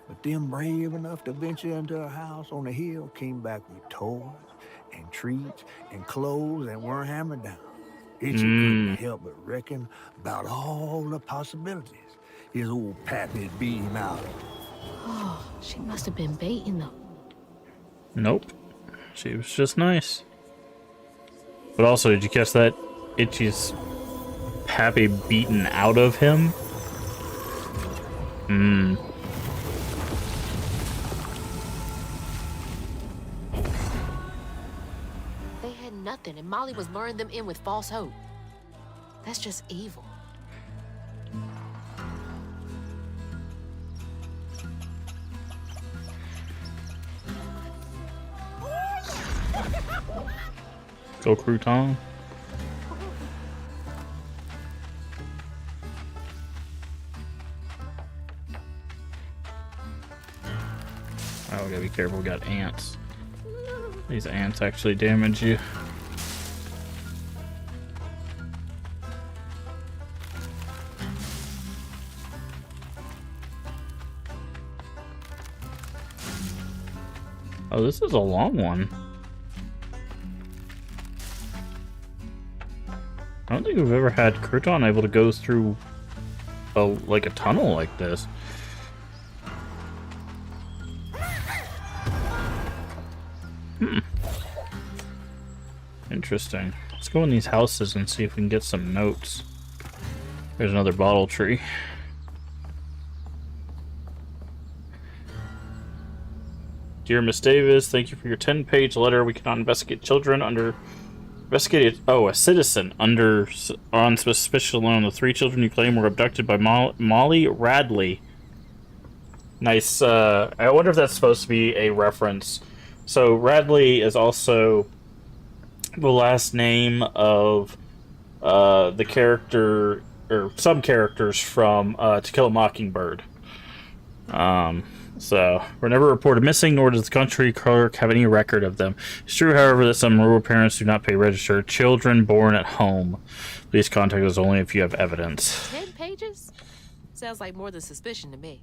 But them brave enough to venture into her house on the hill came back with toys and treats and clothes that weren't hammered down. Itchy couldn't help but reckon about all the possibilities his old Pappy had beat him out of. Oh, she must have been baiting them. Nope. She was just nice. But also, did you catch that? Itchy's Pappy beaten out of him? They had nothing, and Molly was luring them in with false hope. That's just evil. Go Crouton. Oh, we gotta be careful, we got ants. These ants actually damage you. Oh, this is a long one. I don't think we've ever had Crouton able to go through like a tunnel like this. Interesting. Let's go in these houses and see if we can get some notes. There's another bottle tree. Dear Miss Davis, thank you for your 10-page letter. We cannot investigate children under... a citizen on suspicion alone. The 3 children you claim were abducted by Molly Radley. Nice. I wonder if that's supposed to be a reference. So Radley is also the last name of the character, or some characters from To Kill a Mockingbird. So, were never reported missing, nor does the country clerk have any record of them. It's true, however, that some rural parents do not pay register children born at home. Please contact us only if you have evidence. 10 pages? Sounds like more than suspicion to me.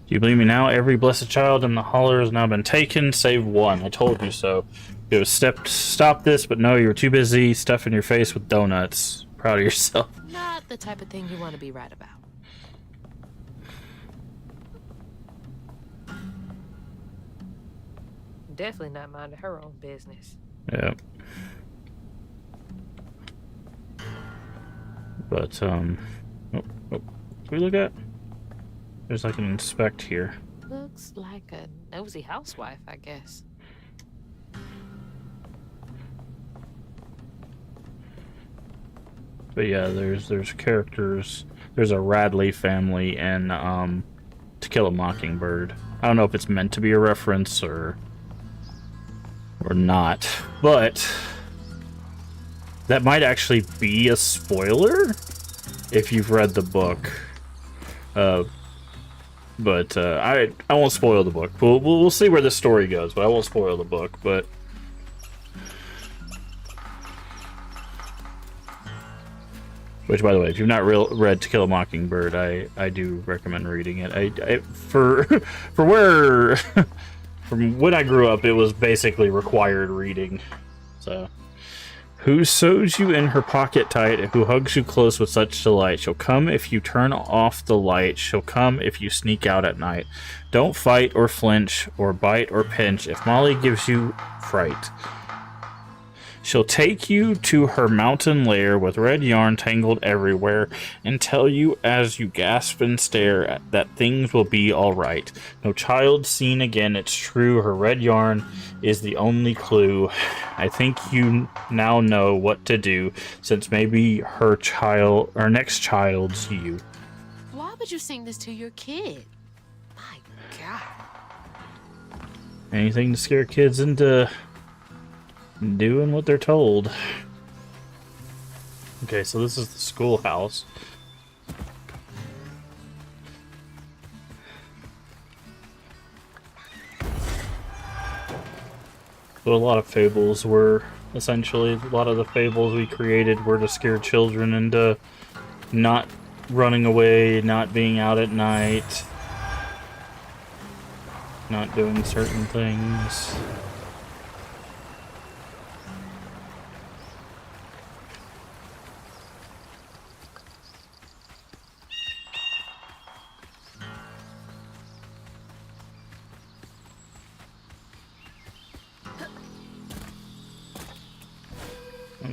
Do you believe me now? Every blessed child in the holler has now been taken, save one. I told you so. You have stop this, but no, you were too busy stuffing your face with donuts. Proud of yourself. Not the type of thing you want to be right about. Definitely not minding her own business. Yeah. But, what do we look at? There's like an inspect here. Looks like a nosy housewife, I guess. But yeah, there's characters. There's a Radley family in To Kill a Mockingbird. I don't know if it's meant to be a reference or not, but that might actually be a spoiler if you've read the book. But I won't spoil the book. We'll see where the story goes, but I won't spoil the book. But which, by the way, if you've not read To Kill a Mockingbird, I do recommend reading it. I for where from when I grew up, it was basically required reading. So, who sews you in her pocket tight, and who hugs you close with such delight? She'll come if you turn off the light. She'll come if you sneak out at night. Don't fight or flinch or bite or pinch if Molly gives you fright. She'll take you to her mountain lair with red yarn tangled everywhere and tell you as you gasp and stare that things will be all right. No child seen again, it's true, her red yarn is the only clue. I think you now know what to do, since maybe her next child's you. Why would you sing this to your kid? My God. Anything to scare kids into doing what they're told. Okay, so this is the schoolhouse. So a lot of fables were essentially, a lot of the fables we created were to scare children into not running away, not being out at night, not doing certain things.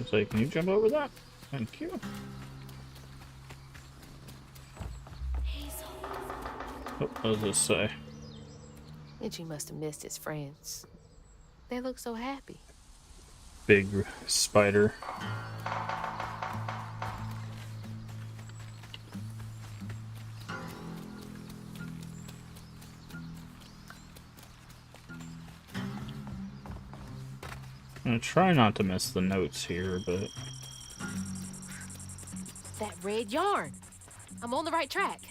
So can you jump over that? Thank you. Oh, what does this say? Itchy must have missed his friends. They look so happy. Big spider. I'm gonna try not to miss the notes here, but... That red yarn! I'm on the right track.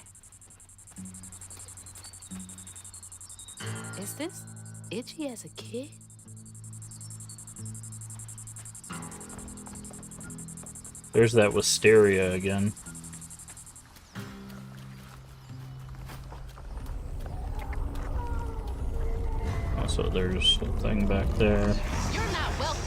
Is this Itchy as a kid? There's that wisteria again. Also, there's a thing back there. You're not welcome.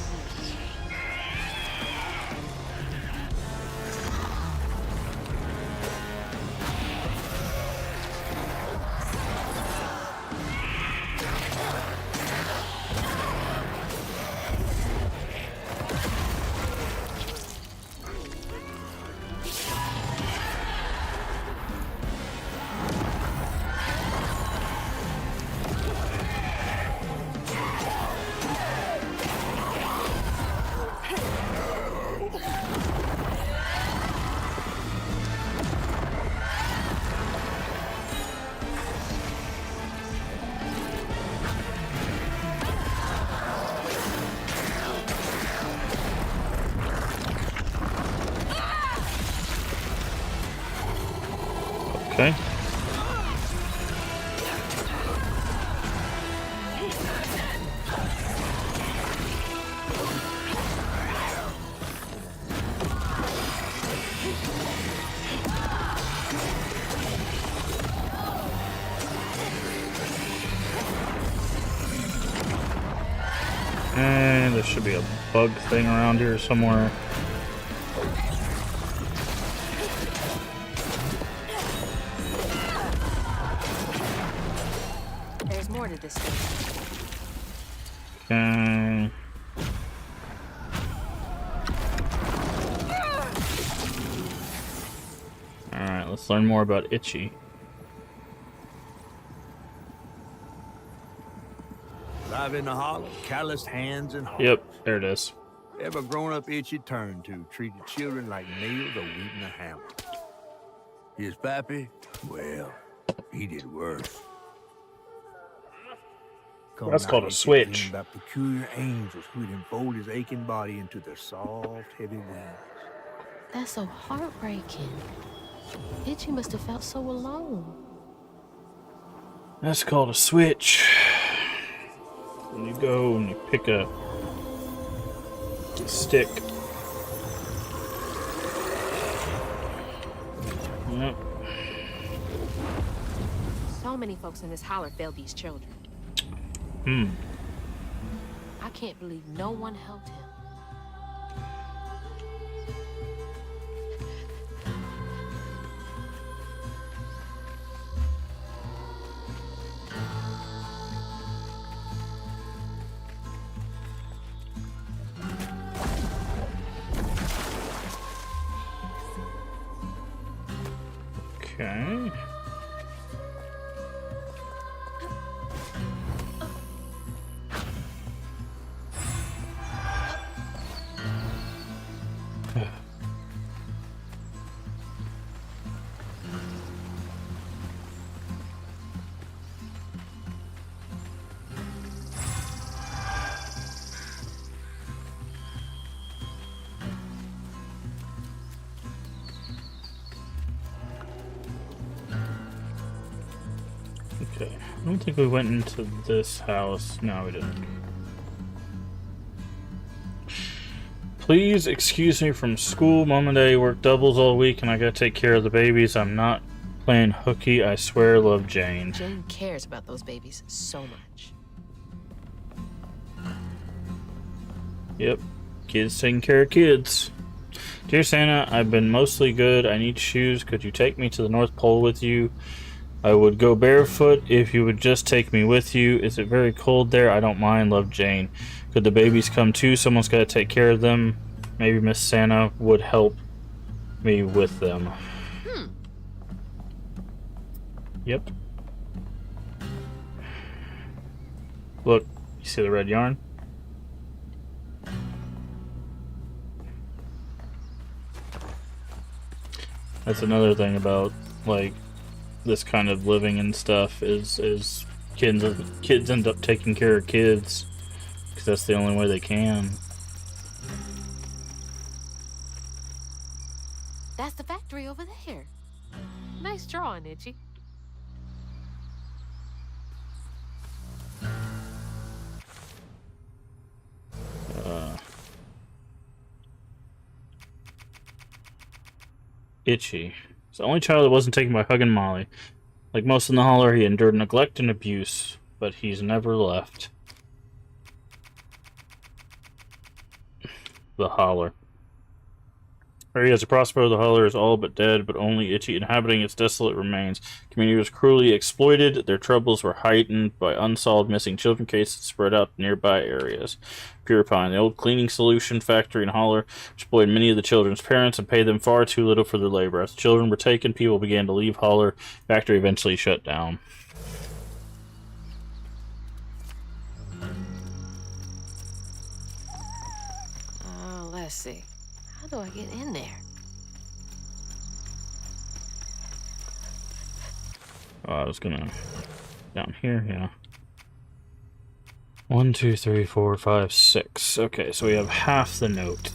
And there should be a bug thing around here somewhere. There's more to this. Okay. Alright, let's learn more about Itchy. Live in the hollow, calloused hands and hearts. Yep, there it is. Ever grown-up Itchy turned to treated children like nails or wielding a hammer. His pappy, well, he did worse. That's called a switch. About peculiar angels who'd enfold his aching body into their soft, heavy wings. That's so heartbreaking. Itchy must have felt so alone. That's called a switch. When you go and you pick a stick. Yep. So many folks in this holler failed these children. I can't believe no one helped him. Okay. Okay, I don't think we went into this house. No, we didn't. Please excuse me from school. Mom and Daddy work doubles all week and I gotta take care of the babies. I'm not playing hooky. I swear, love, Jane. Jane cares about those babies so much. Yep, kids taking care of kids. Dear Santa, I've been mostly good. I need shoes. Could you take me to the North Pole with you? I would go barefoot if you would just take me with you. Is it very cold there? I don't mind. Love, Jane. Could the babies come too? Someone's got to take care of them. Maybe Miss Santa would help me with them. Yep. Look, you see the red yarn? That's another thing about, like, this kind of living and stuff is kids end up taking care of kids because that's the only way they can. That's the factory over there. Nice drawing, Itchy. Itchy. He's the only child that wasn't taken by Huggin' Molly. Like most in the holler, he endured neglect and abuse, but he's never left. The holler. Areas of Prospero, the holler is all but dead, but only Itchy inhabiting its desolate remains. Community was cruelly exploited. Their troubles were heightened by unsolved missing children cases spread out to nearby areas. Purifying. The old cleaning solution factory in Holler exploited many of the children's parents and paid them far too little for their labor. As the children were taken, people began to leave Holler. Factory eventually shut down. Oh, let's see. How do I get in there? Oh, I was gonna... down here, yeah. 1, 2, 3, 4, 5, 6. Okay, so we have half the note.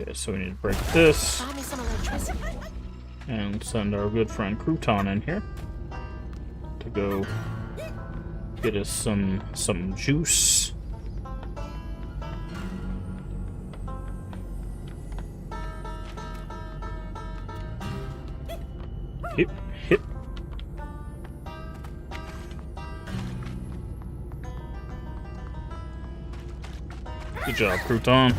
Okay, so we need to break this Find me some electricity. and send our good friend Crouton in here to go get us some juice. Hip, hip. Good job, Crouton.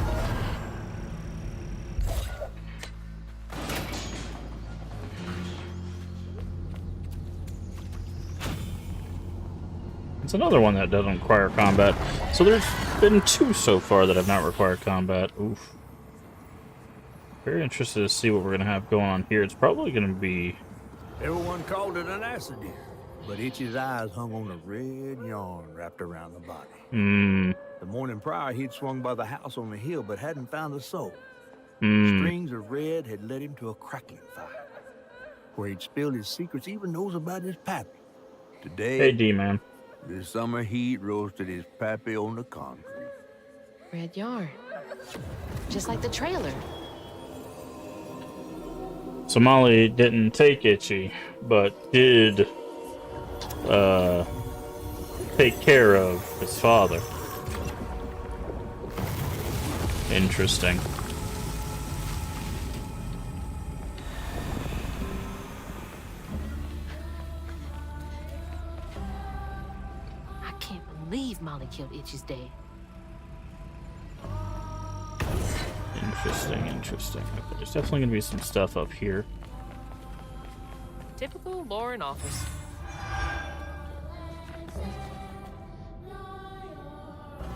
It's another one that doesn't require combat. So there's been 2 so far that have not required combat. Oof. Very interested to see what we're going to have going on here. It's probably going to be... Everyone called it an accident, but Itchy's eyes hung on a red yarn wrapped around the body. The morning prior, he'd swung by the house on the hill, but hadn't found a soul. Strings of red had led him to a crackling fire, where he'd spilled his secrets, even knows about his pappy. Today, Hey, D-Man. the summer heat roasted his pappy on the concrete. Red yarn. Just like the trailer. So Molly didn't take Itchy, but did take care of his father. Interesting. I can't believe Molly killed Itchy's dad. Interesting, interesting. Okay, there's definitely gonna be some stuff up here. Typical Lauren office.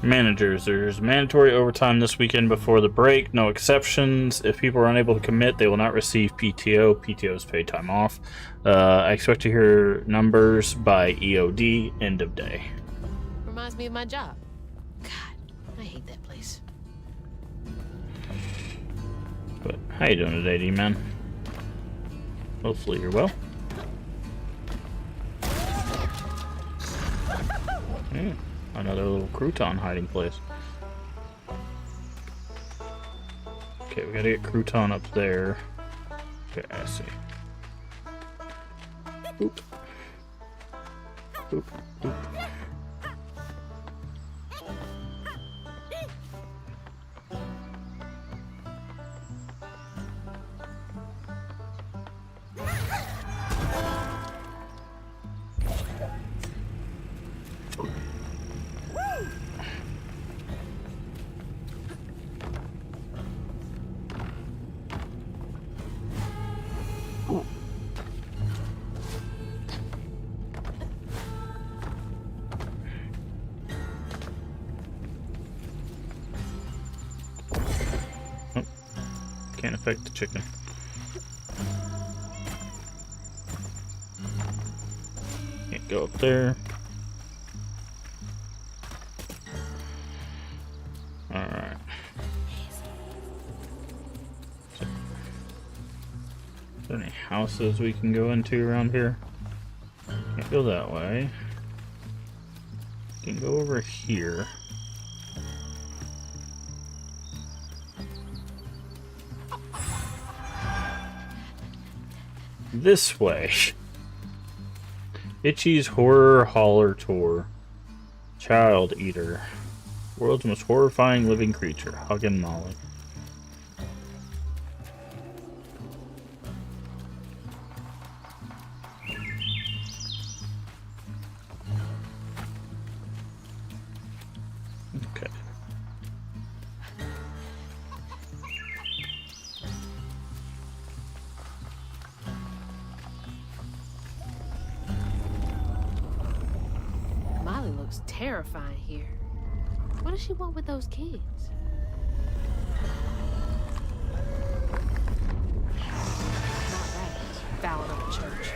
Managers, there's mandatory overtime this weekend before the break. No exceptions. If people are unable to commit, they will not receive PTO. PTO is paid time off. I expect to hear numbers by EOD, end of day. Reminds me of my job. God, I hate that place. But how you doing today, D-Man? Hopefully you're well. Another little crouton hiding place. Okay, we gotta get crouton up there. Okay, I see. Oop. Oop, oop. Can't affect the chicken. Can't go up there. Alright. Is there any houses we can go into around here? Can't go that way. Can go over here. This way. Itchy's Horror Hauler Tour. Child Eater. World's most horrifying living creature. Huggin' Molly. Okay. Molly looks terrifying here. What does she want with those kids? Not right. Ballad of the church.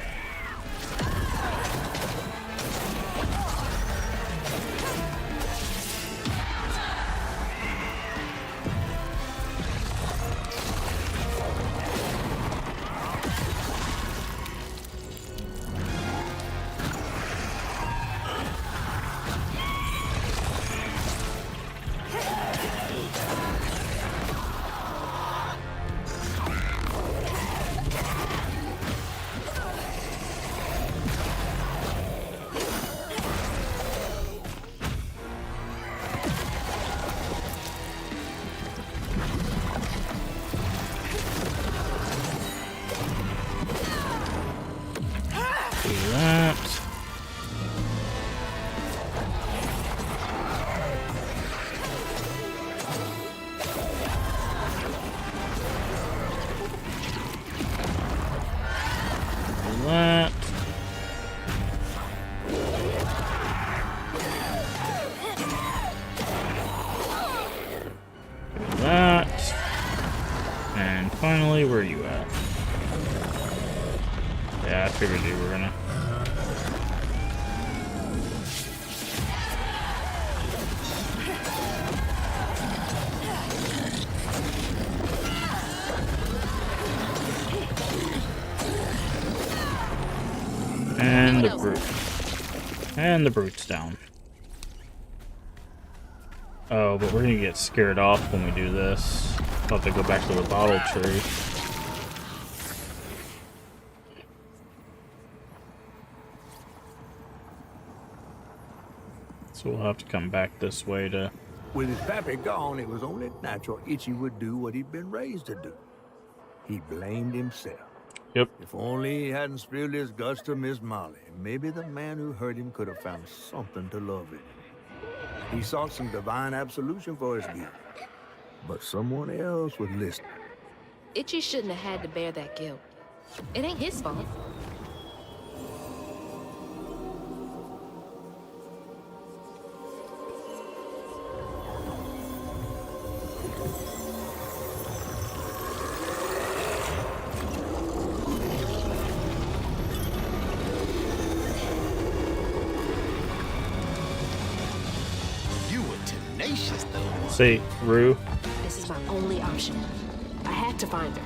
And finally, where are you at? Yeah, I figured you were gonna. And the brute. And the brute's down. Oh, but we're gonna get scared off when we do this. We'll have to go back to the bottle tree. So we'll have to come back this way to... With his pappy gone, it was only natural Itchy would do what he'd been raised to do. He blamed himself. Yep. If only he hadn't spilled his guts to Miss Molly, maybe the man who hurt him could have found something to love in him. He sought some divine absolution for his guilt, but someone else was listening. Itchy shouldn't have had to bear that guilt. It ain't his fault. See, Rue. This is my only option. I had to find her.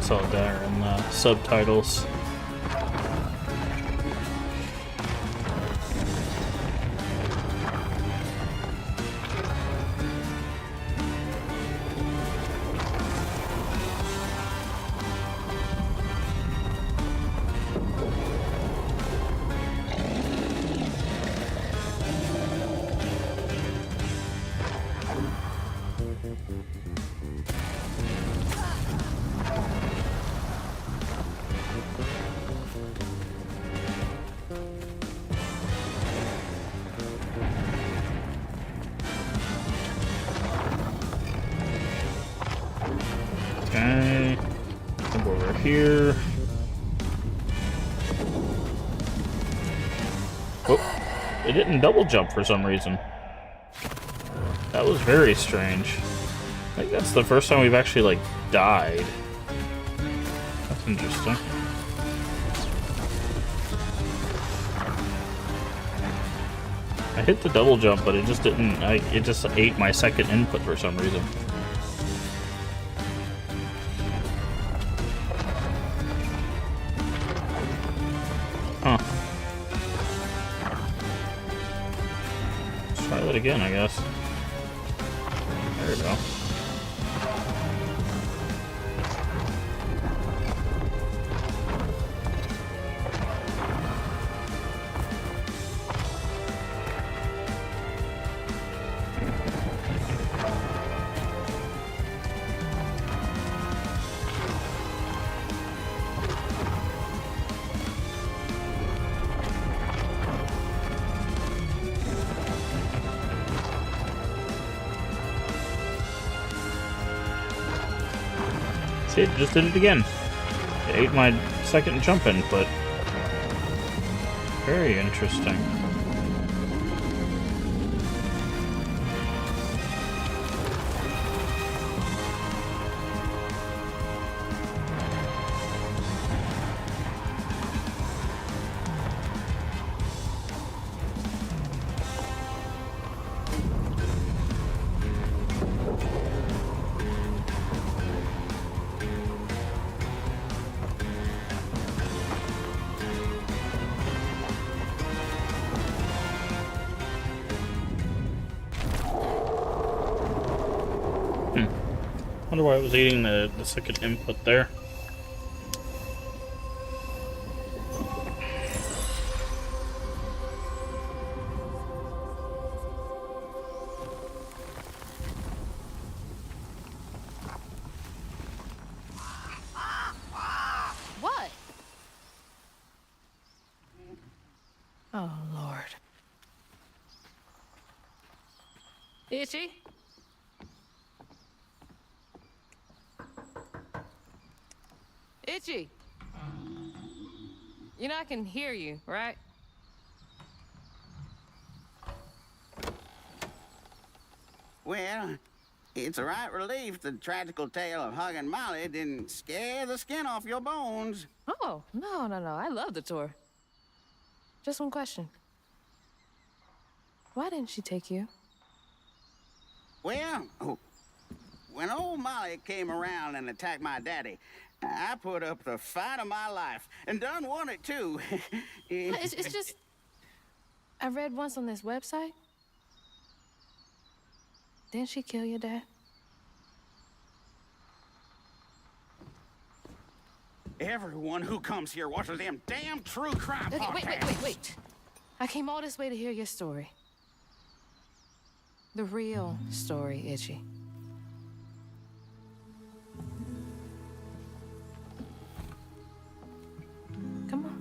Saw it there in the subtitles. Okay, come over here. Oh, it didn't double jump for some reason. That was very strange. I think that's the first time we've actually, like, died. That's interesting. I hit the double jump, but it just didn't, it just ate my second input for some reason. Huh. Let's try that again, I guess. There we go. See, it just did it again. It ate my second jump input. Very interesting. Wonder why it was eating the second input there. What? Oh, Lord. Itchy? Itchy! You know I can hear you, right? Well, it's a right relief the tragical tale of Hug and Molly didn't scare the skin off your bones. Oh, no. I love the tour. Just one question. Why didn't she take you? Well, when old Molly came around and attacked my daddy, I put up the fight of my life and done won it too. It's just... I read once on this website. Didn't she kill your dad? Everyone who comes here watches them damn true crime podcasts. Wait. I came all this way to hear your story. The real story, Itchy. Come on.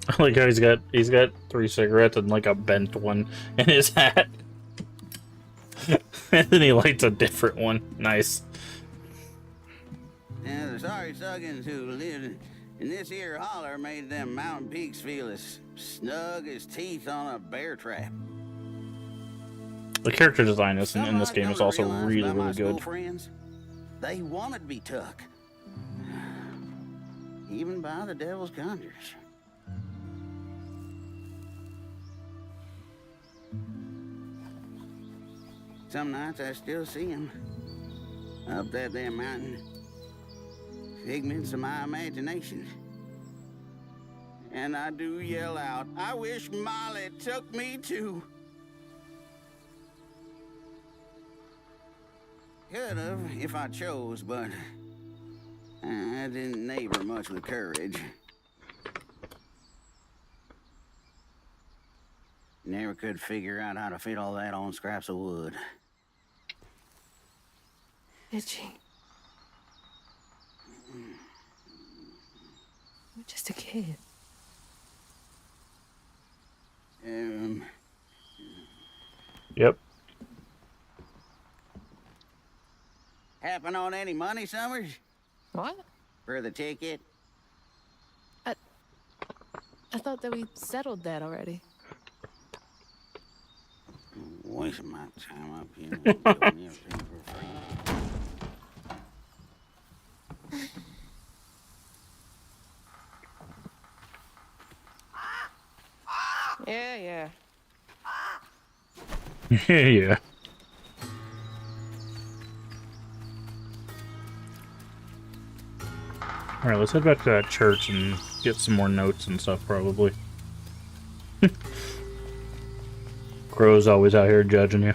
I like how he's got 3 cigarettes and like a bent one in his hat. And then he lights a different one. Nice. And the sorry Suggins who lived in this here holler made them mountain peaks feel as snug as teeth on a bear trap. The character design in this Something game I've is come to also realize really, about my really school good. Friends, they wanted to be took. Even by the devil's conjures. Some nights I still see him up that there mountain. Figments of my imagination. And I do yell out, I wish Molly took me too. Could have if I chose, but I didn't neighbor much with courage. Never could figure out how to fit all that on scraps of wood. Itchy. You're just a kid. Yep. Happen on any money, Summers? What? For the ticket? I thought that we settled that already. Wasting my time up here. Doing everything for free. Yeah. Yeah. Alright, let's head back to that church and get some more notes and stuff, probably. Crow's always out here judging you.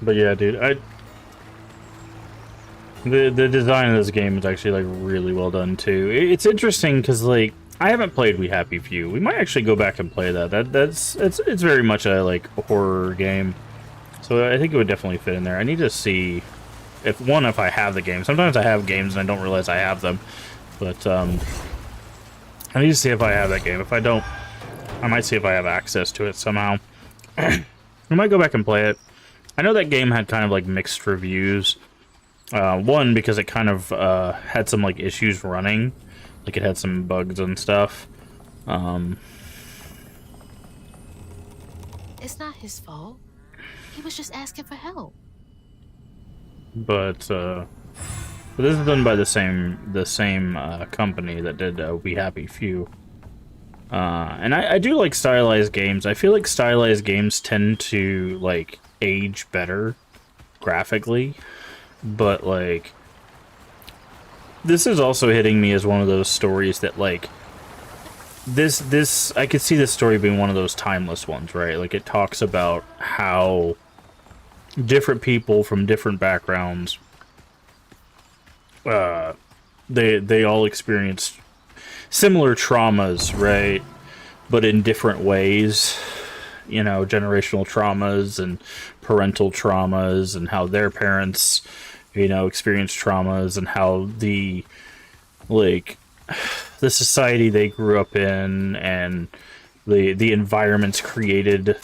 But yeah, dude, the design of this game is actually like really well done too. It's interesting because like I haven't played We Happy Few. We might actually go back and play that. It's very much a like horror game, so I think it would definitely fit in there. I need to see if I have the game. Sometimes I have games and I don't realize I have them, but I need to see if I have that game. If I don't, I might see if I have access to it somehow. I might go back and play it. I know that game had kind of like mixed reviews. One, because it kind of had some like issues running, like it had some bugs and stuff. It's not his fault. He was just asking for help. But this is done by the same company that did We Happy Few. And I do like stylized games. I feel like stylized games tend to like age better graphically, but like this is also hitting me as one of those stories that like this I could see this story being one of those timeless ones, right? Like it talks about how different people from different backgrounds they all experienced similar traumas, right? But in different ways. You know, generational traumas and parental traumas, and how their parents, you know, experienced traumas, and how the society they grew up in and the environments created.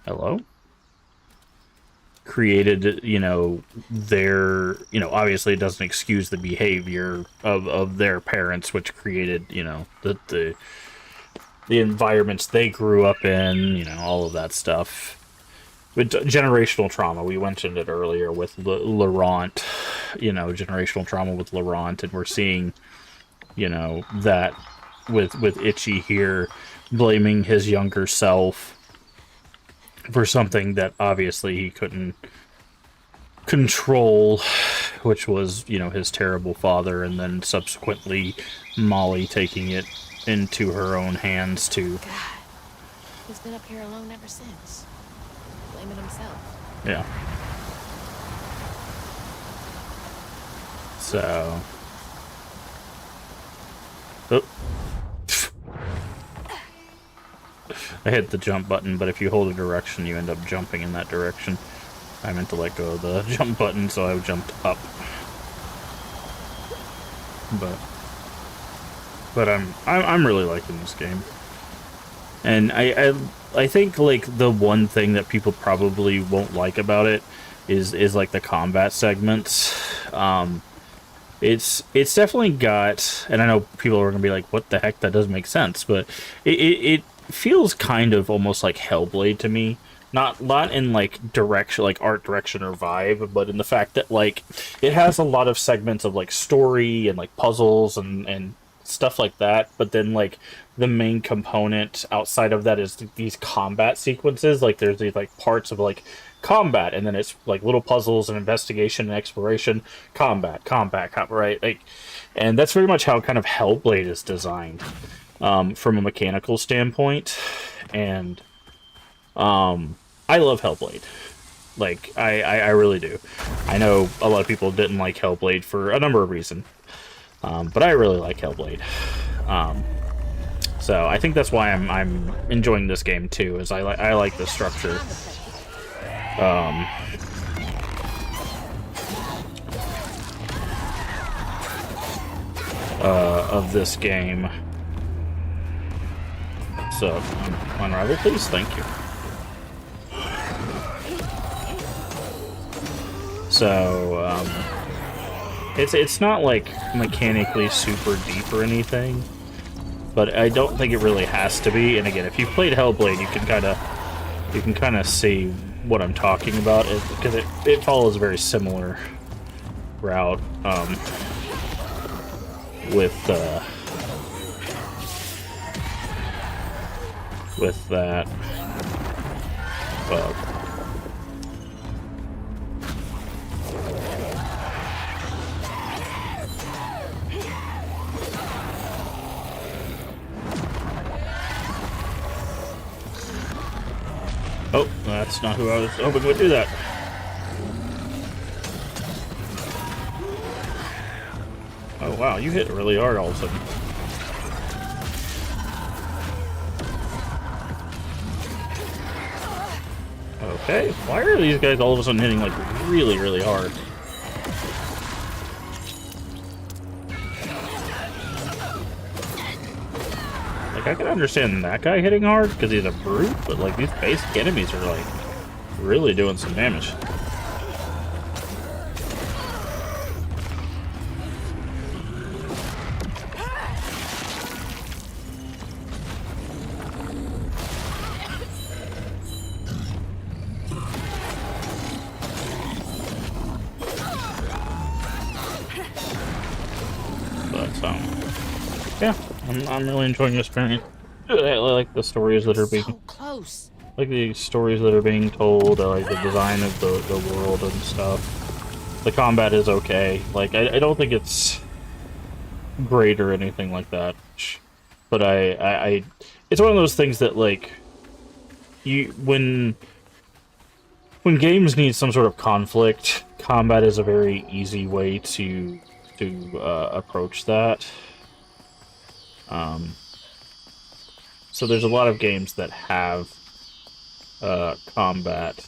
Hello? created, you know, their, you know, obviously it doesn't excuse the behavior of their parents, which created, you know, the environments they grew up in, you know, all of that stuff. But generational trauma, we mentioned it earlier with Laurent, you know, generational trauma with Laurent, and we're seeing, you know, that with Itchy here, blaming his younger self for something that obviously he couldn't control, which was, you know, his terrible father, and then subsequently Molly taking it into her own hands to... God, he's been up here alone ever since. Blaming himself. Yeah. So... Oh. I hit the jump button, but if you hold a direction, you end up jumping in that direction. I meant to let go of the jump button, so I jumped up. But I'm really liking this game. And I think, like, the one thing that people probably won't like about it is like the combat segments. It's definitely got, and I know people are gonna be like, what the heck, that doesn't make sense, but it feels kind of almost like Hellblade to me. Not in like direction, like art direction or vibe, but in the fact that, like, it has a lot of segments of like story and like puzzles and stuff like that, but then like the main component outside of that is these combat sequences. Like there's these like parts of like combat, and then it's like little puzzles and investigation and exploration, combat, right? Like, and that's very much how kind of Hellblade is designed, from a mechanical standpoint. And I love Hellblade. Like, I really do. I know a lot of people didn't like Hellblade for a number of reasons, but I really like Hellblade. So I think that's why I'm enjoying this game too, is I like the structure. Of this game. So, unravel, please. Thank you. So, it's not like mechanically super deep or anything, but I don't think it really has to be. And again, if you've played Hellblade, you can kind of see what I'm talking about, because it follows a very similar route with that. Well, oh, that's not who I was hoping would do that. Oh wow, you hit really hard all of a sudden. Okay, why are these guys all of a sudden hitting like really, really hard? Like, I can understand that guy hitting hard because he's a brute, but like these basic enemies are like really doing some damage. Yeah, I'm really enjoying this experience. I like the stories that are being close. Like the stories that are being told. I like the design of the world and stuff. The combat is okay. Like I don't think it's great or anything like that. But I it's one of those things that, like, when games need some sort of conflict, combat is a very easy way to approach that. So there's a lot of games that have combat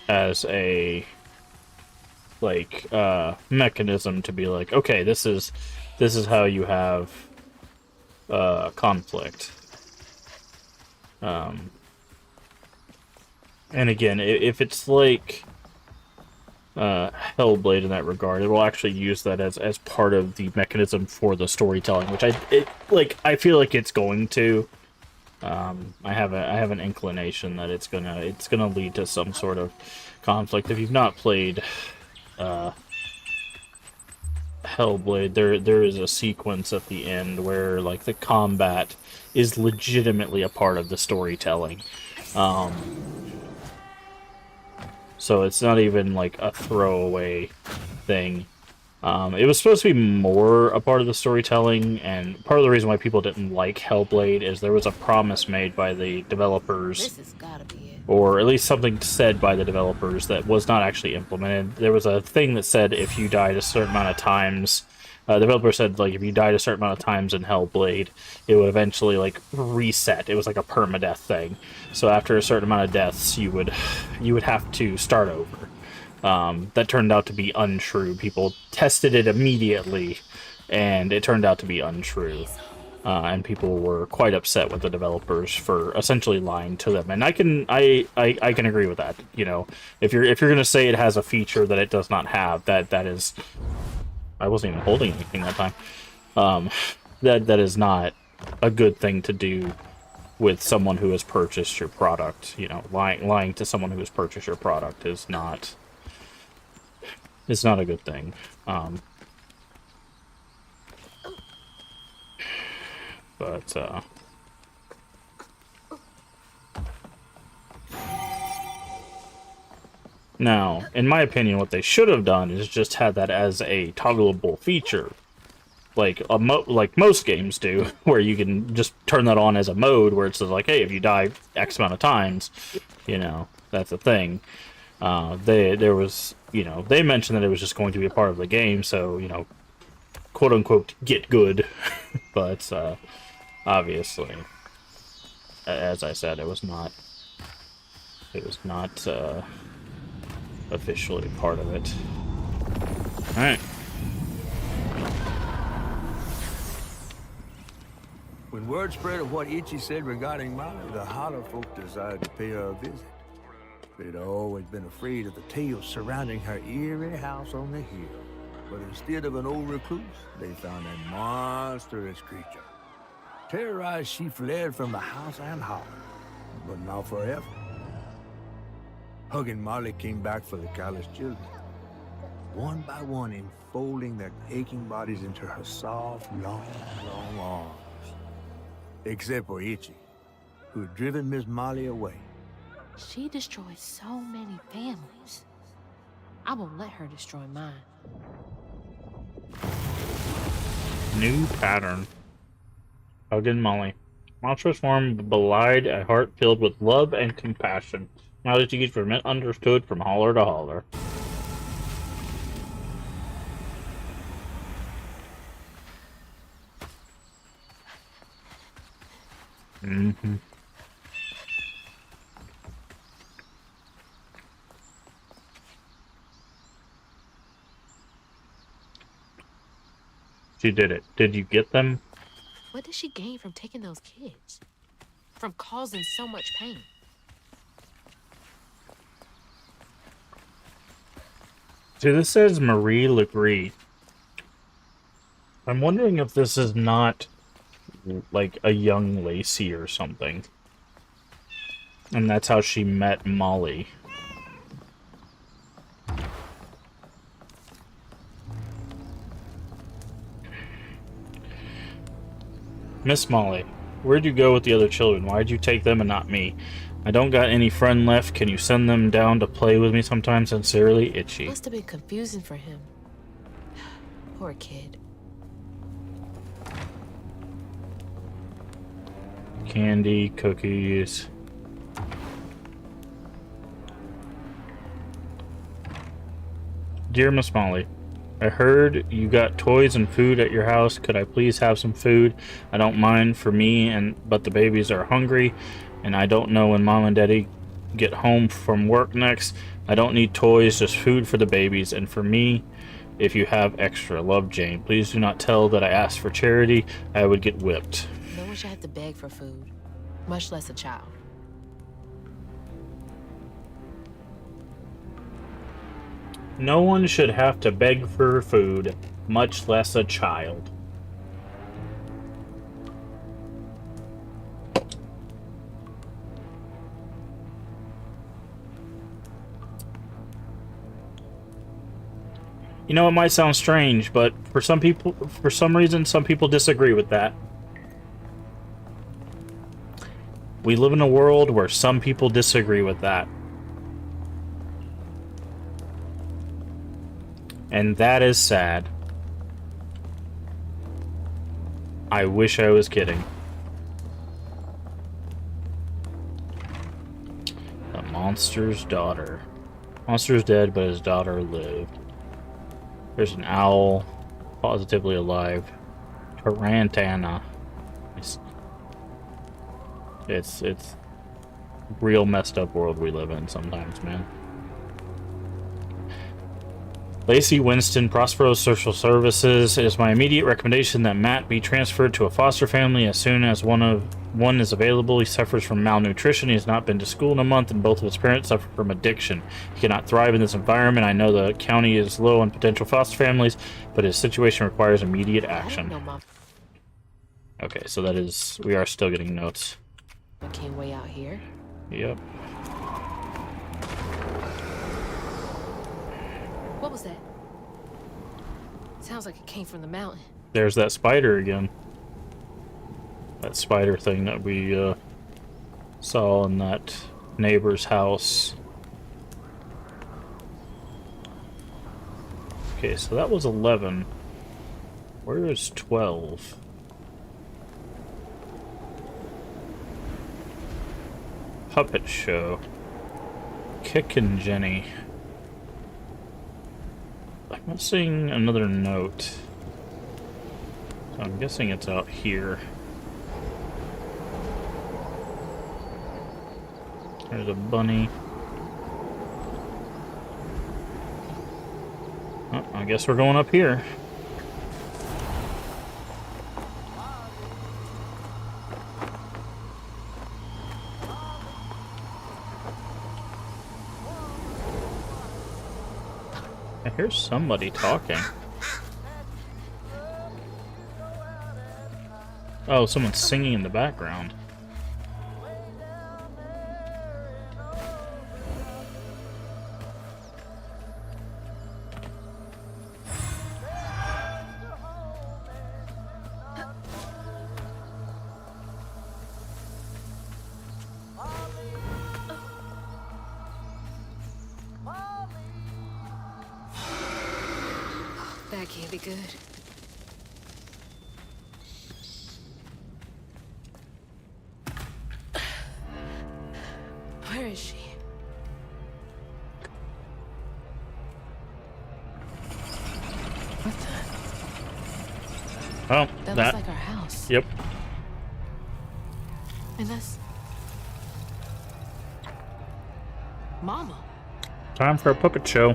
as a mechanism to be like, okay, this is how you have conflict. And again, if it's like Hellblade in that regard, it will actually use that as part of the mechanism for the storytelling, which I feel like it's going to. I have an inclination that it's gonna lead to some sort of conflict. If you've not played Hellblade, there is a sequence at the end where like the combat is legitimately a part of the storytelling. So it's not even like a throwaway thing. It was supposed to be more a part of the storytelling, and part of the reason why people didn't like Hellblade is there was a promise made by the developers, This has gotta be it. or at least something said by the developers that was not actually implemented. There was a thing that said if you died a certain amount of times, the developer said like if you died a certain amount of times in Hellblade, it would eventually like reset. It was like a permadeath thing. So after a certain amount of deaths, you would have to start over. That turned out to be untrue. People tested it immediately, and it turned out to be untrue. And people were quite upset with the developers for essentially lying to them. And I can agree with that. You know, if you're gonna say it has a feature that it does not have, that is, I wasn't even holding anything that time. That is not a good thing to do with someone who has purchased your product. You know, lying to someone who has purchased your product is not. It's not a good thing. Now, in my opinion, what they should have done is just had that as a toggleable feature, like most games do, where you can just turn that on as a mode where it says like, hey, if you die X amount of times, you know, that's a thing. There was, you know, they mentioned that it was just going to be a part of the game, so, you know, quote unquote get good. But obviously, as I said, it was not officially part of it. All right. When word spread of what Itchy said regarding Molly, the Holler folk decided to pay her a visit. They'd always been afraid of the tales surrounding her eerie house on the hill. But instead of an old recluse, they found a monstrous creature. Terrorized, she fled from the house and Holler, but not forever. Hug and Molly came back for the callous children, one by one enfolding their aching bodies into her soft, long arms. Except for Itchy, who had driven Miss Molly away. She destroyed so many families. I won't let her destroy mine. New pattern. Hug and Molly. Monstrous form belied a heart filled with love and compassion. Molly's deeds were understood from holler to holler. Mm-hmm. She did it. Did you get them? What did she gain from taking those kids? From causing so much pain? See, this says Marie Legree. I'm wondering if this is not like a young Lacey or something. And that's how she met Molly. Miss Molly, where'd you go with the other children? Why'd you take them and not me? I don't got any friend left. Can you send them down to play with me sometime? Sincerely, Itchy. Must have been confusing for him. Poor kid. Candy, cookies. Dear Miss Molly, I heard you got toys and food at your house. Could I please have some food? I don't mind for me, but the babies are hungry, and I don't know when Mom and Daddy get home from work next. I don't need toys, just food for the babies, and for me, if you have extra. Love, Jane. Please do not tell that I asked for charity. I would get whipped. No one should have to beg for food. much less a child. No one should have to beg for food, much less a child. You know, it might sound strange, but for some people, for some reason, some people disagree with that. We live in a world where some people disagree with that. And that is sad. I wish I was kidding. The monster's daughter. Monster's dead, but his daughter lived. There's an owl, positively alive. Tarantana. It's real messed up world we live in sometimes, man. Lacey Winston, Prospero Social Services. It is my immediate recommendation that Matt be transferred to a foster family as soon as one is available. He suffers from malnutrition. He has not been to school in a month, and both of his parents suffer from addiction. He cannot thrive in this environment. I know the county is low on potential foster families, but his situation requires immediate action. Okay, so that is... we are still getting notes. I came way out here. Yep. What was that? Sounds like it came from the mountain. There's that spider again. That spider thing that we saw in that neighbor's house. Okay, so that was 11. Where is 12? Puppet show. Kick and Jenny. I'm not seeing another note. So I'm guessing it's out here. There's a bunny. Oh, I guess we're going up here. I hear somebody talking. Oh, someone's singing in the background. That can't be good. Where is she? What the? Oh, That looks like our house. Yep. And that's... Mama. Time for a puppet show.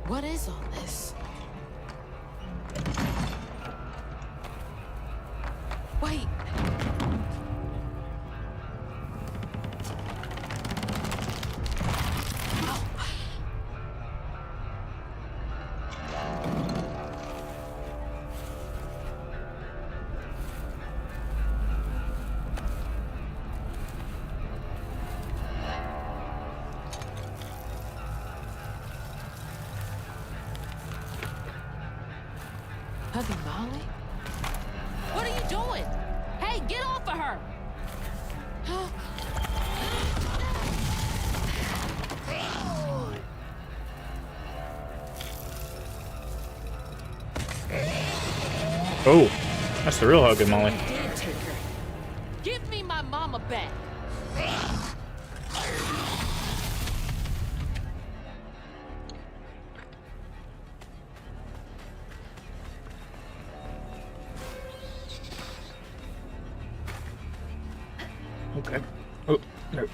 What is all this? Wait. Hugging Molly? What are you doing? Hey, get off of her! Oh, that's the real hugging Molly. Did take her. Give me my mama back. Okay. Oh, no.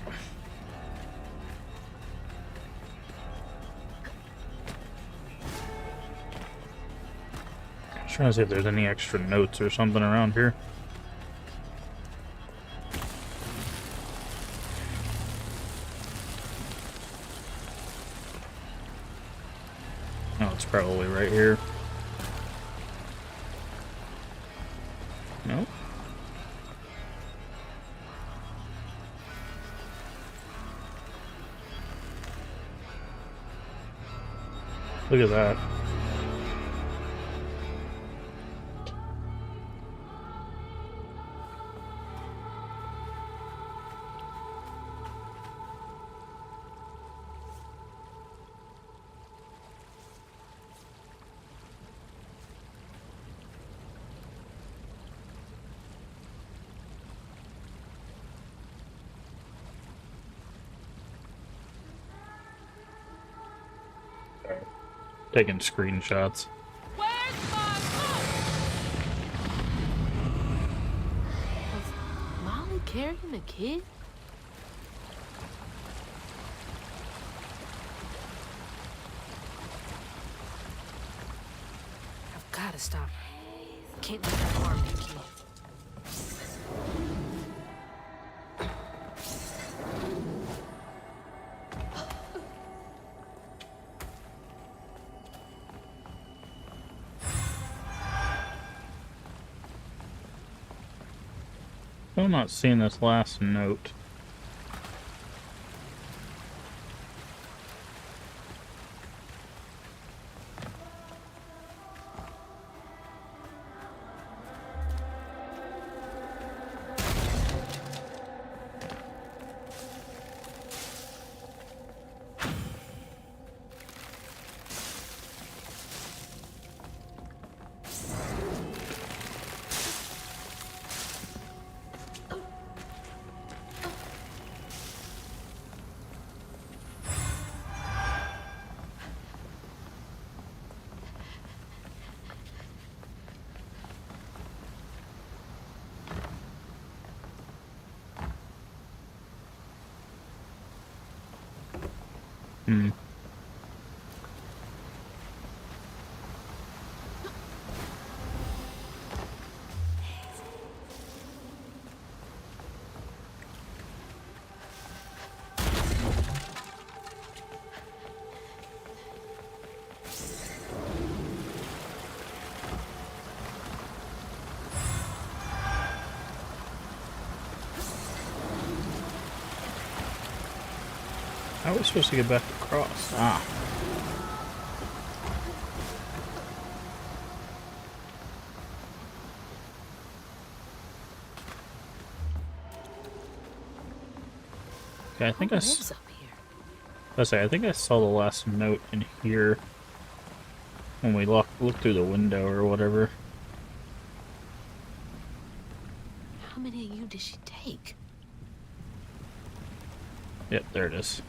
I'm trying to see if there's any extra notes or something around here. It's probably right here. No? Look at that. Taking screenshots. Was Molly carrying a kid? I've got to stop. Can't let her harm that kid. I'm not seeing this last note. How are we supposed to get back across? Ah. Okay, I think I think I saw the last note in here when we looked through the window or whatever. How many of you did she take? Yep, there it is.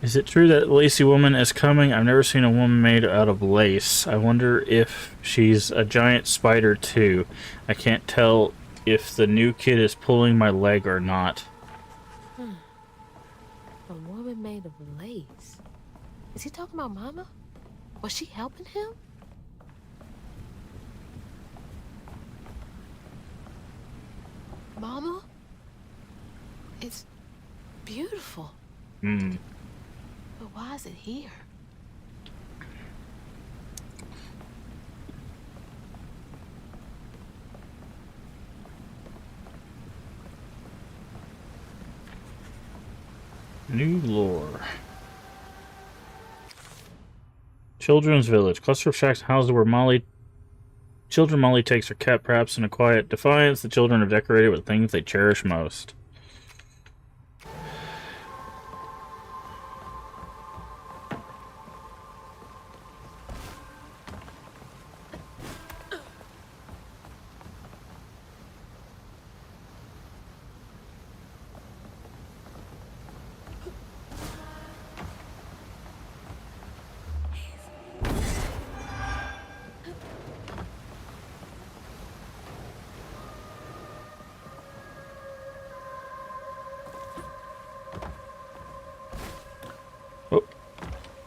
Is it true that Lacey woman is coming? I've never seen a woman made out of lace. I wonder if she's a giant spider too. I can't tell if the new kid is pulling my leg or not. A woman made of lace. Is he talking about Mama? Was she helping him? Mama? It's beautiful. But why is it here? New lore. Children's Village. Cluster of shacks houses where children Molly takes are kept, perhaps in a quiet defiance. The children are decorated with things they cherish most.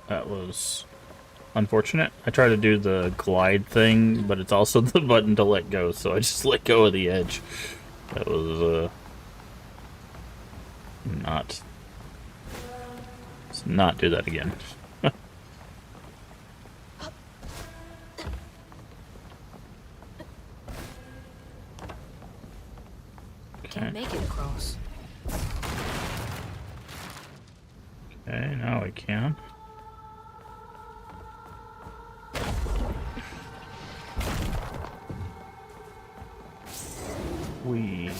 That was unfortunate. I tried to do the glide thing, but it's also the button to let go, so I just let go of the edge. That was, let's not do that again. make it across. Okay, now we can. We.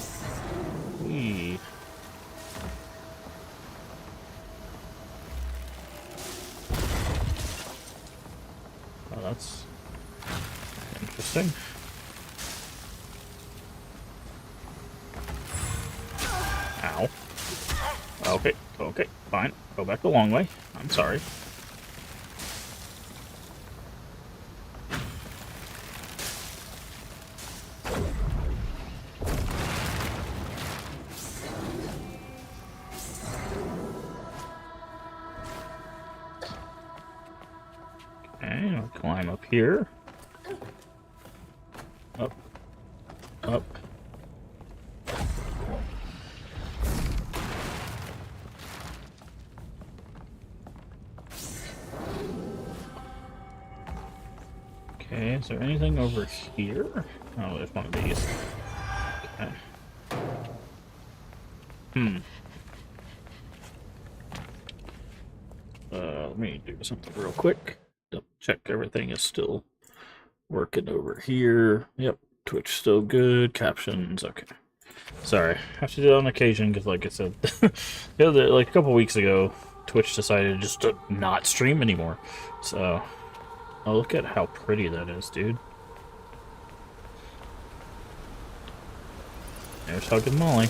Oh, that's interesting. Ow. Okay, okay, fine. Go back the long way. I'm sorry. Okay, I'll climb up here. Up. Up. Okay, is there anything over here? Oh, there's one of these. Okay. Let me do something real quick. Double check everything is still working over here. Yep, Twitch still good. Captions, okay. Sorry, I have to do it on occasion because, like I said, like a couple weeks ago, Twitch decided just to not stream anymore. So, oh, look at how pretty that is, dude. There's Hugging Molly.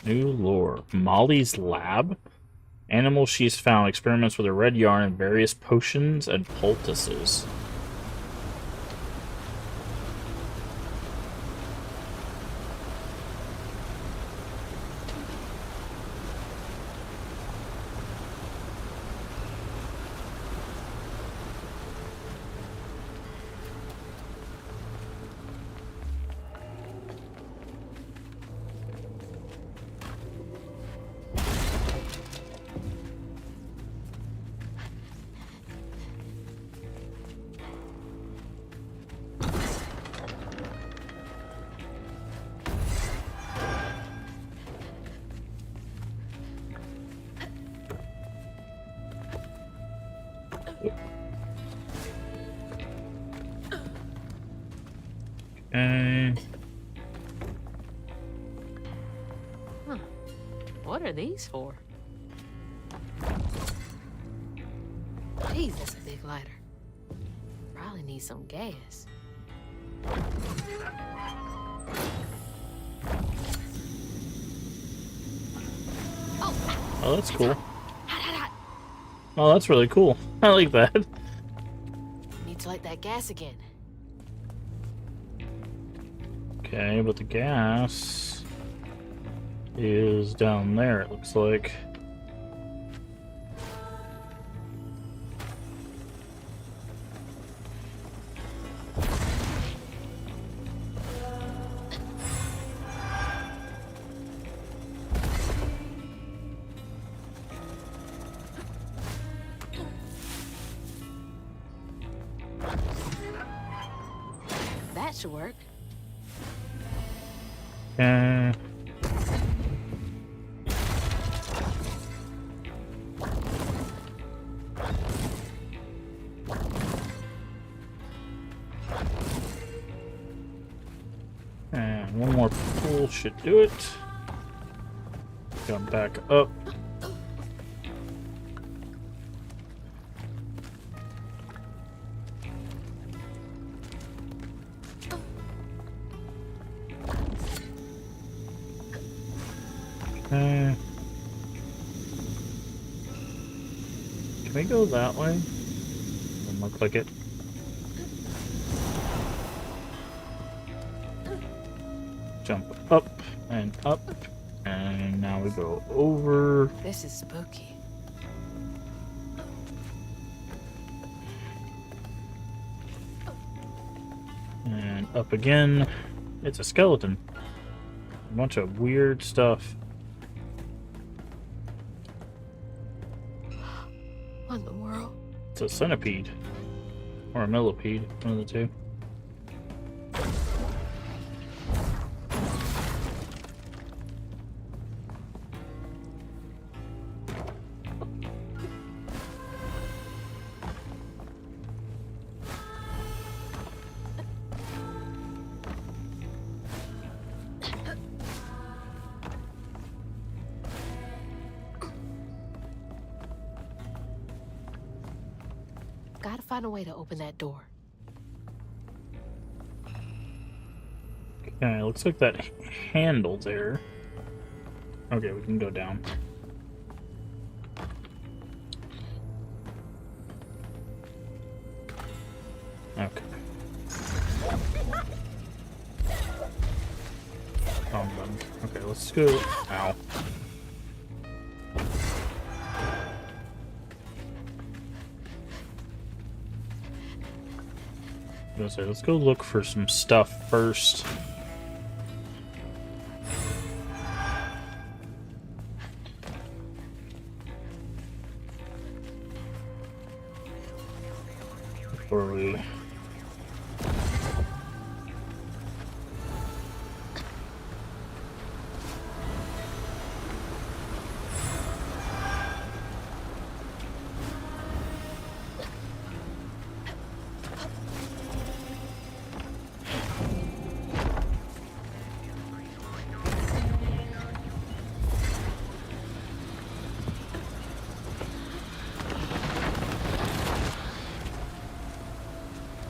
New lore. Molly's lab? Animals she's found experiments with a red yarn and various potions and poultices. Okay. Huh. What are these for? Jeez, that's a big lighter. Probably need some gas. Oh, that's cool. Oh, that's really cool. I like that. Need to light that gas again. Okay, but the gas is down there, it looks like. That should work. And one more pull should do it. Come back up. Can we go that way? Doesn't look like it. Jump up, and now we go over. This is spooky. And up again. It's a skeleton. A bunch of weird stuff. What in the world? It's a centipede. Or a millipede, one of the two. find a way to open that door. Okay, looks like that handle there. Okay, we can go down. Okay. Wrong button. Okay, let's go. Ow. Let's go look for some stuff first. Before we...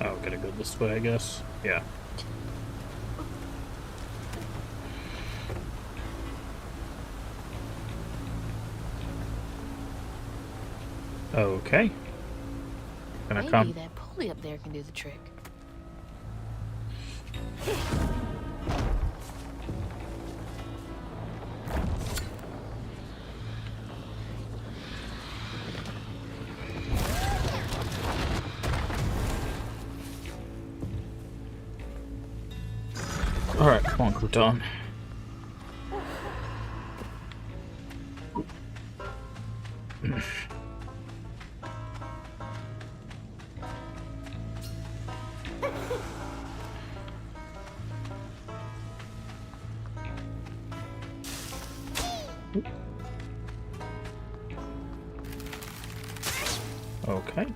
Oh, gotta go this way, I guess. Yeah. Okay. Gonna Maybe come. that pulley up there can do the trick. Alright, come on, Crouton. Okay.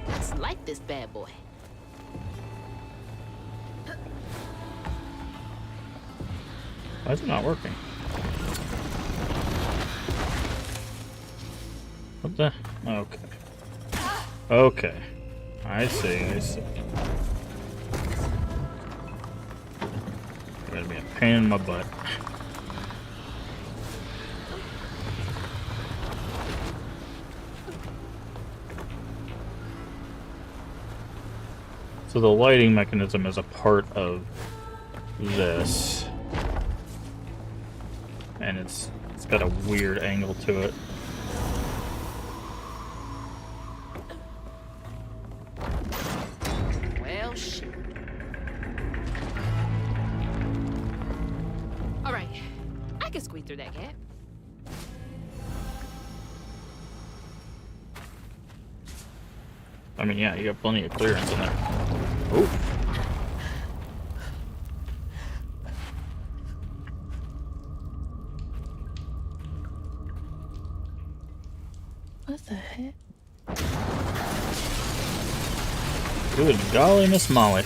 Let's light this bad boy. Why is it not working? What the? Okay. Okay. I see, I see. Gonna be a pain in my butt. So the lighting mechanism is a part of this. And it's got a weird angle to it. Well, shit. All right, I can squeeze through that gap. I mean, yeah, you got plenty of clearance in there. Oh. What the heck? Good golly, Miss Molly.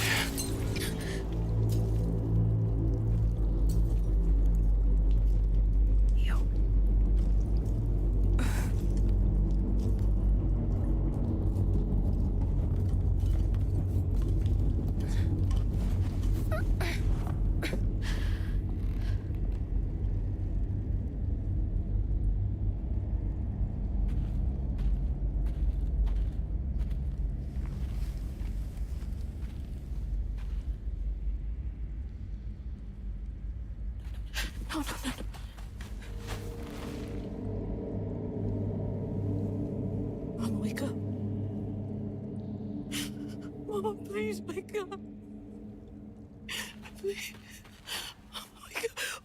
No, no, no. Mama, wake up. Mama, please wake up. Please.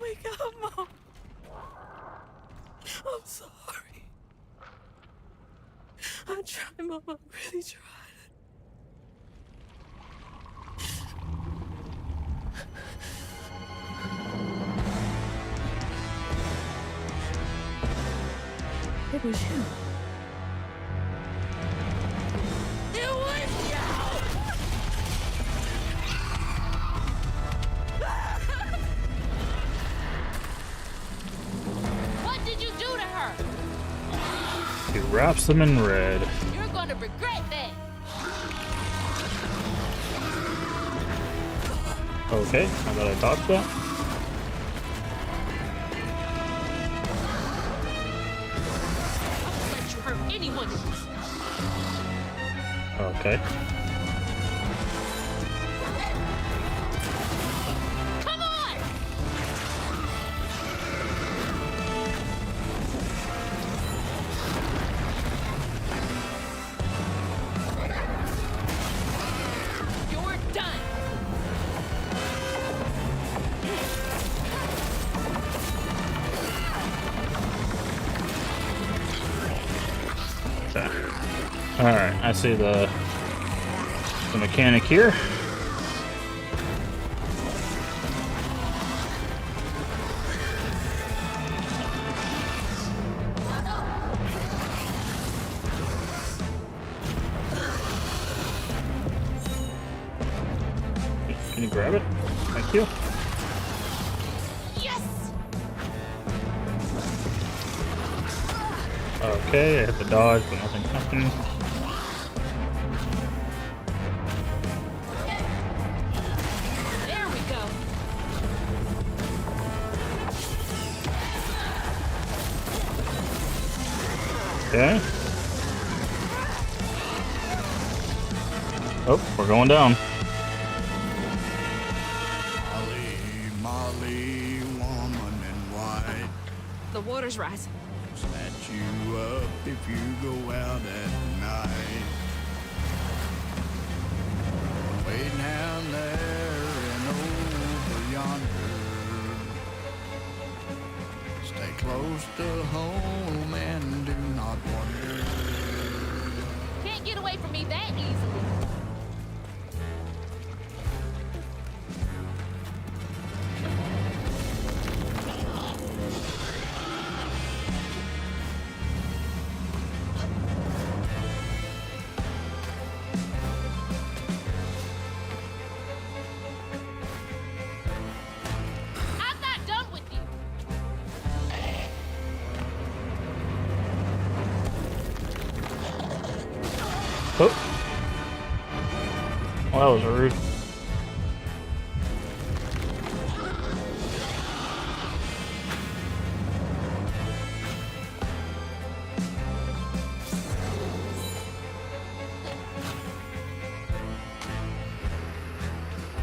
Wake up, Mom. I'm sorry. I tried, Mama. I really tried. It was you. wraps them in red. You're gonna regret that. Okay, how about I dodge that? I won't let you hurt anyone. Okay. Come on! You're done. Okay. Alright, I see the mechanic here. Can you grab it? Thank you. Yes! Okay, I hit the dodge, but nothing happened. There we go. Okay. Oh, we're going down. Molly, Molly, woman in white, The water's rising. snatch you up if you go out at night. Way down there and over yonder. Stay close to home and do not wander. Can't get away from me that easily. I'm not done with you. Oh. Well, that was rude.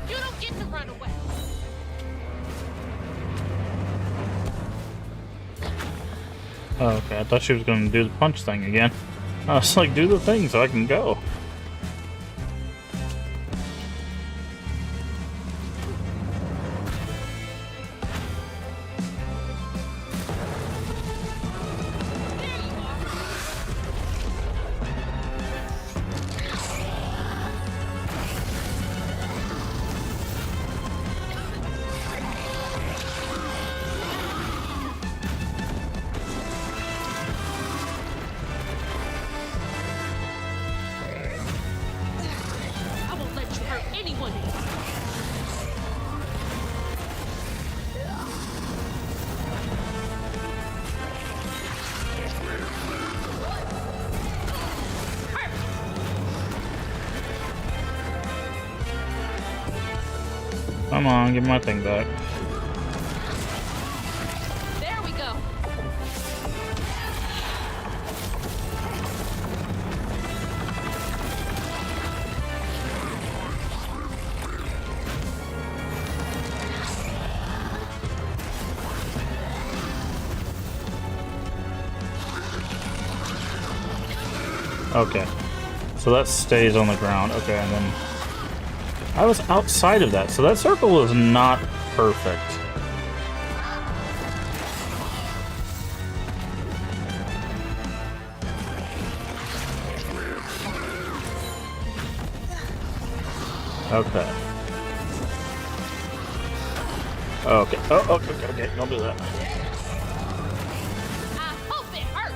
You don't get to run away. Oh, okay, I thought she was gonna do the punch thing again. I was like, do the thing so I can go. I won't let you hurt anyone. Come on, give my thing back. There we go. Okay. So that stays on the ground. Okay, and then I was outside of that, so that circle was not perfect. Okay. Okay. Oh, okay. Don't do that. I hope it hurts.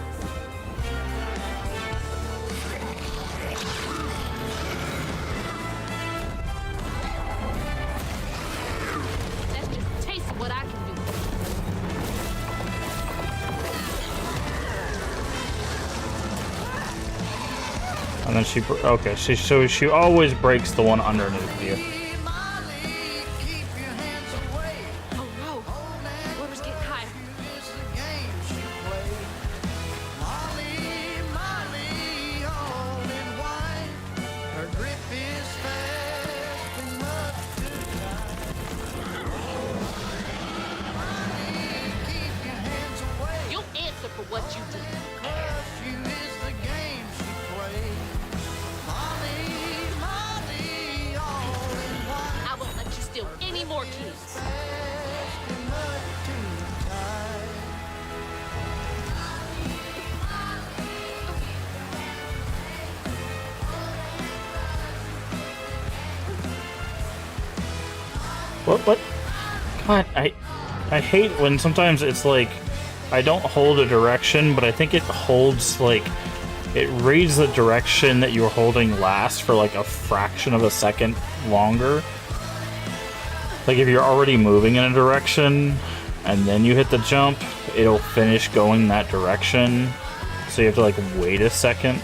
That's just a taste of what I can do. then okay, so she always breaks the one underneath you. Oh no, water's getting higher. You'll answer for what you did. I won't let you steal any more keys. What? God, I hate when sometimes it's like I don't hold a direction, but I think it holds like it reads the direction that you were holding last for like a fraction of a second longer. Like if you're already moving in a direction and then you hit the jump, it'll finish going that direction. So you have to like wait a second.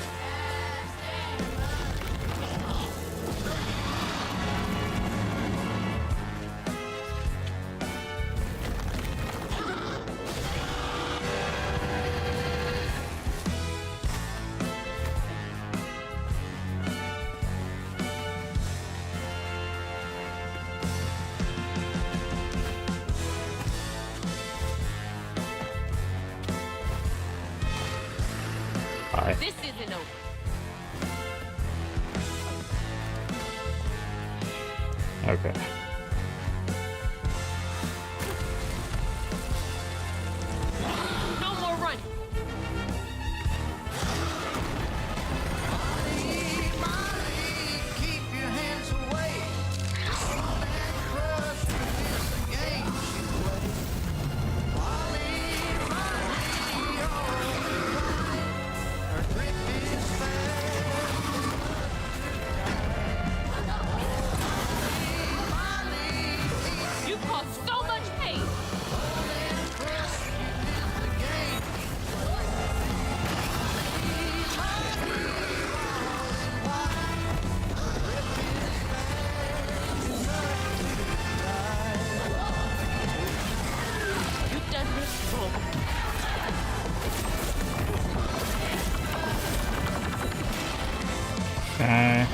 This isn't over. Okay. No more running. You caused so much pain. You've done this wrong. Okay.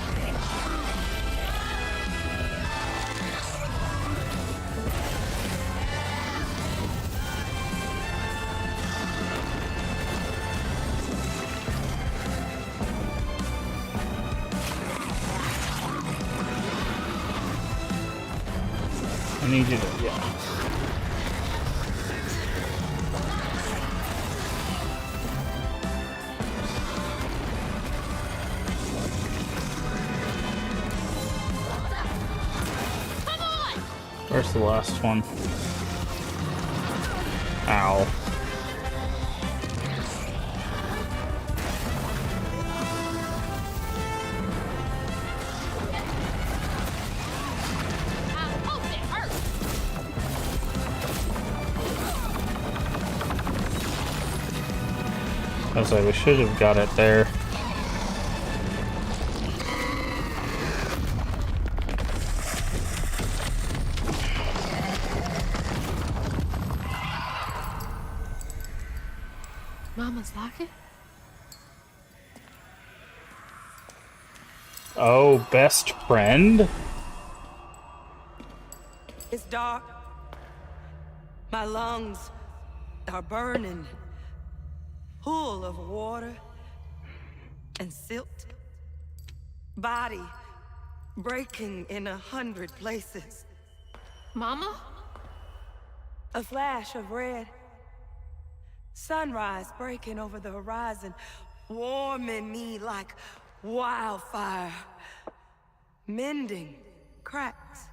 I need you to, yeah. Where's the last one? Ow. I was like, we should have got it there. Mama's locket? Oh, best friend? It's dark. My lungs are burning, full of water and silt. Body breaking in 100 places. Mama? A flash of red. Sunrise breaking over the horizon, warming me like wildfire. Mending cracks.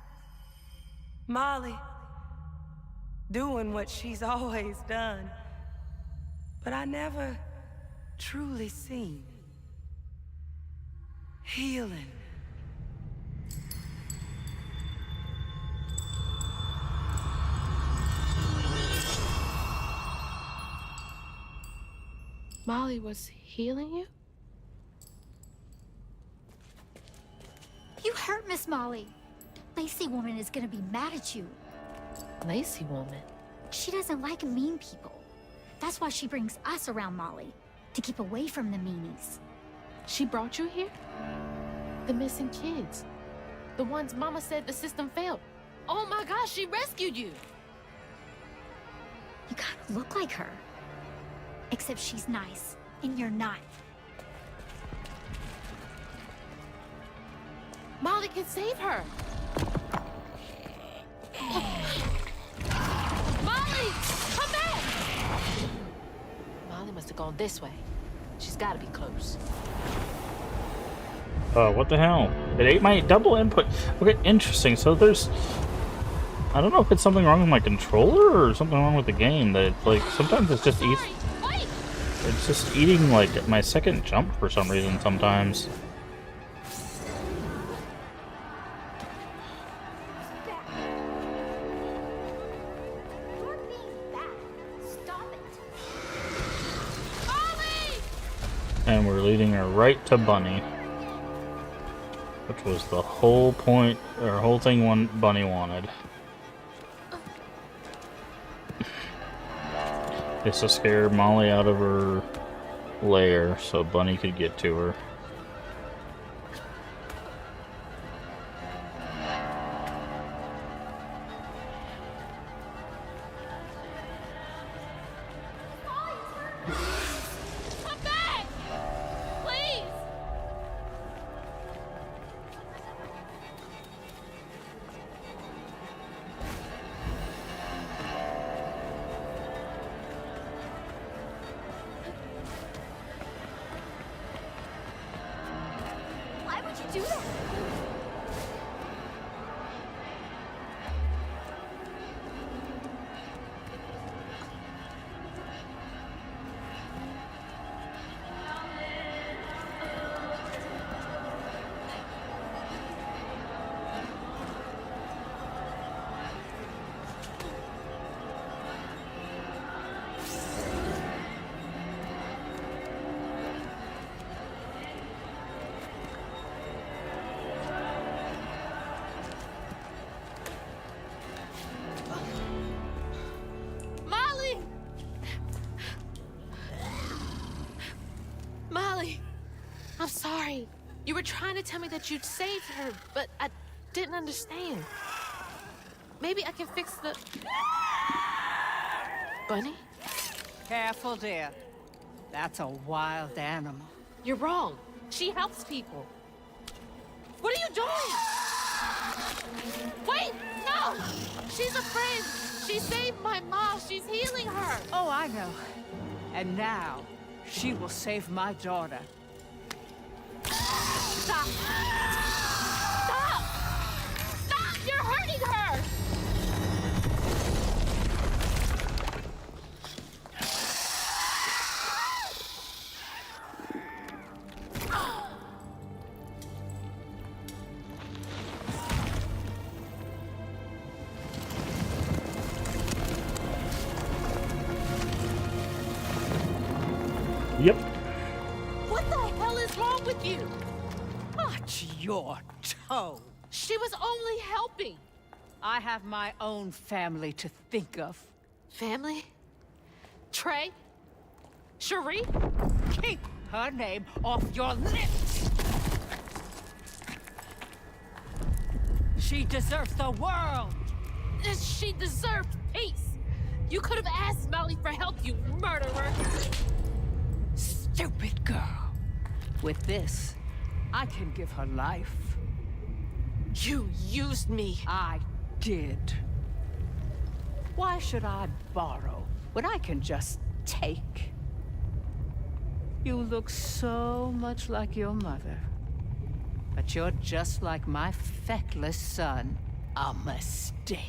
Molly doing what she's always done, but I never truly seen. Healing. Molly was healing you? this, Molly. Lacey woman is gonna be mad at you. Lacey woman? She doesn't like mean people. That's why she brings us around Molly, to keep away from the meanies. She brought you here? The missing kids. The ones Mama said the system failed. Oh my gosh, she rescued you! You kind of look like her. Except she's nice, and you're not. Molly can save her! Molly! Come back! Molly must have gone this way. She's gotta be close. Oh, what the hell? It ate my double input. Okay, interesting. So there's... I don't know if it's something wrong with my controller or something wrong with the game. That it's like, sometimes it's just it's just eating like my second jump for some reason sometimes. You're being bad. Stop it. And we're leading her right to Bunny. Which was the whole point, or whole thing Bunny wanted. Is to scare Molly out of her lair so Bunny could get to her. Come back! Please! Why would you do that? Molly! Molly! I'm sorry. You were trying to tell me that you'd saved her, but I didn't understand. Maybe I can fix the... Bunny? Careful, dear. That's a wild animal. You're wrong. She helps people. What are you doing? Wait! No! She's a friend. She saved my mom. She's healing her. Oh, I know. And now, she will save my daughter. Stop! Stop! Stop! You're hurting her! Yep. What the hell is wrong with you? Watch your toe. She was only helping. I have my own family to think of. Family? Trey? Cherie? Keep her name off your lips! She deserves the world! She deserved peace. You could have asked Molly for help, you murderer. Stupid girl. With this, I can give her life. You used me. I did. Why should I borrow when I can just take? You look so much like your mother. But you're just like my feckless son. A mistake.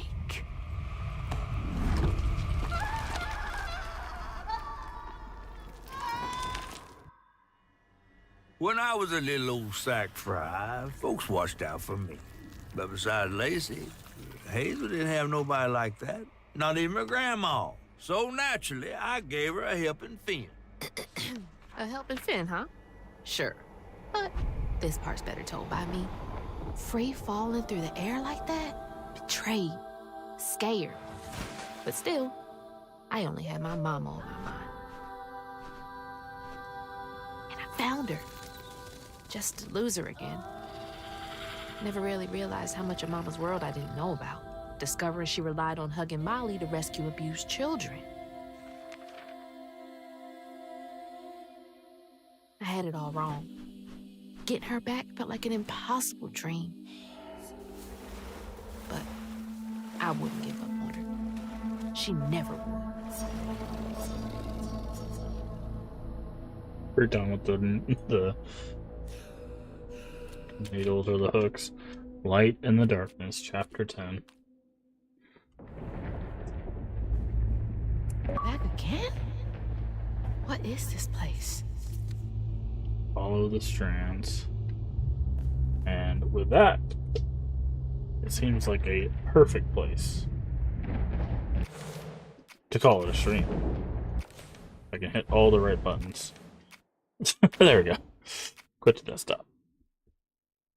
When I was a little old sack fry, folks watched out for me. But besides Lacey, Hazel didn't have nobody like that. Not even her grandma. So naturally, I gave her a helping fin. A helping fin, huh? Sure. But this part's better told by me. free falling through the air like that? Betrayed, scared. But still, I only had my mama on my mind. And I found her, just to lose her again. Never really realized how much of Mama's world I didn't know about, discovering she relied on hugging Molly to rescue abused children. I had it all wrong. Getting her back felt like an impossible dream. But I wouldn't give up on her. She never would. We're done with the needles or the hooks. Light in the Darkness, Chapter 10. Back again? What is this place? Follow the strands. And with that, it seems like a perfect place to call it a stream. I can hit all the right buttons. There we go. Quit the desktop.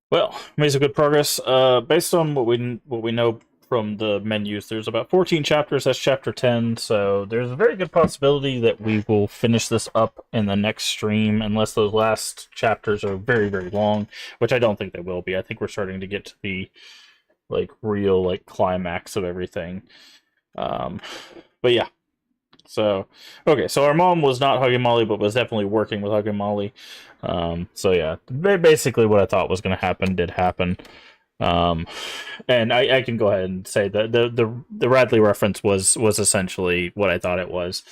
Well, made some good progress. Based on what we know from the menus, there's about 14 chapters. That's chapter 10. So there's a very good possibility that we will finish this up in the next stream, unless those last chapters are very, very long, which I don't think they will be. I think we're starting to get to the real climax of everything. But yeah. So, okay, so our mom was not hugging Molly, but was definitely working with hugging Molly. So yeah, basically what I thought was going to happen did happen. And I can go ahead and say that the Radley reference was essentially what I thought it was.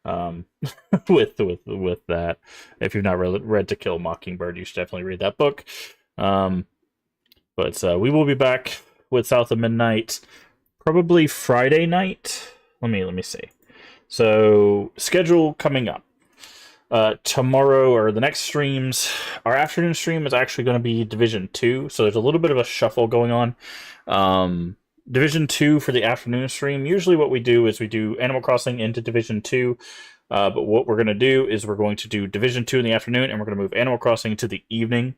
With that, if you've not read To Kill a Mockingbird, you should definitely read that book. But we will be back with South of Midnight probably Friday night. Let me see. So, schedule coming up. Tomorrow, or the next streams, our afternoon stream is actually going to be Division 2, so there's a little bit of a shuffle going on. Division 2 for the afternoon stream, usually what we do is we do Animal Crossing into Division 2, but what we're going to do is we're going to do Division 2 in the afternoon, and we're going to move Animal Crossing to the evening.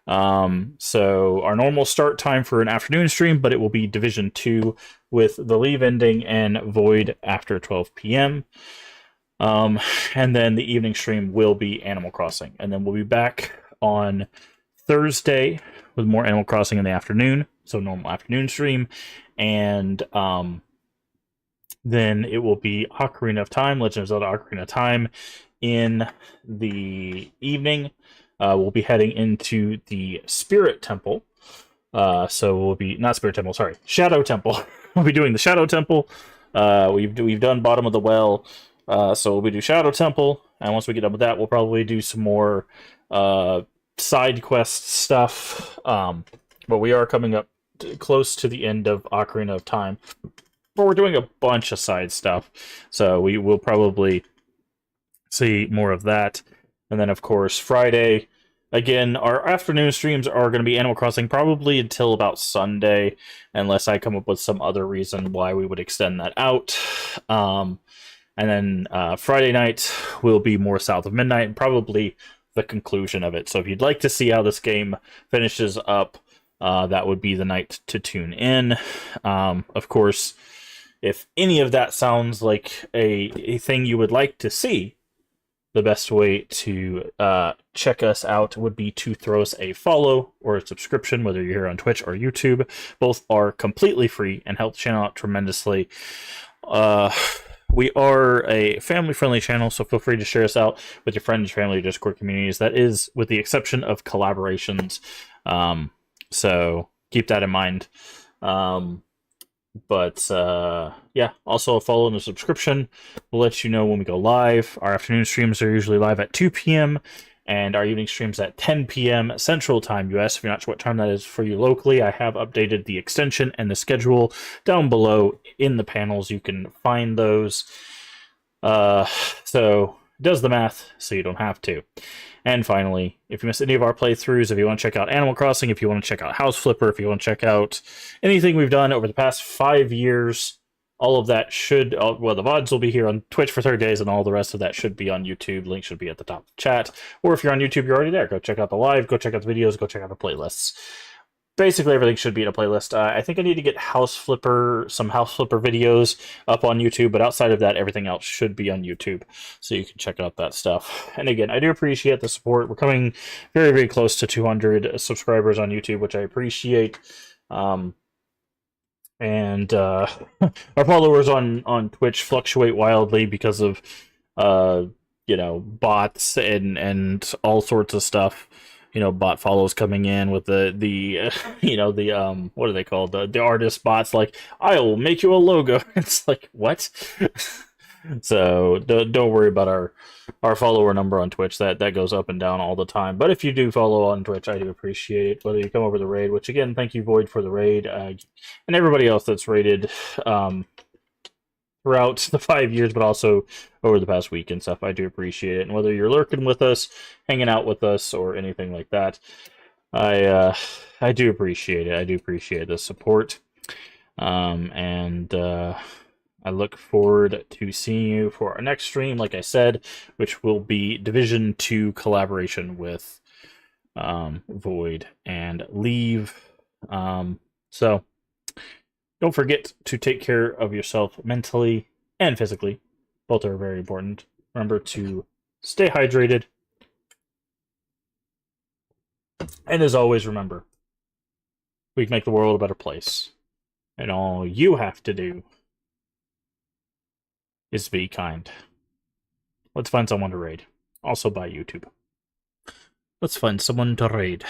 So our normal start time for an afternoon stream, but it will be Division 2 with the Leave ending and Void after 12 p.m. And then the evening stream will be Animal Crossing. And then we'll be back on Thursday with more Animal Crossing in the afternoon. So normal afternoon stream. And then it will be Ocarina of Time, Legend of Zelda Ocarina of Time in the evening. We'll be heading into the Spirit Temple. So we'll be, not Spirit Temple, sorry, Shadow Temple. We'll be doing the Shadow Temple. We've done Bottom of the Well. So we'll do Shadow Temple, and once we get done with that, we'll probably do some more side quest stuff. But we are coming up close to the end of Ocarina of Time, but we're doing a bunch of side stuff, so we will probably see more of that. And then, of course, Friday, again, our afternoon streams are going to be Animal Crossing probably until about Sunday, unless I come up with some other reason why we would extend that out. And then Friday night will be more South of Midnight, and probably the conclusion of it. So if you'd like to see how this game finishes up, that would be the night to tune in. Of course, if any of that sounds like a thing you would like to see, the best way to check us out would be to throw us a follow or a subscription, whether you're here on Twitch or YouTube. Both are completely free and help the channel out tremendously. We are a family-friendly channel, so feel free to share us out with your friends, family, Discord communities. That is with the exception of collaborations. So keep that in mind. Yeah, also a follow and a subscription will let you know when we go live. Our afternoon streams are usually live at 2 p.m. and our evening streams at 10 p.m. Central Time US. If you're not sure what time that is for you locally, I have updated the extension and the schedule down below in the panels. You can find those. So it does the math so you don't have to. And finally, if you missed any of our playthroughs, if you want to check out Animal Crossing, if you want to check out House Flipper, if you want to check out anything we've done over the past 5 years, all of that should, well, the VODs will be here on Twitch for 30 days, and all the rest of that should be on YouTube. Link should be at the top of the chat. Or if you're on YouTube, you're already there. Go check out the live, go check out the videos, go check out the playlists. basically everything should be in a playlist. I think I need to get some House Flipper videos up on YouTube, but outside of that, everything else should be on YouTube, so you can check out that stuff. And again, I do appreciate the support. We're coming very, very close to 200 subscribers on YouTube, which I appreciate. And our followers on Twitch fluctuate wildly because of bots and all sorts of stuff. Bot follows coming in with the what are they called? The artist bots, like, I will make you a logo. It's like, what? So don't worry about our follower number on Twitch. That goes up and down all the time. But if you do follow on Twitch, I do appreciate it. Whether you come over the raid, which again, thank you, Void, for the raid, and everybody else that's raided throughout the 5 years, but also over the past week and stuff. I do appreciate it. And whether you're lurking with us, hanging out with us, or anything like that, I do appreciate it. I do appreciate the support. I look forward to seeing you for our next stream, like I said, which will be Division 2 collaboration with Void and Leave. So don't forget to take care of yourself mentally and physically. Both are very important. Remember to stay hydrated. And as always, remember, we can make the world a better place. And all you have to do is be kind. Let's find someone to raid. Also by YouTube. Let's find someone to raid.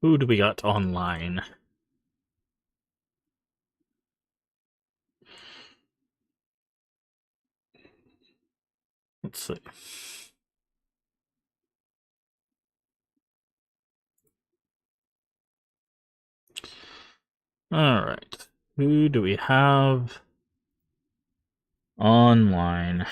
Who do we got online? Let's see. Alright. Who do we have online?